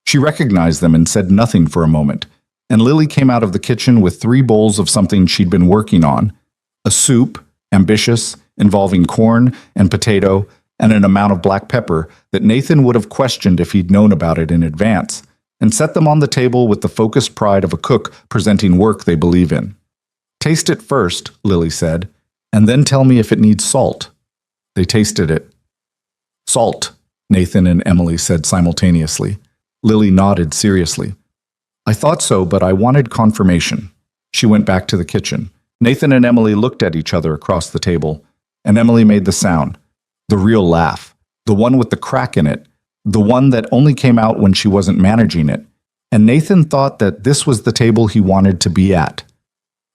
She recognized them and said nothing for a moment, and Lily came out of the kitchen with 3 bowls of something she'd been working on, a soup, ambitious, involving corn and potato and an amount of black pepper that Nathan would have questioned if he'd known about it in advance, and set them on the table with the focused pride of a cook presenting work they believe in. Taste it first, Lily said, and then tell me if it needs salt. They tasted it. Salt, Nathan and Emily said simultaneously. Lily nodded seriously. I thought so, but I wanted confirmation. She went back to the kitchen. Nathan and Emily looked at each other across the table, and Emily made the sound. The real laugh. The one with the crack in it. The one that only came out when she wasn't managing it. And Nathan thought that this was the table he wanted to be at.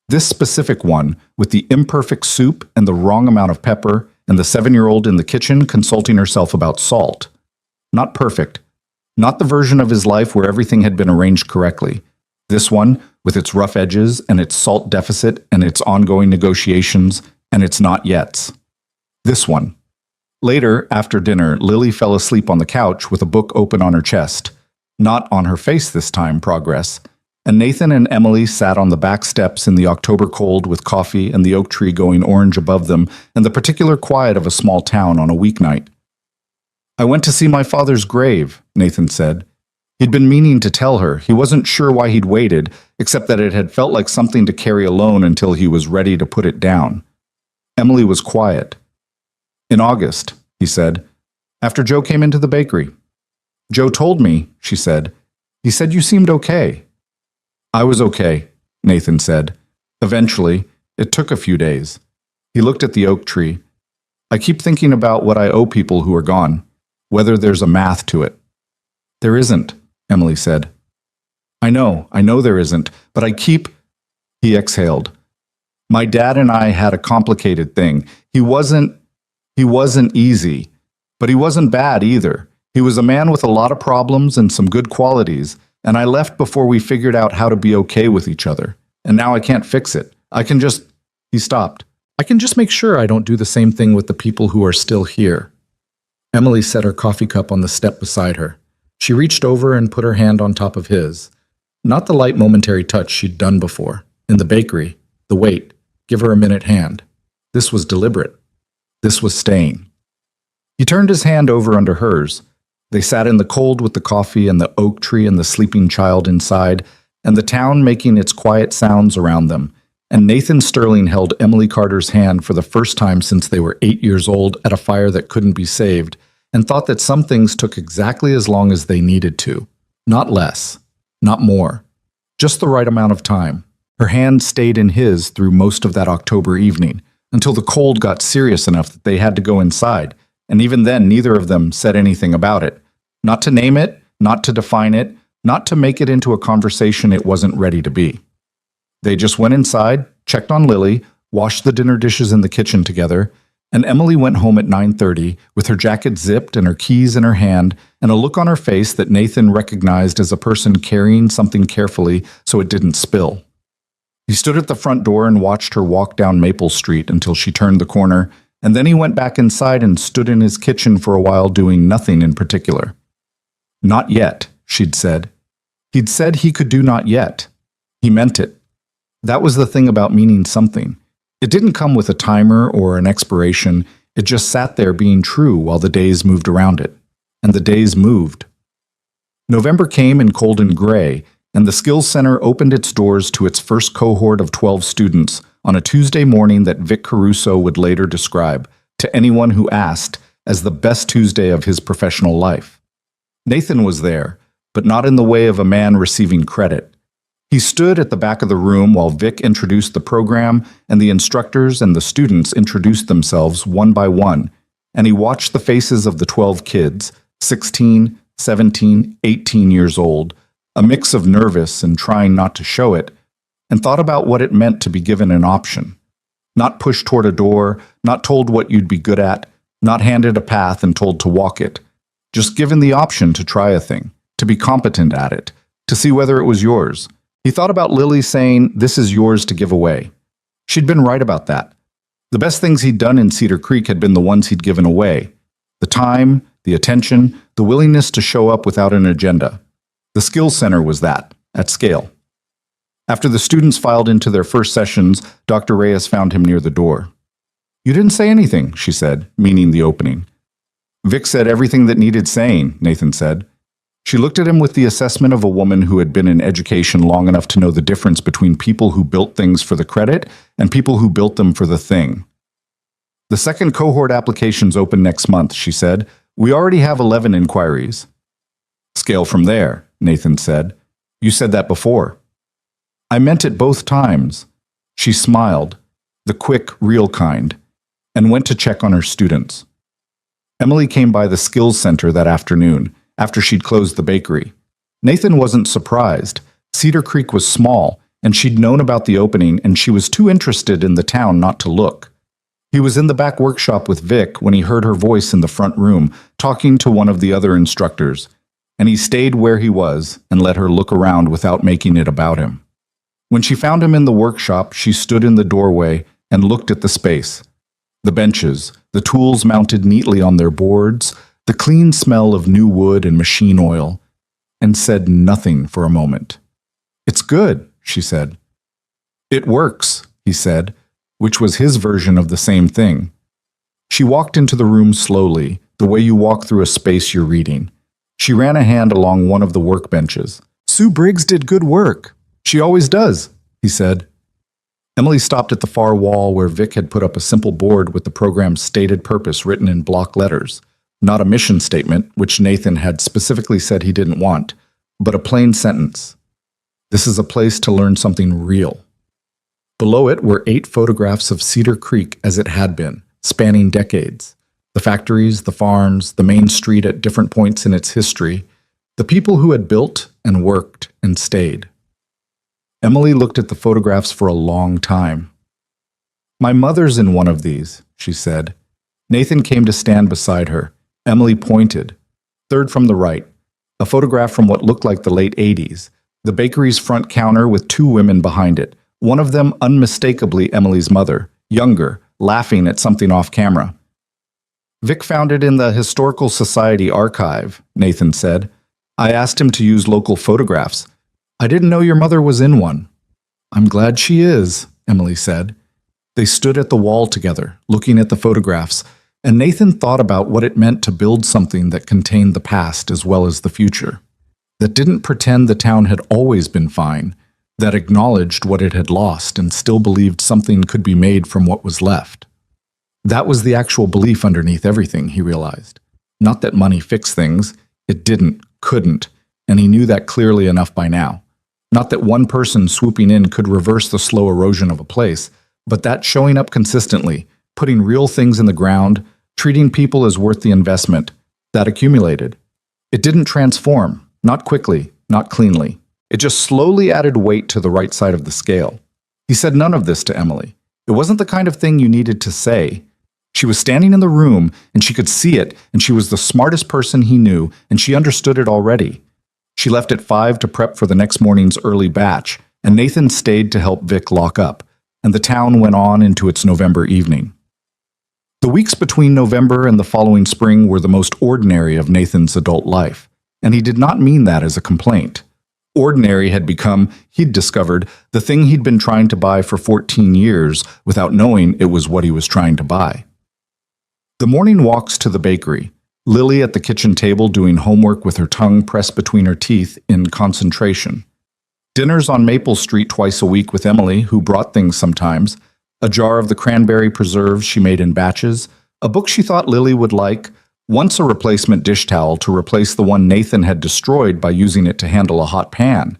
This specific one, with the imperfect soup and the wrong amount of pepper, and the 7-year-old in the kitchen consulting herself about salt. Not perfect. Not the version of his life where everything had been arranged correctly. This one, with its rough edges and its salt deficit and its ongoing negotiations and its not yets. This one. Later, after dinner, Lily fell asleep on the couch with a book open on her chest. Not on her face this time, progress. And Nathan and Emily sat on the back steps in the October cold with coffee and the oak tree going orange above them and the particular quiet of a small town on a weeknight. I went to see my father's grave, Nathan said. He'd been meaning to tell her. He wasn't sure why he'd waited, except that it had felt like something to carry alone until he was ready to put it down. Emily was quiet. In August, he said, after Joe came into the bakery. Joe told me, she said. He said you seemed okay. I was okay, Nathan said. Eventually, it took a few days. He looked at the oak tree. I keep thinking about what I owe people who are gone, whether there's a math to it. There isn't, Emily said. I know there isn't, but I keep... He exhaled. My dad and I had a complicated thing. He wasn't easy, but he wasn't bad either. He was a man with a lot of problems and some good qualities, and I left before we figured out how to be okay with each other. And now I can't fix it. I can just... He stopped. I can just make sure I don't do the same thing with the people who are still here. Emily set her coffee cup on the step beside her. She reached over and put her hand on top of his. Not the light momentary touch she'd done before. In the bakery, the wait, give her a minute hand. This was deliberate. This was staying. He turned his hand over under hers. They sat in the cold with the coffee and the oak tree and the sleeping child inside, and the town making its quiet sounds around them. And Nathan Sterling held Emily Carter's hand for the first time since they were 8 years old at a fire that couldn't be saved, and thought that some things took exactly as long as they needed to. Not less. Not more. Just the right amount of time. Her hand stayed in his through most of that October evening, until the cold got serious enough that they had to go inside, and even then neither of them said anything about it. Not to name it, not to define it, not to make it into a conversation it wasn't ready to be. They just went inside, checked on Lily, washed the dinner dishes in the kitchen together, and Emily went home at 9:30 with her jacket zipped and her keys in her hand and a look on her face that Nathan recognized as a person carrying something carefully so it didn't spill. He stood at the front door and watched her walk down Maple Street until she turned the corner, and then he went back inside and stood in his kitchen for a while doing nothing in particular. Not yet, she'd said. He'd said he could do not yet. He meant it. That was the thing about meaning something. It didn't come with a timer or an expiration. It just sat there being true while the days moved around it. And the days moved. November came in cold and gray, and the Skills Center opened its doors to its first cohort of 12 students on a Tuesday morning that Vic Caruso would later describe, to anyone who asked, as the best Tuesday of his professional life. Nathan was there, but not in the way of a man receiving credit. He stood at the back of the room while Vic introduced the program, and the instructors and the students introduced themselves one by one, and he watched the faces of the 12 kids, 16, 17, 18 years old, a mix of nervous and trying not to show it, and thought about what it meant to be given an option. Not pushed toward a door, not told what you'd be good at, not handed a path and told to walk it. Just given the option to try a thing, to be competent at it, to see whether it was yours. He thought about Lily saying, "This is yours to give away." She'd been right about that. The best things he'd done in Cedar Creek had been the ones he'd given away. The time, the attention, the willingness to show up without an agenda. The Skills Center was that, at scale. After the students filed into their first sessions, Dr. Reyes found him near the door. "You didn't say anything," she said, meaning the opening. "Vic said everything that needed saying," Nathan said. She looked at him with the assessment of a woman who had been in education long enough to know the difference between people who built things for the credit and people who built them for the thing. The second cohort applications open next month, she said. We already have 11 inquiries. Scale from there, Nathan said. You said that before. I meant it both times. She smiled, the quick, real kind, and went to check on her students. Emily came by the skills center that afternoon, after she'd closed the bakery. Nathan wasn't surprised. Cedar Creek was small, and she'd known about the opening, and she was too interested in the town not to look. He was in the back workshop with Vic when he heard her voice in the front room, talking to one of the other instructors, and he stayed where he was and let her look around without making it about him. When she found him in the workshop, she stood in the doorway and looked at the space. The benches, the tools mounted neatly on their boards, the clean smell of new wood and machine oil, and said nothing for a moment. It's good, she said. It works, he said, which was his version of the same thing. She walked into the room slowly, the way you walk through a space you're reading. She ran a hand along one of the workbenches. Sue Briggs did good work. She always does, he said. Emily stopped at the far wall where Vic had put up a simple board with the program's stated purpose written in block letters. Not a mission statement, which Nathan had specifically said he didn't want, but a plain sentence. This is a place to learn something real. Below it were 8 photographs of Cedar Creek as it had been, spanning decades. The factories, the farms, the main street at different points in its history, the people who had built and worked and stayed. Emily looked at the photographs for a long time. My mother's in one of these, she said. Nathan came to stand beside her. Emily pointed. Third from the right, a photograph from what looked like the late 80s, the bakery's front counter with 2 women behind it, one of them unmistakably Emily's mother, younger, laughing at something off camera. Vic found it in the Historical Society archive, Nathan said. I asked him to use local photographs. I didn't know your mother was in one. I'm glad she is, Emily said. They stood at the wall together, looking at the photographs, and Nathan thought about what it meant to build something that contained the past as well as the future, that didn't pretend the town had always been fine, that acknowledged what it had lost and still believed something could be made from what was left. That was the actual belief underneath everything, he realized. Not that money fixed things. It didn't, couldn't, and he knew that clearly enough by now. Not that one person swooping in could reverse the slow erosion of a place, but that showing up consistently, putting real things in the ground, treating people as worth the investment, that accumulated. It didn't transform, not quickly, not cleanly. It just slowly added weight to the right side of the scale. He said none of this to Emily. It wasn't the kind of thing you needed to say. She was standing in the room, and she could see it, and she was the smartest person he knew, and she understood it already. She left at 5 to prep for the next morning's early batch, and Nathan stayed to help Vic lock up, and the town went on into its November evening. The weeks between November and the following spring were the most ordinary of Nathan's adult life, and he did not mean that as a complaint. Ordinary had become, he'd discovered, the thing he'd been trying to buy for 14 years without knowing it was what he was trying to buy. The morning walks to the bakery, Lily at the kitchen table doing homework with her tongue pressed between her teeth in concentration. Dinners on Maple Street twice a week with Emily, who brought things sometimes, a jar of the cranberry preserves she made in batches, a book she thought Lily would like, once a replacement dish towel to replace the one Nathan had destroyed by using it to handle a hot pan,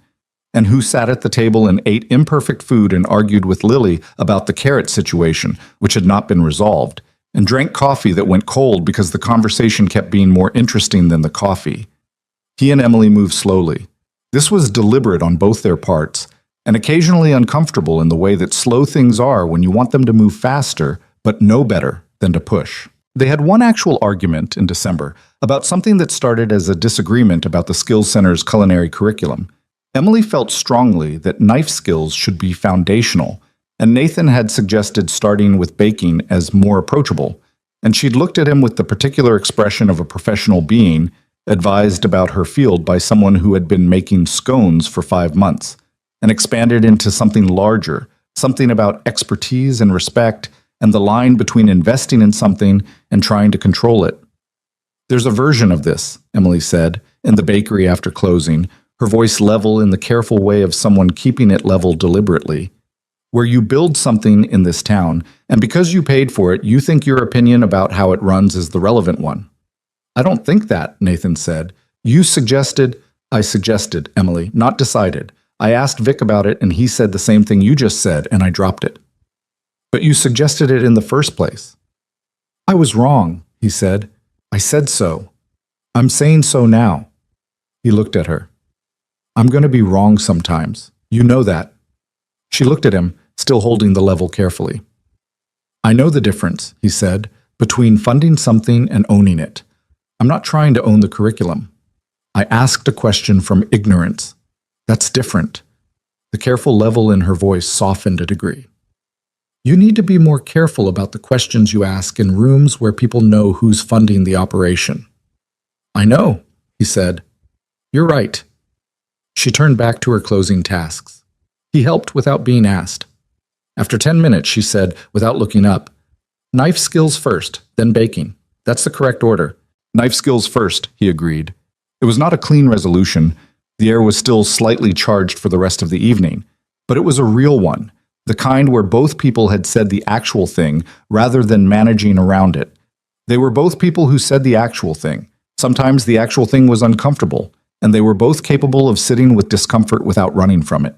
and who sat at the table and ate imperfect food and argued with Lily about the carrot situation, which had not been resolved, and drank coffee that went cold because the conversation kept being more interesting than the coffee. He and Emily moved slowly. This was deliberate on both their parts, and occasionally uncomfortable in the way that slow things are when you want them to move faster, but know better than to push. They had one actual argument in December about something that started as a disagreement about the Skills Center's culinary curriculum. Emily felt strongly that knife skills should be foundational, and Nathan had suggested starting with baking as more approachable, and she'd looked at him with the particular expression of a professional being, advised about her field by someone who had been making scones for 5 months, and expanded into something larger, something about expertise and respect, and the line between investing in something and trying to control it. There's a version of this, Emily said, in the bakery after closing, her voice level in the careful way of someone keeping it level deliberately, where you build something in this town, and because you paid for it, you think your opinion about how it runs is the relevant one. I don't think that, Nathan said. You suggested. I suggested, Emily, not decided. I asked Vic about it, and he said the same thing you just said, and I dropped it. But you suggested it in the first place. I was wrong, he said. I said so. I'm saying so now. He looked at her. I'm going to be wrong sometimes. You know that. She looked at him, still holding the level carefully. I know the difference, he said, between funding something and owning it. I'm not trying to own the curriculum. I asked a question from ignorance. That's different. The careful level in her voice softened a degree. You need to be more careful about the questions you ask in rooms where people know who's funding the operation. I know, he said. You're right. She turned back to her closing tasks. He helped without being asked. After 10 minutes, she said, without looking up, knife skills first, then baking. That's the correct order. Knife skills first, he agreed. It was not a clean resolution. The air was still slightly charged for the rest of the evening, but it was a real one, the kind where both people had said the actual thing rather than managing around it. They were both people who said the actual thing. Sometimes the actual thing was uncomfortable, and they were both capable of sitting with discomfort without running from it.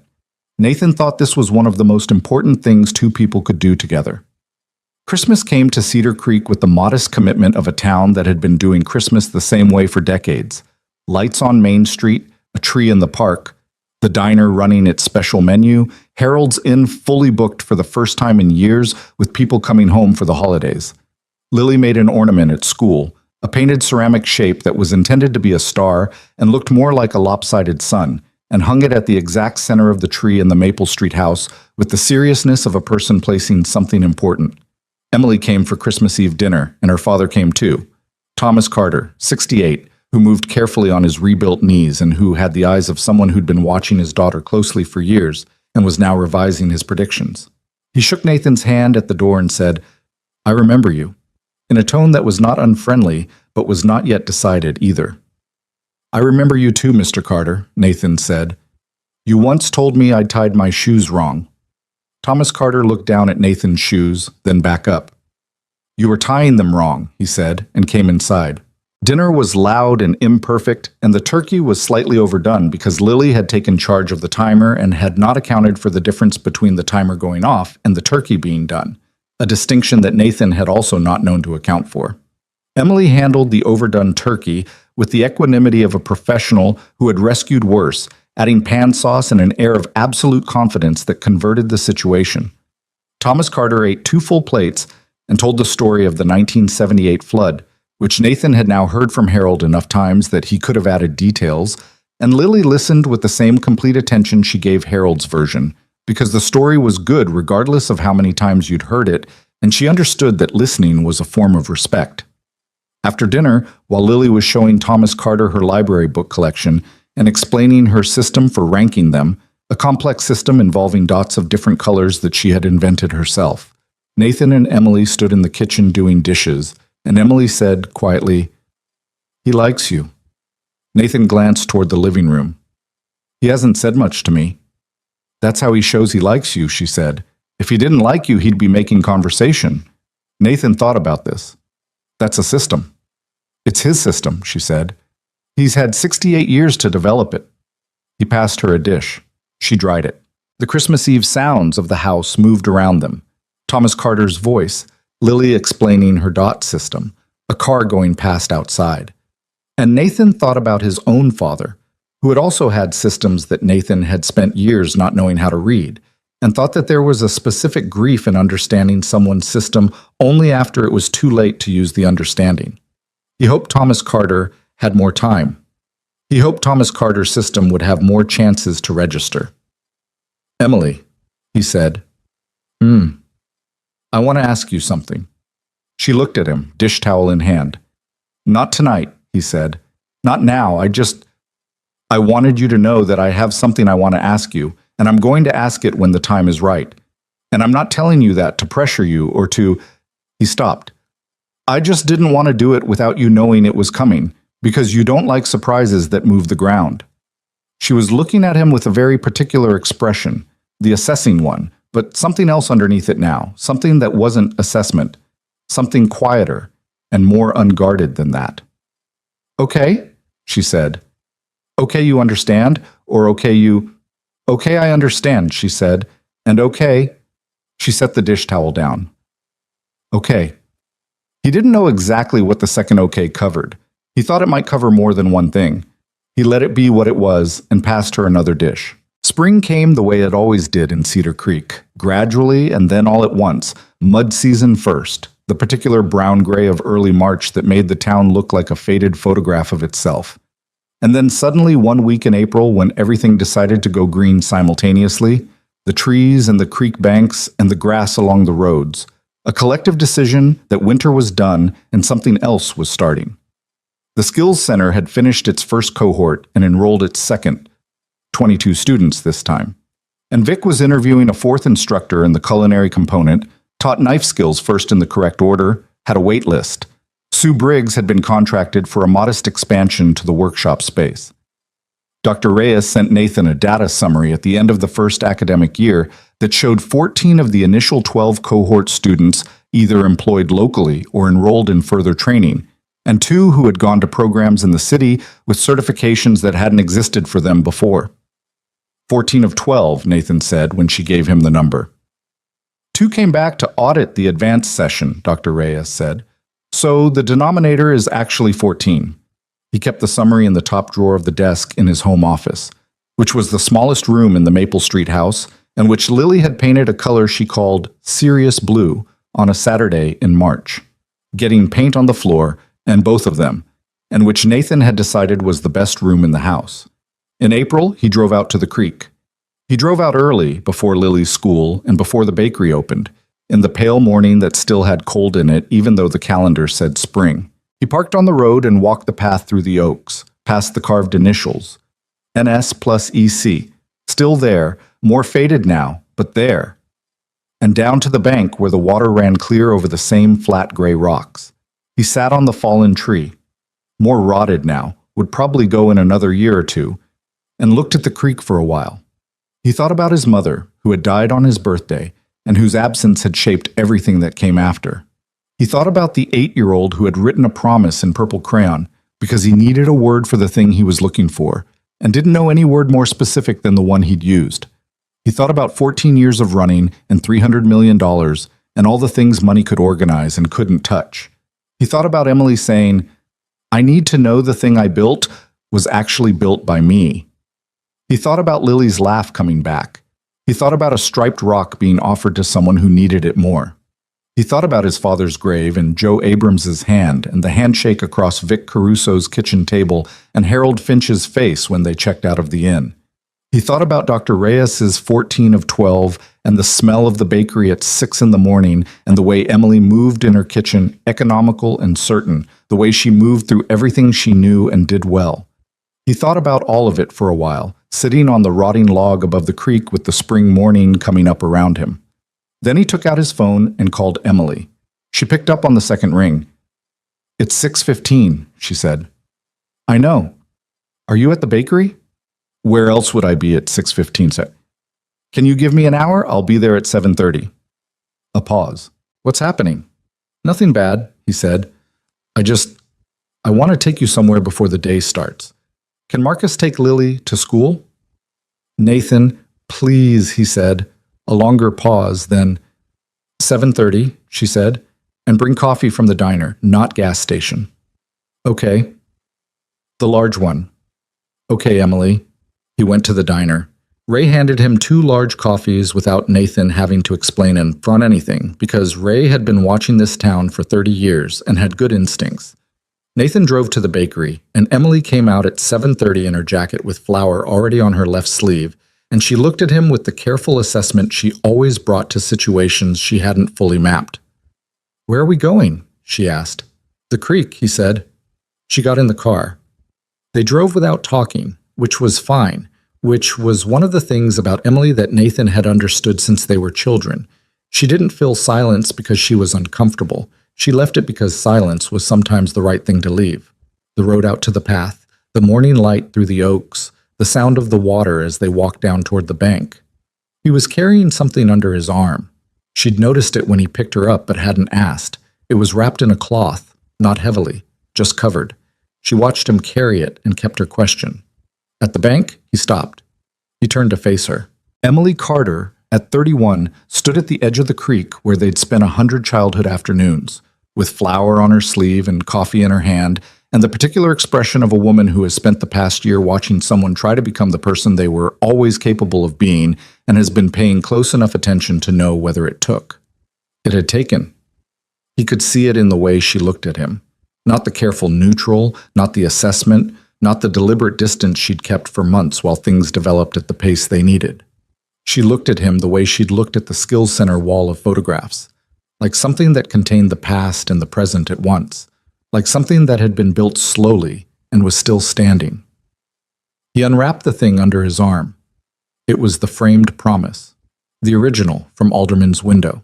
Nathan thought this was one of the most important things two people could do together. Christmas came to Cedar Creek with the modest commitment of a town that had been doing Christmas the same way for decades. Lights on Main Street, a tree in the park, the diner running its special menu, Harold's Inn fully booked for the first time in years with people coming home for the holidays. Lily made an ornament at school, a painted ceramic shape that was intended to be a star and looked more like a lopsided sun, and hung it at the exact center of the tree in the Maple Street house with the seriousness of a person placing something important. Emily came for Christmas Eve dinner, and her father came too. Thomas Carter, 68, who moved carefully on his rebuilt knees and who had the eyes of someone who'd been watching his daughter closely for years and was now revising his predictions. He shook Nathan's hand at the door and said, I remember you, in a tone that was not unfriendly, but was not yet decided either. I remember you too, Mr. Carter, Nathan said. You once told me I'd tied my shoes wrong. Thomas Carter looked down at Nathan's shoes, then back up. You were tying them wrong, he said, and came inside. Dinner was loud and imperfect, and the turkey was slightly overdone because Lily had taken charge of the timer and had not accounted for the difference between the timer going off and the turkey being done, a distinction that Nathan had also not known to account for. Emily handled the overdone turkey with the equanimity of a professional who had rescued worse, adding pan sauce and an air of absolute confidence that converted the situation. Thomas Carter ate 2 full plates and told the story of the 1978 flood, which Nathan had now heard from Harold enough times that he could have added details, and Lily listened with the same complete attention she gave Harold's version, because the story was good regardless of how many times you'd heard it, and she understood that listening was a form of respect. After dinner, while Lily was showing Thomas Carter her library book collection and explaining her system for ranking them, a complex system involving dots of different colors that she had invented herself, Nathan and Emily stood in the kitchen doing dishes, and Emily said quietly, He likes you. Nathan glanced toward the living room. He hasn't said much to me. That's how he shows he likes you, she said. If he didn't like you, he'd be making conversation. Nathan thought about this. That's a system. It's his system, she said. He's had 68 years to develop it. He passed her a dish. She dried it. The Christmas Eve sounds of the house moved around them. Thomas Carter's voice, Lily explaining her dot system, a car going past outside. And Nathan thought about his own father, who had also had systems that Nathan had spent years not knowing how to read, and thought that there was a specific grief in understanding someone's system only after it was too late to use the understanding. He hoped Thomas Carter had more time. He hoped Thomas Carter's system would have more chances to register. Emily, he said, I want to ask you something. She looked at him, dish towel in hand. Not tonight, he said. Not now, I wanted you to know that I have something I want to ask you, and I'm going to ask it when the time is right. And I'm not telling you that to pressure you or to... He stopped. I just didn't want to do it without you knowing it was coming, because you don't like surprises that move the ground. She was looking at him with a very particular expression, the assessing one, but something else underneath it now, something that wasn't assessment, something quieter and more unguarded than that. Okay, she said. Okay, you understand? Or okay, you... Okay, I understand, she said. And okay... She set the dish towel down. Okay. He didn't know exactly what the second okay covered. He thought it might cover more than one thing. He let it be what it was and passed her another dish. Spring came the way it always did in Cedar Creek, gradually and then all at once, mud season first, the particular brown-gray of early March that made the town look like a faded photograph of itself. And then suddenly one week in April, when everything decided to go green simultaneously, the trees and the creek banks and the grass along the roads, a collective decision that winter was done and something else was starting. The Skills Center had finished its first cohort and enrolled its second, 22 students this time. And Vic was interviewing a fourth instructor in the culinary component, taught knife skills first in the correct order, had a wait list. Sue Briggs had been contracted for a modest expansion to the workshop space. Dr. Reyes sent Nathan a data summary at the end of the first academic year that showed 14 of the initial 12 cohort students either employed locally or enrolled in further training, and 2 who had gone to programs in the city with certifications that hadn't existed for them before. 14 of 12, Nathan said when she gave him the number. 2 came back to audit the advanced session, Dr. Reyes said. So the denominator is actually 14. He kept the summary in the top drawer of the desk in his home office, which was the smallest room in the Maple Street house, and which Lily had painted a color she called Serious Blue on a Saturday in March, getting paint on the floor, and both of them, and which Nathan had decided was the best room in the house. In April, he drove out to the creek. He drove out early, before Lily's school and before the bakery opened, in the pale morning that still had cold in it even though the calendar said spring. He parked on the road and walked the path through the oaks, past the carved initials. NS plus EC, still there, more faded now, but there. And down to the bank where the water ran clear over the same flat gray rocks. He sat on the fallen tree, more rotted now, would probably go in another year or two, and looked at the creek for a while. He thought about his mother, who had died on his birthday, and whose absence had shaped everything that came after. He thought about the 8-year-old who had written a promise in purple crayon because he needed a word for the thing he was looking for, and didn't know any word more specific than the one he'd used. He thought about 14 years of running and $300 million and all the things money could organize and couldn't touch. He thought about Emily saying, "I need to know the thing I built was actually built by me." He thought about Lily's laugh coming back. He thought about a striped rock being offered to someone who needed it more. He thought about his father's grave and Joe Abrams's hand and the handshake across Vic Caruso's kitchen table and Harold Finch's face when they checked out of the inn. He thought about Dr. Reyes's 14 of 12 and the smell of the bakery at 6 in the morning and the way Emily moved in her kitchen, economical and certain, the way she moved through everything she knew and did well. He thought about all of it for a while, sitting on the rotting log above the creek with the spring morning coming up around him. Then he took out his phone and called Emily. She picked up on the second ring. "It's 6:15, she said. "I know. Are you at the bakery?" "Where else would I be at 6:15, sir?" "Can you give me an hour? I'll be there at 7:30. A pause. "What's happening?" "Nothing bad," he said. I want to take you somewhere before the day starts. Can Marcus take Lily to school?" "Nathan, please," he said. A longer pause, then, 7:30, she said, "and bring coffee from the diner, not gas station." "Okay." "The large one." "Okay, Emily." He went to the diner. Ray handed him 2 large coffees without Nathan having to explain in front anything, because Ray had been watching this town for 30 years and had good instincts. Nathan drove to the bakery, and Emily came out at 7:30 in her jacket with flour already on her left sleeve, and she looked at him with the careful assessment she always brought to situations she hadn't fully mapped. "Where are we going?" she asked. "The creek," he said. She got in the car. They drove without talking, which was fine, which was one of the things about Emily that Nathan had understood since they were children. She didn't feel silence because she was uncomfortable. She left it because silence was sometimes the right thing to leave. The road out to the path, the morning light through the oaks, the sound of the water as they walked down toward the bank. He was carrying something under his arm. She'd noticed it when he picked her up but hadn't asked. It was wrapped in a cloth, not heavily, just covered. She watched him carry it and kept her question. At the bank, he stopped. He turned to face her. Emily Carter, at 31, stood at the edge of the creek where they'd spent 100 childhood afternoons, with flour on her sleeve and coffee in her hand, and the particular expression of a woman who has spent the past year watching someone try to become the person they were always capable of being and has been paying close enough attention to know whether it took. It had taken. He could see it in the way she looked at him. Not the careful neutral, not the assessment, not the deliberate distance she'd kept for months while things developed at the pace they needed. She looked at him the way she'd looked at the skills center wall of photographs, like something that contained the past and the present at once, like something that had been built slowly and was still standing. He unwrapped the thing under his arm. It was the framed promise, the original from Alderman's window.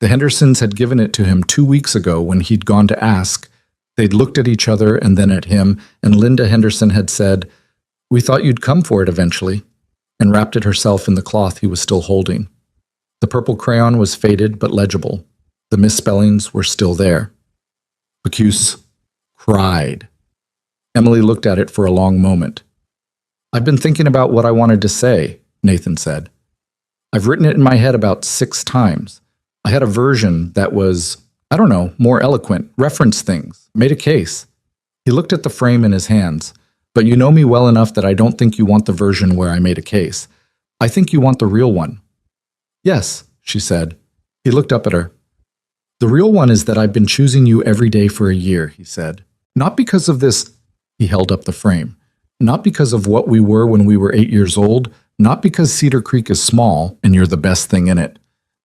The Hendersons had given it to him 2 weeks ago when he'd gone to ask. They'd looked at each other and then at him, and Linda Henderson had said, "We thought you'd come for it eventually," and wrapped it herself in the cloth he was still holding. The purple crayon was faded but legible. The misspellings were still there. Bacchus cried. Emily looked at it for a long moment. "I've been thinking about what I wanted to say," Nathan said. "I've written it in my head about 6 times. I had a version that was, more eloquent, referenced things, made a case." He looked at the frame in his hands. "But you know me well enough that I don't think you want the version where I made a case. I think you want the real one." "Yes," she said. He looked up at her. "The real one is that I've been choosing you every day for a year," he said. "Not because of this," he held up the frame. "Not because of what we were when we were 8 years old, not because Cedar Creek is small and you're the best thing in it.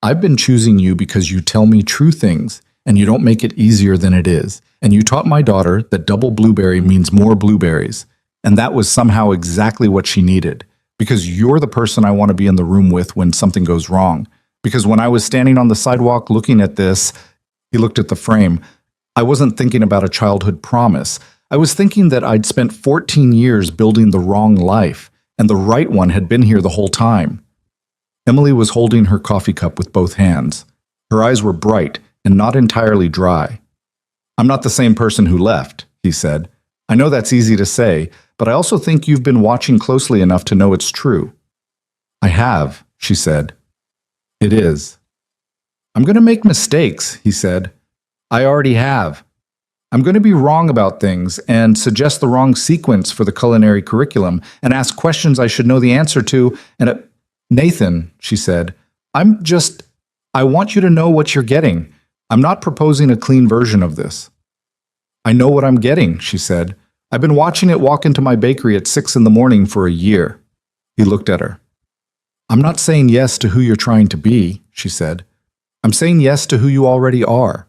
I've been choosing you because you tell me true things and you don't make it easier than it is. And you taught my daughter that double blueberry means more blueberries. And that was somehow exactly what she needed. Because you're the person I want to be in the room with when something goes wrong. Because when I was standing on the sidewalk looking at this," he looked at the frame, "I wasn't thinking about a childhood promise. I was thinking that I'd spent 14 years building the wrong life, and the right one had been here the whole time." Emily was holding her coffee cup with both hands. Her eyes were bright and not entirely dry. "I'm not the same person who left," he said. "I know that's easy to say, but I also think you've been watching closely enough to know it's true." "I have," she said. "It is." "I'm going to make mistakes," he said. "I already have. I'm going to be wrong about things and suggest the wrong sequence for the culinary curriculum and ask questions I should know the answer to, and Nathan," she said, I want you to know what you're getting. I'm not proposing a clean version of this." "I know what I'm getting," she said. "I've been watching it walk into my bakery at 6 in the morning for a year." He looked at her. "I'm not saying yes to who you're trying to be," she said. "I'm saying yes to who you already are.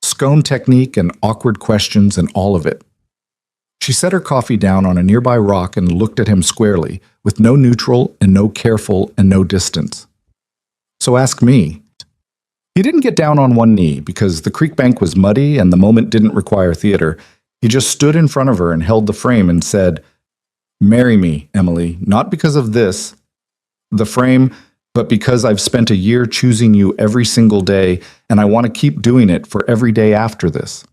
Scone technique and awkward questions and all of it." She set her coffee down on a nearby rock and looked at him squarely, with no neutral and no careful and no distance. "So ask me." He didn't get down on one knee because the creek bank was muddy and the moment didn't require theater. He just stood in front of her and held the frame and said, "Marry me, Emily, not because of this, the frame, but because I've spent a year choosing you every single day, and I want to keep doing it for every day after this."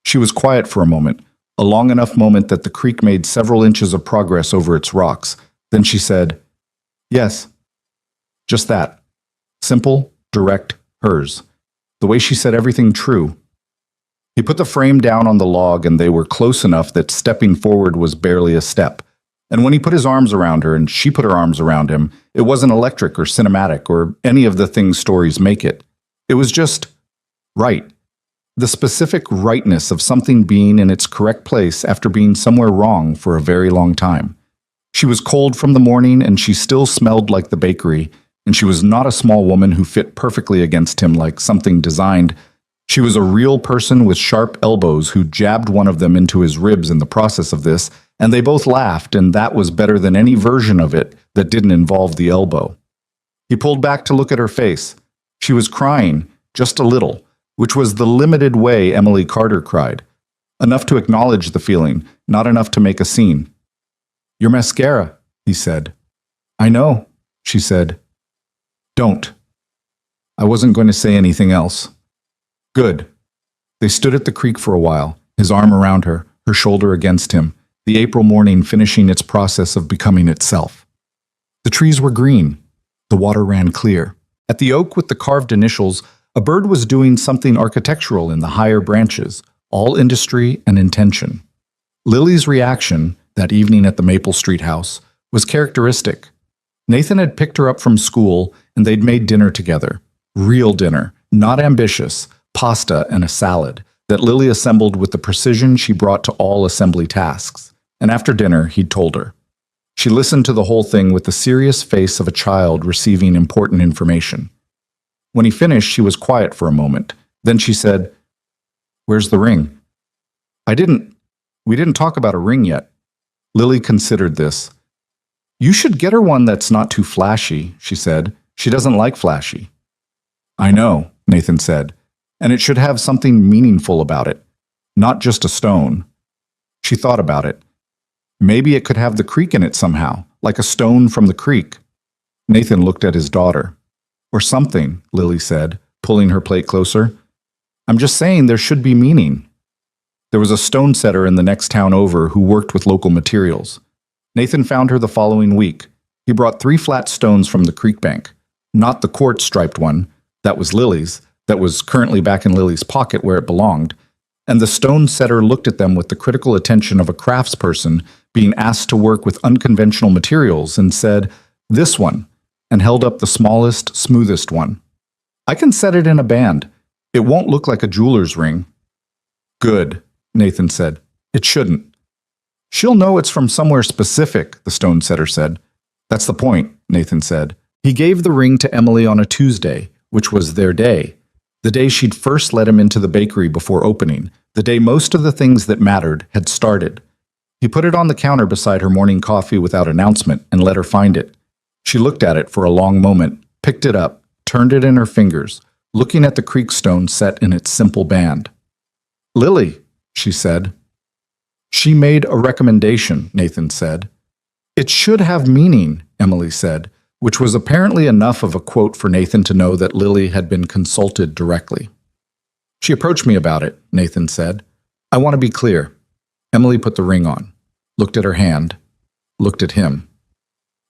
She was quiet for a moment, a long enough moment that the creek made several inches of progress over its rocks. Then she said, "Yes." Just that. Simple, direct, hers. The way she said everything true. He put the frame down on the log, and they were close enough that stepping forward was barely a step. And when he put his arms around her and she put her arms around him, it wasn't electric or cinematic or any of the things stories make it. It was just right. The specific rightness of something being in its correct place after being somewhere wrong for a very long time. She was cold from the morning and she still smelled like the bakery, and she was not a small woman who fit perfectly against him like something designed. She was a real person with sharp elbows who jabbed one of them into his ribs in the process of this, and they both laughed, and that was better than any version of it that didn't involve the elbow. He pulled back to look at her face. She was crying, just a little, which was the limited way Emily Carter cried. Enough to acknowledge the feeling, not enough to make a scene. "Your mascara," he said. "I know," she said. "Don't." I wasn't going to say anything else. Good. They stood at the creek for a while, his arm around her, her shoulder against him, the April morning finishing its process of becoming itself. The trees were green. The water ran clear. At the oak with the carved initials, a bird was doing something architectural in the higher branches, all industry and intention. Lily's reaction, that evening at the Maple Street house, was characteristic. Nathan had picked her up from school, and they'd made dinner together. Real dinner, not ambitious, pasta and a salad, that Lily assembled with the precision she brought to all assembly tasks. And after dinner, he'd told her. She listened to the whole thing with the serious face of a child receiving important information. When he finished, she was quiet for a moment. Then she said, "Where's the ring?" We didn't talk about a ring yet." Lily considered this. "You should get her one that's not too flashy," she said. "She doesn't like flashy." "I know," Nathan said, "and it should have something meaningful about it, not just a stone." She thought about it. Maybe it could have the creek in it somehow, like a stone from the creek. Nathan looked at his daughter. "Or something," Lily said, pulling her plate closer. "I'm just saying there should be meaning." There was a stone setter in the next town over who worked with local materials. Nathan found her the following week. He brought 3 flat stones from the creek bank. Not the quartz-striped one, that was Lily's, that was currently back in Lily's pocket where it belonged. And the stone setter looked at them with the critical attention of a craftsperson being asked to work with unconventional materials and said, "This one," and held up the smallest, smoothest one. "I can set it in a band. It won't look like a jeweler's ring." "Good," Nathan said. "It shouldn't." "She'll know it's from somewhere specific," the stone setter said. "That's the point," Nathan said. He gave the ring to Emily on a Tuesday, which was their day. The day she'd first let him into the bakery before opening, the day most of the things that mattered had started. He put it on the counter beside her morning coffee without announcement and let her find it. She looked at it for a long moment, picked it up, turned it in her fingers, looking at the creek stone set in its simple band. "Lily," she said. "She made a recommendation," Nathan said. "It should have meaning," Emily said, which was apparently enough of a quote for Nathan to know that Lily had been consulted directly. "She approached me about it," Nathan said. "I want to be clear." Emily put the ring on, looked at her hand, looked at him.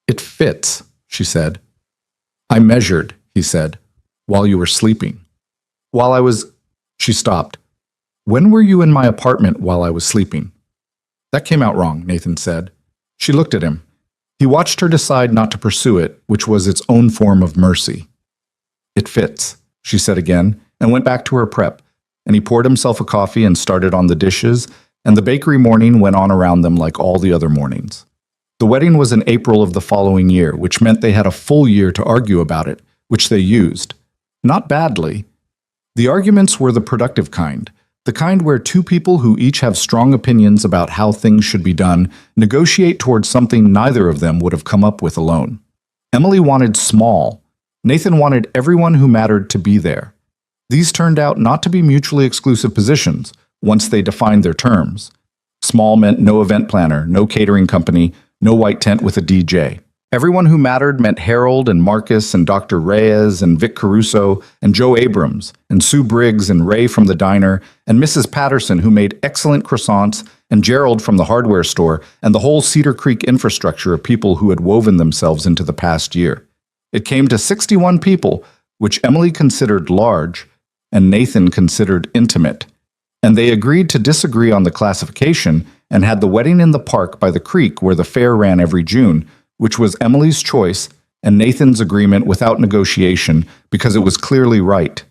"It fits," she said. "I measured," he said, "while you were sleeping." "While I was—" She stopped. "When were you in my apartment while I was sleeping?" "That came out wrong," Nathan said. She looked at him. He watched her decide not to pursue it, which was its own form of mercy. "It fits," she said again, and went back to her prep, and he poured himself a coffee and started on the dishes, and the bakery morning went on around them like all the other mornings. The wedding was in April of the following year, which meant they had a full year to argue about it, which they used. Not badly. The arguments were the productive kind, the kind where 2 people who each have strong opinions about how things should be done negotiate towards something neither of them would have come up with alone. Emily wanted small. Nathan wanted everyone who mattered to be there. These turned out not to be mutually exclusive positions, once they defined their terms. Small meant no event planner, no catering company, no white tent with a DJ. Everyone who mattered meant Harold and Marcus and Dr. Reyes and Vic Caruso and Joe Abrams and Sue Briggs and Ray from the diner and Mrs. Patterson who made excellent croissants and Gerald from the hardware store and the whole Cedar Creek infrastructure of people who had woven themselves into the past year. It came to 61 people, which Emily considered large and Nathan considered intimate. And they agreed to disagree on the classification and had the wedding in the park by the creek where the fair ran every June, which was Emily's choice and Nathan's agreement without negotiation because it was clearly right.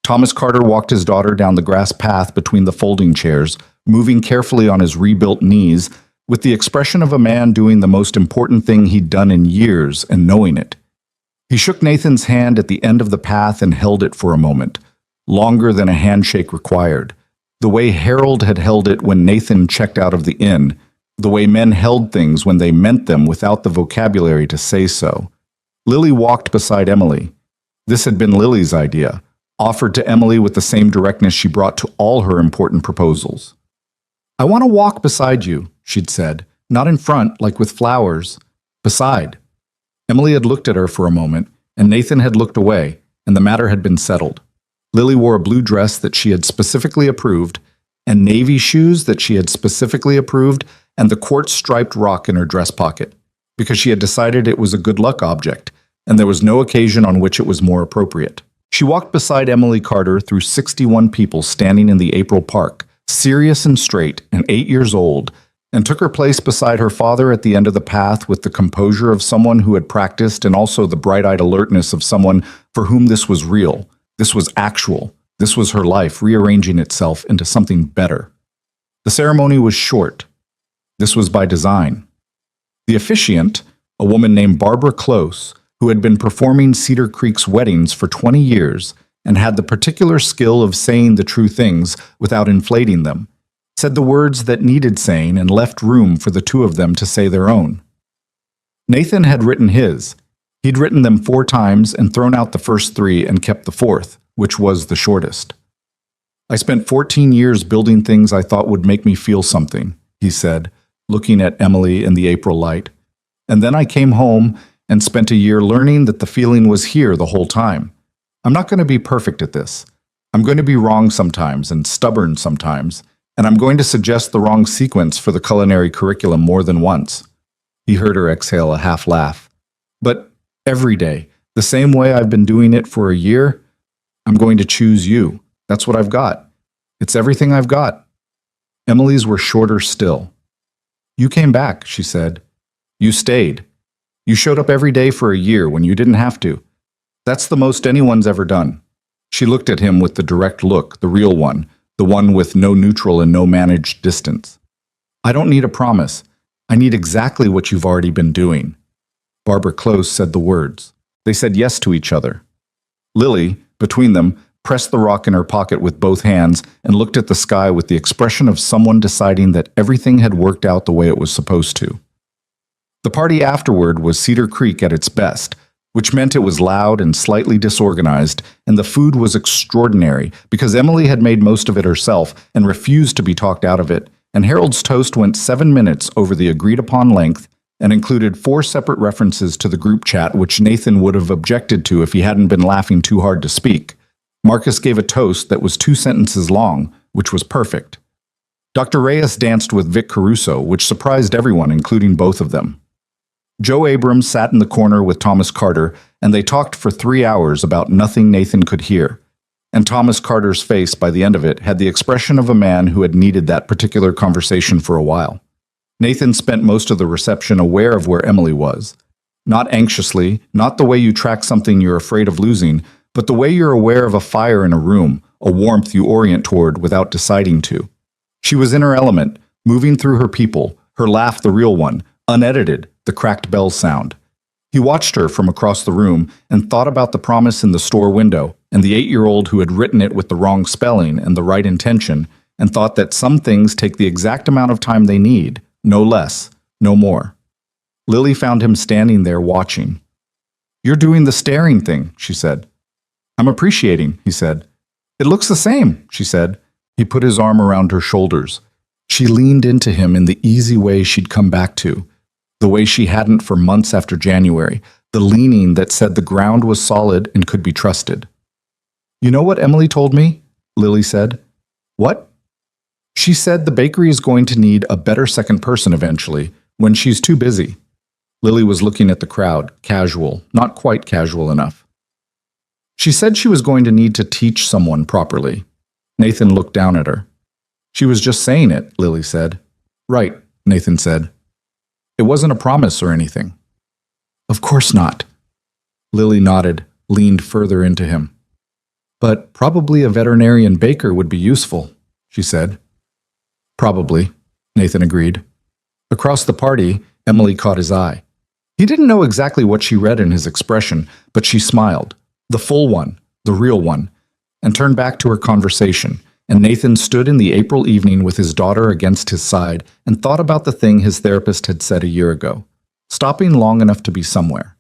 Thomas Carter walked his daughter down the grass path between the folding chairs, moving carefully on his rebuilt knees, with the expression of a man doing the most important thing he'd done in years and knowing it. He shook Nathan's hand at the end of the path and held it for a moment, longer than a handshake required. The way Harold had held it when Nathan checked out of the inn, the way men held things when they meant them without the vocabulary to say so. Lily walked beside Emily. This had been Lily's idea. offered to Emily with the same directness she brought to all her important proposals. "I want to walk beside you," she'd said, "not in front, like with flowers. Beside." Emily had looked at her for a moment, and Nathan had looked away, and the matter had been settled. Lily wore a blue dress that she had specifically approved, and navy shoes that she had specifically approved, and the quartz-striped rock in her dress pocket, because she had decided it was a good luck object, and there was no occasion on which it was more appropriate. She walked beside Emily Carter through 61 people standing in the April Park, serious and straight and 8 years old, and took her place beside her father at the end of the path with the composure of someone who had practiced and also the bright-eyed alertness of someone for whom this was real, this was actual, this was her life rearranging itself into something better. The ceremony was short. This was by design. The officiant, a woman named Barbara Close, who had been performing Cedar Creek's weddings for 20 years and had the particular skill of saying the true things without inflating them, said the words that needed saying and left room for the two of them to say their own. Nathan had written his. He'd written them 4 times and thrown out the first 3 and kept the 4th, which was the shortest. "I spent 14 years building things I thought would make me feel something," he said, looking at Emily in the April light. "And then I came home and spent a year learning that the feeling was here the whole time. I'm not going to be perfect at this. I'm going to be wrong sometimes and stubborn sometimes, and I'm going to suggest the wrong sequence for the culinary curriculum more than once." He heard her exhale a half laugh. "But every day, the same way I've been doing it for a year, I'm going to choose you. That's what I've got. It's everything I've got." Emily's were shorter still. "You came back," she said. "You stayed. You showed up every day for a year when you didn't have to. That's the most anyone's ever done." She looked at him with the direct look, the real one, the one with no neutral and no managed distance. "I don't need a promise. I need exactly what you've already been doing." Barbara Close said the words. They said yes to each other. Lily, between them, pressed the rock in her pocket with both hands and looked at the sky with the expression of someone deciding that everything had worked out the way it was supposed to. The party afterward was Cedar Creek at its best, which meant it was loud and slightly disorganized, and the food was extraordinary because Emily had made most of it herself and refused to be talked out of it, and Harold's toast went 7 minutes over the agreed-upon length and included 4 separate references to the group chat which Nathan would have objected to if he hadn't been laughing too hard to speak. Marcus gave a toast that was 2 sentences long, which was perfect. Dr. Reyes danced with Vic Caruso, which surprised everyone, including both of them. Joe Abrams sat in the corner with Thomas Carter, and they talked for 3 hours about nothing Nathan could hear. And Thomas Carter's face, by the end of it, had the expression of a man who had needed that particular conversation for a while. Nathan spent most of the reception aware of where Emily was. Not anxiously, not the way you track something you're afraid of losing, but the way you're aware of a fire in a room, a warmth you orient toward without deciding to. She was in her element, moving through her people, her laugh the real one, unedited, the cracked bell sound. He watched her from across the room and thought about the promise in the store window and the 8-year-old who had written it with the wrong spelling and the right intention, and thought that some things take the exact amount of time they need, no less, no more. Lily found him standing there watching. "You're doing the staring thing," she said. "I'm appreciating," he said. "It looks the same," she said. He put his arm around her shoulders. She leaned into him in the easy way she'd come back to, the way she hadn't for months after January, the leaning that said the ground was solid and could be trusted. "You know what Emily told me?" Lily said. "What?" "She said the bakery is going to need a better second person eventually, when she's too busy." Lily was looking at the crowd, casual, not quite casual enough. "She said she was going to need to teach someone properly." Nathan looked down at her. "She was just saying it," Lily said. "Right," Nathan said. "It wasn't a promise or anything." "Of course not." Lily nodded, leaned further into him. "But probably a veterinarian baker would be useful," she said. "Probably," Nathan agreed. Across the party, Emily caught his eye. He didn't know exactly what she read in his expression, but she smiled, the full one, the real one, and turned back to her conversation, and Nathan stood in the April evening with his daughter against his side and thought about the thing his therapist had said a year ago, stopping long enough to be somewhere.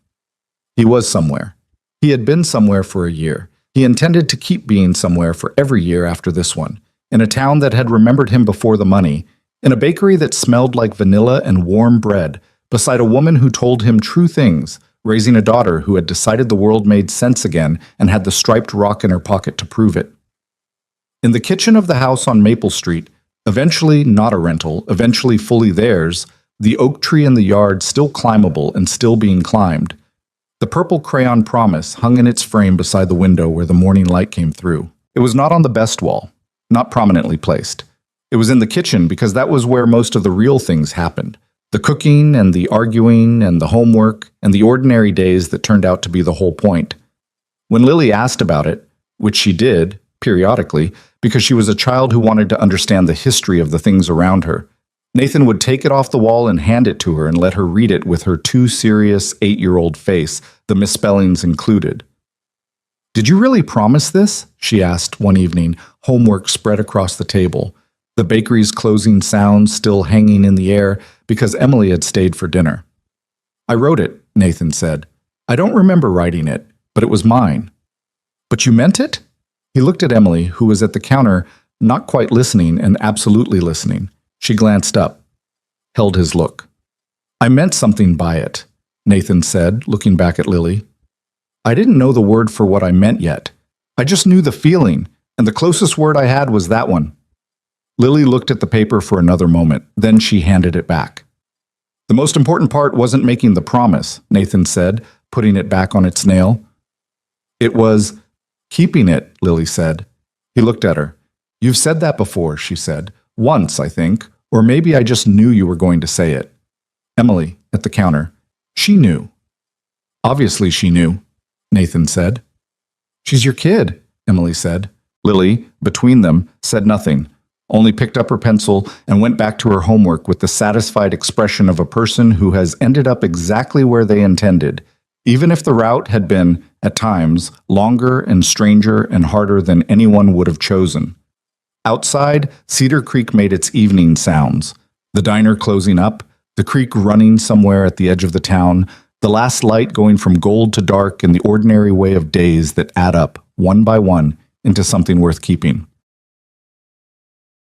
He was somewhere. He had been somewhere for a year. He intended to keep being somewhere for every year after this one, in a town that had remembered him before the money, in a bakery that smelled like vanilla and warm bread, beside a woman who told him true things, raising a daughter who had decided the world made sense again and had the striped rock in her pocket to prove it. In the kitchen of the house on Maple Street, eventually not a rental, eventually fully theirs, the oak tree in the yard still climbable and still being climbed, the purple crayon promise hung in its frame beside the window where the morning light came through. It was not on the best wall, not prominently placed. It was in the kitchen because that was where most of the real things happened. The cooking and the arguing and the homework and the ordinary days that turned out to be the whole point. When Lily asked about it, which she did, periodically, because she was a child who wanted to understand the history of the things around her, Nathan would take it off the wall and hand it to her and let her read it with her too serious 8-year-old face, the misspellings included. "Did you really promise this?" she asked one evening, homework spread across the table, the bakery's closing sounds still hanging in the air because Emily had stayed for dinner. "I wrote it," Nathan said. "I don't remember writing it, but it was mine." "But you meant it?" He looked at Emily, who was at the counter, not quite listening and absolutely listening. She glanced up, held his look. "I meant something by it," Nathan said, looking back at Lily. "I didn't know the word for what I meant yet. I just knew the feeling, and the closest word I had was that one." Lily looked at the paper for another moment, then she handed it back. "The most important part wasn't making the promise," Nathan said, putting it back on its nail. "It was keeping it," Lily said. He looked at her. "You've said that before," she said. "Once, I think, or maybe I just knew you were going to say it." Emily, at the counter. "She knew." "Obviously she knew," Nathan said. "She's your kid," Emily said. Lily, between them, said nothing, only picked up her pencil and went back to her homework with the satisfied expression of a person who has ended up exactly where they intended, even if the route had been, at times, longer and stranger and harder than anyone would have chosen. Outside, Cedar Creek made its evening sounds, the diner closing up, the creek running somewhere at the edge of the town, the last light going from gold to dark in the ordinary way of days that add up, one by one, into something worth keeping.